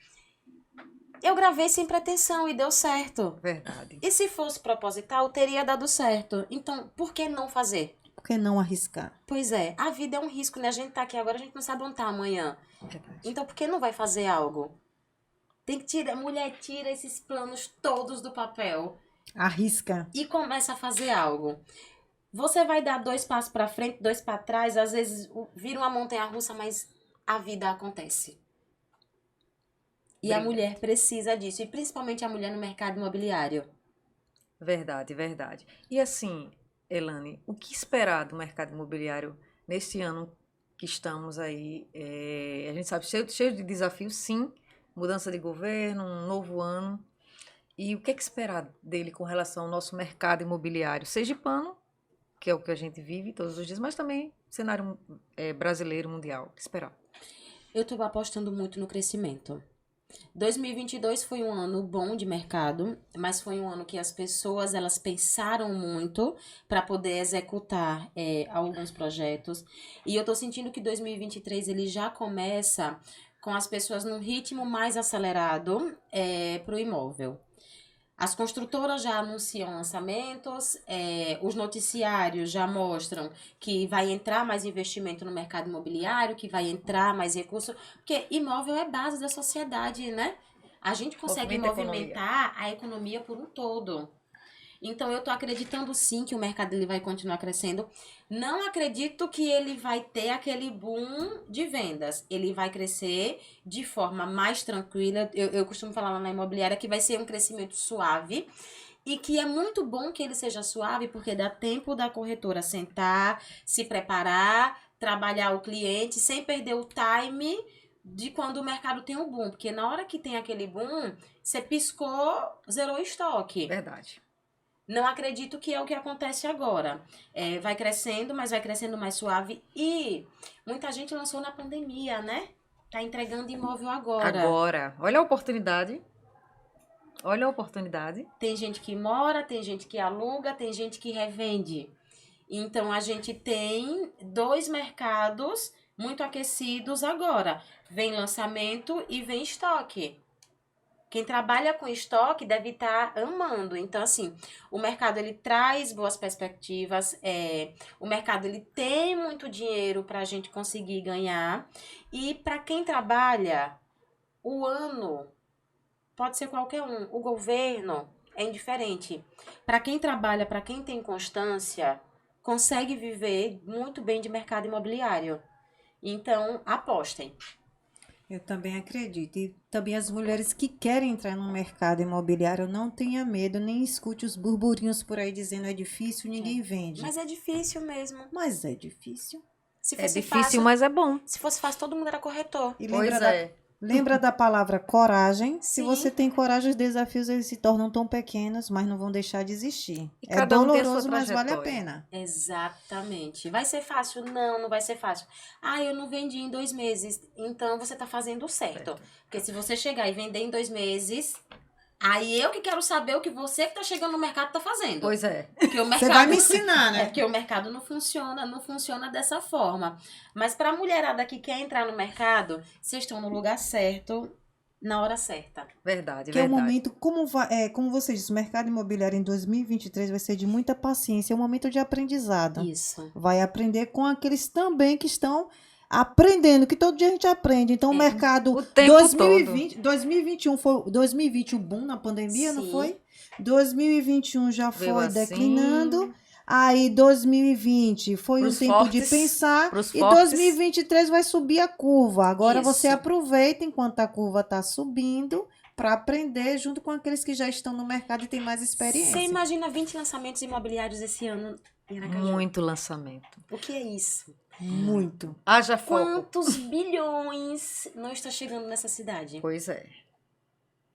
Eu gravei sem pretensão e deu certo. Verdade. E se fosse proposital, teria dado certo. Então, por que não fazer? Por que não arriscar? Pois é, a vida é um risco, né? A gente tá aqui agora, a gente não sabe onde tá amanhã. Verdade. Então, por que não vai fazer algo? Tem que tirar, mulher, tira esses planos todos do papel Arrisca. e começa a fazer algo. Você vai dar 2 passos pra frente, 2 pra trás, às vezes vira uma montanha-russa, mas a vida acontece. E a Obrigada. mulher precisa disso, e principalmente a mulher no mercado imobiliário. Verdade, verdade. E assim, Elane, o que esperar do mercado imobiliário neste ano que estamos aí? A gente sabe, cheio de desafios, sim, mudança de governo, um novo ano. E o que esperar dele com relação ao nosso mercado imobiliário sergipano, que é o que a gente vive todos os dias, mas também cenário brasileiro, mundial. O que esperar? Eu estou apostando muito no crescimento. 2022 foi um ano bom de mercado, mas foi um ano que as pessoas elas pensaram muito para poder executar alguns projetos. E eu tô sentindo que 2023 ele já começa com as pessoas num ritmo mais acelerado para o imóvel. As construtoras já anunciam lançamentos, os noticiários já mostram que vai entrar mais investimento no mercado imobiliário, que vai entrar mais recurso, porque imóvel é base da sociedade, né? A gente consegue Movimenta a movimentar a economia por um todo. Então, eu tô acreditando sim que o mercado ele vai continuar crescendo. Não acredito que ele vai ter aquele boom de vendas. Ele vai crescer de forma mais tranquila. Eu costumo falar lá na imobiliária que vai ser um crescimento suave. E que é muito bom que ele seja suave, porque dá tempo da corretora sentar, se preparar, trabalhar o cliente, sem perder o time de quando o mercado tem um boom. Porque na hora que tem aquele boom, você piscou, zerou o estoque. Verdade. Não acredito que é o que acontece agora. Vai crescendo, mas vai crescendo mais suave. E muita gente lançou na pandemia, né? Tá entregando imóvel agora. Agora, olha a oportunidade. Olha a oportunidade. Tem gente que mora, tem gente que aluga, tem gente que revende. Então, a gente tem 2 mercados muito aquecidos agora. Vem lançamento e vem estoque. Quem trabalha com estoque deve estar amando. Então, assim, o mercado ele traz boas perspectivas, o mercado ele tem muito dinheiro para a gente conseguir ganhar. E para quem trabalha, o ano pode ser qualquer um. O governo é indiferente. Para quem trabalha, para quem tem constância, consegue viver muito bem de mercado imobiliário. Então, apostem. Eu também acredito. E também as mulheres que querem entrar no mercado imobiliário, não tenha medo, nem escute os burburinhos por aí dizendo é difícil, ninguém vende. Mas é difícil mesmo. Mas é difícil. Se É fosse difícil, fácil, mas é bom. se fosse fácil, todo mundo era corretor. E Pois lembra da palavra coragem? Se Sim. você tem coragem, os desafios eles se tornam tão pequenos, mas não vão deixar de existir. E É cada um tem a sua doloroso, mas vale a trajetória. pena. Exatamente. Vai ser fácil? Não, não vai ser fácil. Ah, eu não vendi em 2 meses. Então você tá fazendo certo. Porque se você chegar e vender em 2 meses, aí eu que quero saber o que você que tá chegando no mercado tá fazendo. Pois é. Porque o mercado... Você vai me ensinar, É né? porque o mercado não funciona dessa forma. Mas pra mulherada que quer entrar no mercado, vocês estão no lugar certo, na hora certa. Verdade, Que é o verdade. momento, como você disse, o mercado imobiliário em 2023 vai ser de muita paciência, é um momento de aprendizado. Isso. Vai aprender com aqueles também que estão aprendendo, que todo dia a gente aprende. Então, o mercado O tempo 2020 2020 o boom na pandemia, não Sim. foi? 2021 já Veio foi assim. declinando. Aí 2020 foi Pros o tempo de fortes, pensar pros e fortes. 2023 vai subir a curva. Agora você Isso. aproveita enquanto a curva está subindo para aprender junto com aqueles que já estão no mercado e têm mais experiência. Você imagina 20 lançamentos imobiliários esse ano em Aracaju? Muito lançamento. O que é isso? Muito. Haja foco. Quantos bilhões não está chegando nessa cidade? Pois é.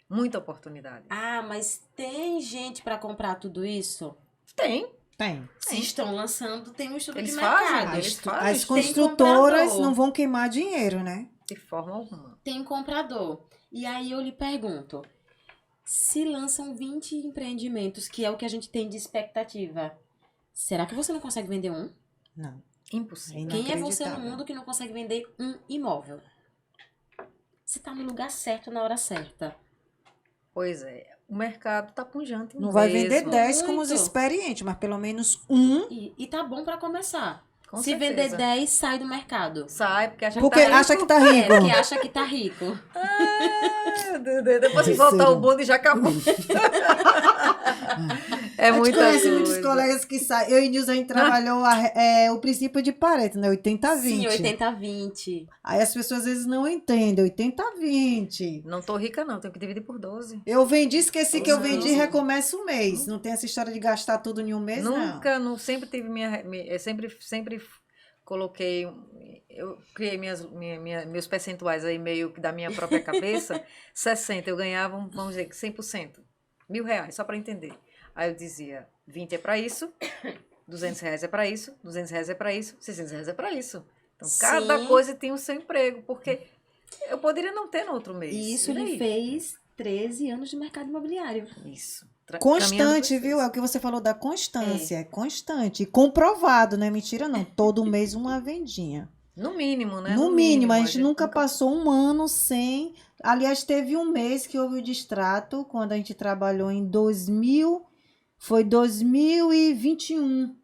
Muita oportunidade. Ah, mas tem gente para comprar tudo isso? Tem. Tem. Se estão lançando, tem um estudo Eles de fazem, mercado. eles fazem. As Tem construtoras comprador. não vão queimar dinheiro, né? De forma alguma. Tem comprador. E aí eu lhe pergunto, se lançam 20 empreendimentos, que é o que a gente tem de expectativa, será que você não consegue vender um? Não. Impossível. Quem é você no Inacreditável. mundo que não consegue vender um imóvel? Você tá no lugar certo na hora certa. Pois é, o mercado tá pujante Não vai vender mesmo. 10 como os Muito. experientes, mas pelo menos um. E tá bom pra começar. Com Se certeza. vender 10, sai do mercado. Sai, porque acha Porque que tá acha que rico. tá rico. Porque acha que tá rico. Depois que voltar o bonde já acabou. É A gente muita conhece muitos coisa. colegas que saem. Eu e Nilson, a gente trabalhou o princípio de Pareto, né? 80-20. Sim, 80-20. Aí as pessoas às vezes não entendem. 80-20. Não tô rica, não. Tenho que dividir por 12. Eu vendi, esqueci que eu vendi e Não. recomeço o mês. Não tem essa história de gastar tudo em um mês, Nunca, não, sempre tive eu sempre coloquei, eu criei meus percentuais aí meio que da minha própria cabeça, 60, eu ganhava, vamos dizer, 100%, R$ 1.000, só para entender. Aí eu dizia, 20 é para isso, R$ 200 é para isso, R$ 200 é para isso, R$ 600 é para isso. Então, cada Sim. coisa tem o seu emprego, porque eu poderia não ter no outro mês. E isso E lhe daí? fez 13 anos de mercado imobiliário. Isso. Constante, Caminhando viu? É o que você falou da constância. É constante. E comprovado, não é mentira, não. Todo mês uma vendinha. No mínimo, né? No mínimo, a gente nunca passou um ano sem. Aliás, teve um mês que houve o distrato, quando a gente trabalhou em 2000, foi 2021,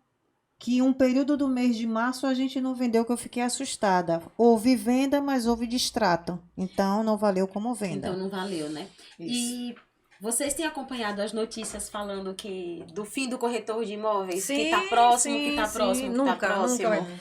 que um período do mês de março a gente não vendeu, que eu fiquei assustada. Houve venda, mas houve distrato. Então, não valeu como venda. Então não valeu, né? Isso. E vocês têm acompanhado as notícias falando que do fim do corretor de imóveis, que tá próximo, que tá próximo, que nunca, tá próximo. Nunca vai.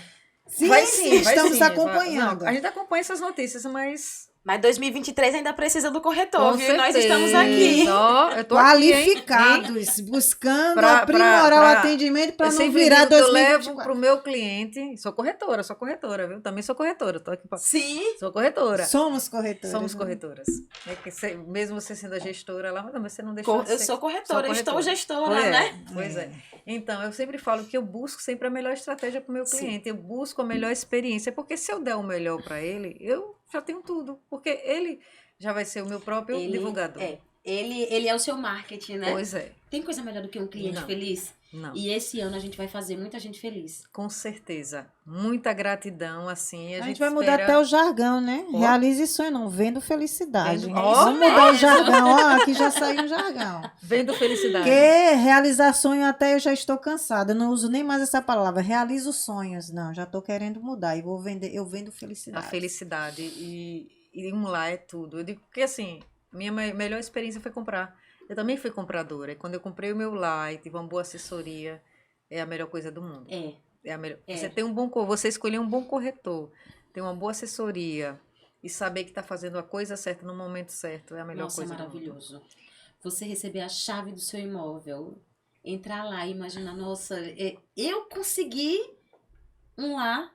Sim, Vai sim, vai estamos sim, acompanhando. Não, a gente acompanha essas notícias, mas Mas 2023 ainda precisa do corretor, com viu? E nós certeza. estamos aqui. Ó, eu tô aqui, hein? Qualificados, buscando Pra- aprimorar pra- o pra- atendimento para Eu não sempre virar digo que eu 2024. levo pro meu cliente. Sou corretora, viu? Também sou corretora. Tô aqui pra... Sim. Sou corretora. Somos corretores. Somos né? corretoras. É que mesmo você sendo a gestora lá, mas você não deixou de Eu ser. sou corretora, estou gestora, Pois é, né? Pois é. Então, eu sempre falo que eu busco sempre a melhor estratégia para o meu cliente. Eu busco a melhor experiência, porque se eu der o melhor para ele, eu já tenho tudo. Porque ele já vai ser o meu próprio divulgador. Ele é o seu marketing, né? Pois é. Tem coisa melhor do que um cliente Não. feliz? Não. E esse ano a gente vai fazer muita gente feliz. Com certeza. Muita gratidão, assim. A A gente vai mudar espera... até o jargão, né? Ó. Realize sonho, não vendo felicidade. Vendo- Ó, Vamos mudar o jargão. Ó, aqui já saiu um jargão. Vendo felicidade. Porque realizar sonho até eu já estou cansada. Eu não uso nem mais essa palavra. Realizo sonhos. Não, já estou querendo mudar. E vou vender, eu vendo A felicidade. felicidade. E um lá é tudo. Eu digo que, assim, minha melhor experiência foi comprar. Eu também fui compradora. E quando eu comprei o meu lar e tive uma boa assessoria, é a melhor coisa do mundo. É a melhor. É. Você tem você escolher um bom corretor, ter uma boa assessoria e saber que está fazendo a coisa certa no momento certo é a melhor Nossa, é coisa do mundo. maravilhoso. Você receber a chave do seu imóvel, entrar lá e imaginar, nossa, eu consegui um lá,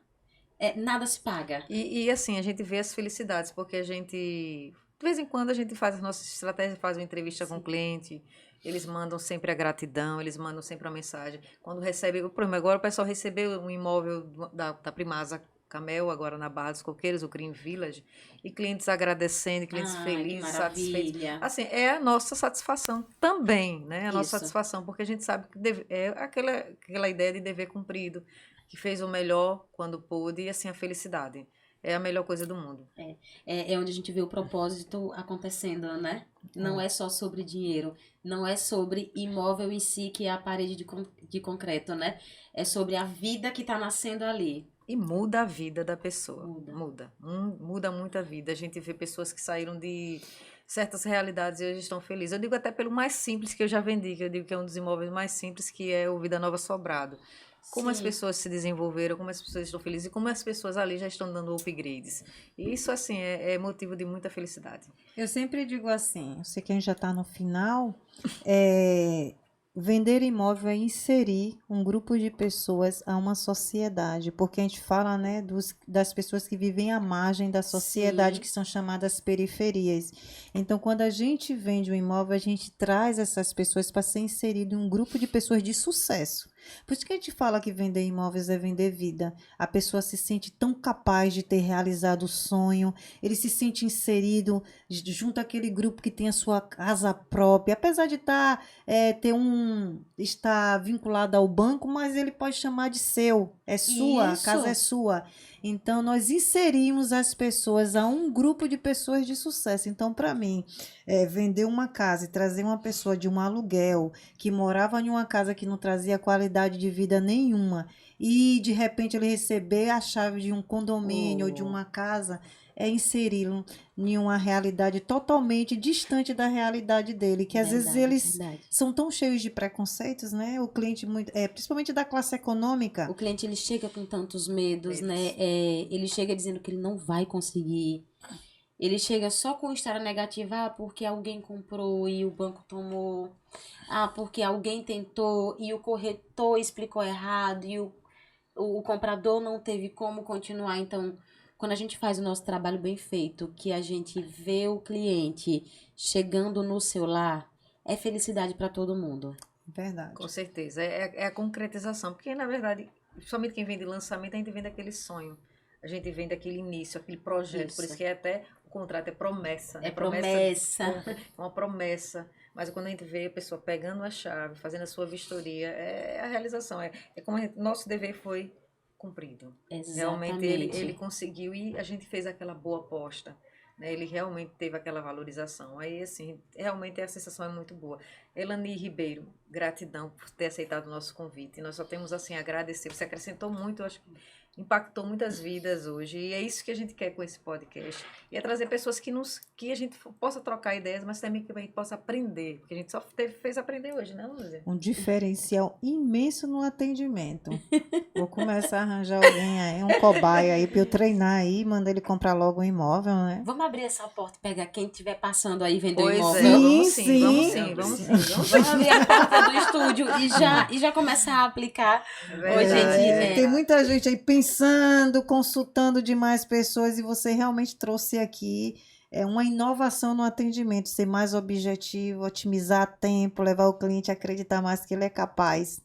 nada se paga. E assim, a gente vê as felicidades, porque a gente, de vez em quando, a gente faz as nossas estratégias, faz uma entrevista com o cliente, eles mandam sempre a gratidão, eles mandam sempre a mensagem. Quando recebe, por exemplo, agora o pessoal recebeu um imóvel da Primasa Camel, agora na Barra dos Coqueiros, o Green Village, e clientes agradecendo, clientes Ai, felizes, que satisfeitos. maravilha. Assim, é a nossa satisfação também, né? A nossa Isso. satisfação, porque a gente sabe que é aquela ideia de dever cumprido, que fez o melhor quando pôde, e assim, a felicidade. É a melhor coisa do mundo. É onde a gente vê o propósito acontecendo, né? Não é só sobre dinheiro, não é sobre imóvel em si, que é a parede de concreto, né? É sobre a vida que tá nascendo ali. E muda a vida da pessoa. Muda. Muda muito a vida. A gente vê pessoas que saíram de certas realidades e hoje estão felizes. Eu digo até pelo mais simples que eu já vendi, que eu digo que é um dos imóveis mais simples, que é o Vida Nova Sobrado. Como as Sim. pessoas se desenvolveram, como as pessoas estão felizes e como as pessoas ali já estão dando upgrades. E isso, assim, é motivo de muita felicidade. Eu sempre digo assim, eu sei que a gente já está no final, vender imóvel é inserir um grupo de pessoas a uma sociedade, porque a gente fala, né, das pessoas que vivem à margem da sociedade, Sim. que são chamadas periferias. Então, quando a gente vende um imóvel, a gente traz essas pessoas para ser inserido em um grupo de pessoas de sucesso. Por isso que a gente fala que vender imóveis é vender vida. A pessoa se sente tão capaz de ter realizado o sonho, ele se sente inserido junto àquele grupo que tem a sua casa própria, apesar de estar vinculado ao banco, mas ele pode chamar de seu, é sua, a Isso. casa é sua. Então, nós inserimos as pessoas a um grupo de pessoas de sucesso. Então, para mim, vender uma casa e trazer uma pessoa de um aluguel que morava em uma casa que não trazia qualidade de vida nenhuma e, de repente, ele receber a chave de um condomínio ou de uma casa, é inseri-lo em uma realidade totalmente distante da realidade dele, que às vezes eles são tão cheios de preconceitos, né? O cliente, principalmente da classe econômica. O cliente, ele chega com tantos medos, né? Ele chega dizendo que ele não vai conseguir. Ele chega só com história negativa, porque alguém comprou e o banco tomou. Porque alguém tentou e o corretor explicou errado e o comprador não teve como continuar. Então, quando a gente faz o nosso trabalho bem feito, que a gente vê o cliente chegando no seu lar, é felicidade para todo mundo. Verdade. Com certeza. É a concretização. Porque, na verdade, principalmente quem vende lançamento, a gente vende aquele sonho. A gente vende aquele início, aquele projeto. Isso. Por isso que até o contrato é promessa. Né? É promessa. É uma promessa. Mas quando a gente vê a pessoa pegando a chave, fazendo a sua vistoria, é a realização. É como nosso dever foi cumprido. Exatamente. Realmente ele conseguiu e a gente fez aquela boa aposta. Né? Ele realmente teve aquela valorização. Aí, assim, realmente a sensação é muito boa. Elani Ribeiro, gratidão por ter aceitado o nosso convite. Nós só temos, assim, a agradecer. Você acrescentou muito, eu acho que impactou muitas vidas hoje. E é isso que a gente quer com esse podcast. E é trazer pessoas que a gente possa trocar ideias, mas também que a gente possa aprender. Porque a gente só fez aprender hoje, né, Lúcia? Um diferencial imenso no atendimento. Vou começar a arranjar alguém aí, um cobaia aí, para eu treinar aí, mandar ele comprar logo um imóvel, né? Vamos abrir essa porta e pegar quem estiver passando aí vender pois imóvel. Vamos sim. Vamos abrir a porta do estúdio e já começar a aplicar. Hoje, tem muita gente aí pensando, consultando demais pessoas e você realmente trouxe aqui uma inovação no atendimento, ser mais objetivo, otimizar tempo, levar o cliente a acreditar mais que ele é capaz.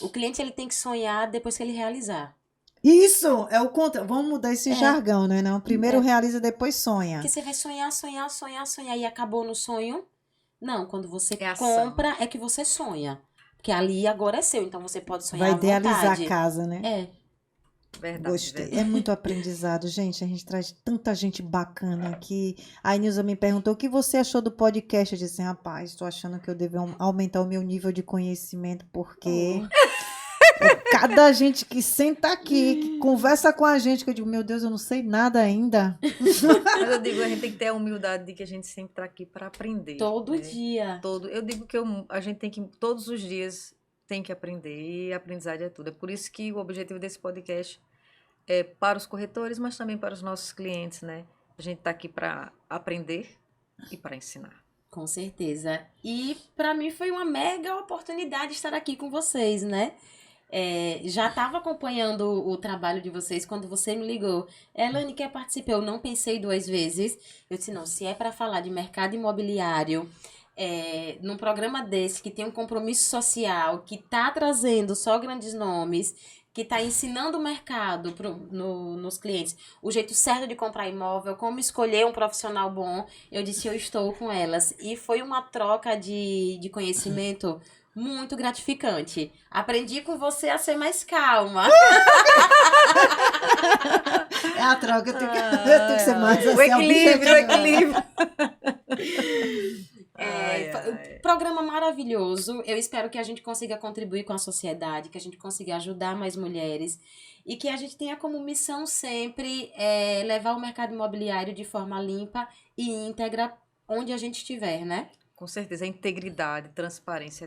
O cliente ele tem que sonhar depois que ele realizar. Isso, é o contra. Vamos mudar esse jargão, né? Não? Primeiro realiza, depois sonha. Porque você vai sonhar e acabou no sonho. Não, quando você compra é que você sonha. Porque ali agora é seu, então você pode sonhar à vontade. Vai idealizar a casa, né? Verdade. Gostei. Verdade. É muito aprendizado, gente. A gente traz tanta gente bacana aqui. A Nilza me perguntou o que você achou do podcast. Eu disse, rapaz, estou achando que eu devo aumentar o meu nível de conhecimento, porque cada gente que senta aqui, que conversa com a gente, que eu digo, meu Deus, eu não sei nada ainda. Mas eu digo, a gente tem que ter a humildade de que a gente sempre está aqui para aprender. Todo dia. Eu digo que a gente tem que, todos os dias, tem que aprender. E a aprendizagem é tudo. É por isso que o objetivo desse podcast é para os corretores, mas também para os nossos clientes, né? A gente está aqui para aprender e para ensinar. Com certeza. E para mim foi uma mega oportunidade estar aqui com vocês, né? Já estava acompanhando o trabalho de vocês quando você me ligou. Elane, quer participar? Eu não pensei 2 vezes. Eu disse, não, se é para falar de mercado imobiliário, num programa desse que tem um compromisso social, que está trazendo só grandes nomes, que está ensinando o mercado nos clientes, o jeito certo de comprar imóvel, como escolher um profissional bom, eu disse, eu estou com elas. E foi uma troca de conhecimento muito gratificante. Aprendi com você a ser mais calma. É a troca, eu tenho que ser mais assim. O equilíbrio. Programa maravilhoso. Eu espero que a gente consiga contribuir com a sociedade, que a gente consiga ajudar mais mulheres e que a gente tenha como missão sempre levar o mercado imobiliário de forma limpa e íntegra onde a gente estiver, né? Com certeza, a integridade, transparência,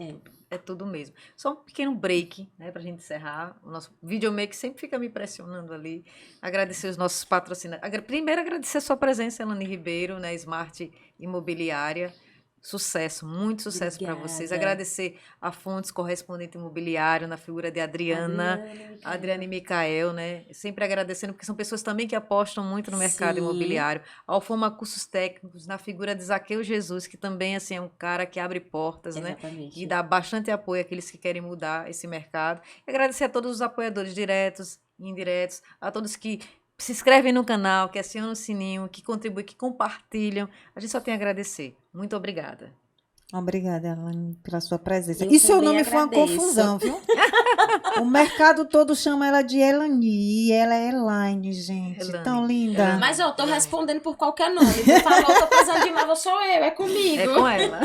é tudo mesmo. Só um pequeno break, né, pra gente encerrar. O nosso videomaker sempre fica me pressionando ali. Agradecer os nossos patrocinadores. Primeiro, agradecer a sua presença, Elane Ribeiro, né, Smart Imobiliária. Sucesso, muito sucesso para vocês. Agradecer a Fontes Correspondente Imobiliário, na figura de Adriana e Micael, né? Sempre agradecendo, porque são pessoas também que apostam muito no mercado imobiliário. A Alfama Cursos Técnicos, na figura de Zaqueu Jesus, que também assim, é um cara que abre portas, né? E dá bastante apoio àqueles que querem mudar esse mercado. E agradecer a todos os apoiadores diretos e indiretos, a todos que se inscrevem no canal, que acionam o sininho, que contribuem, que compartilham. A gente só tem a agradecer. Muito obrigada. Obrigada, Elane, pela sua presença. E seu nome foi uma confusão, viu? O mercado todo chama ela de Elani. E ela é Elaine, gente. Elane. Tão linda. Mas eu tô respondendo por qualquer nome. Tu falou, tô precisando de Marvel, sou eu, é comigo. É com ela.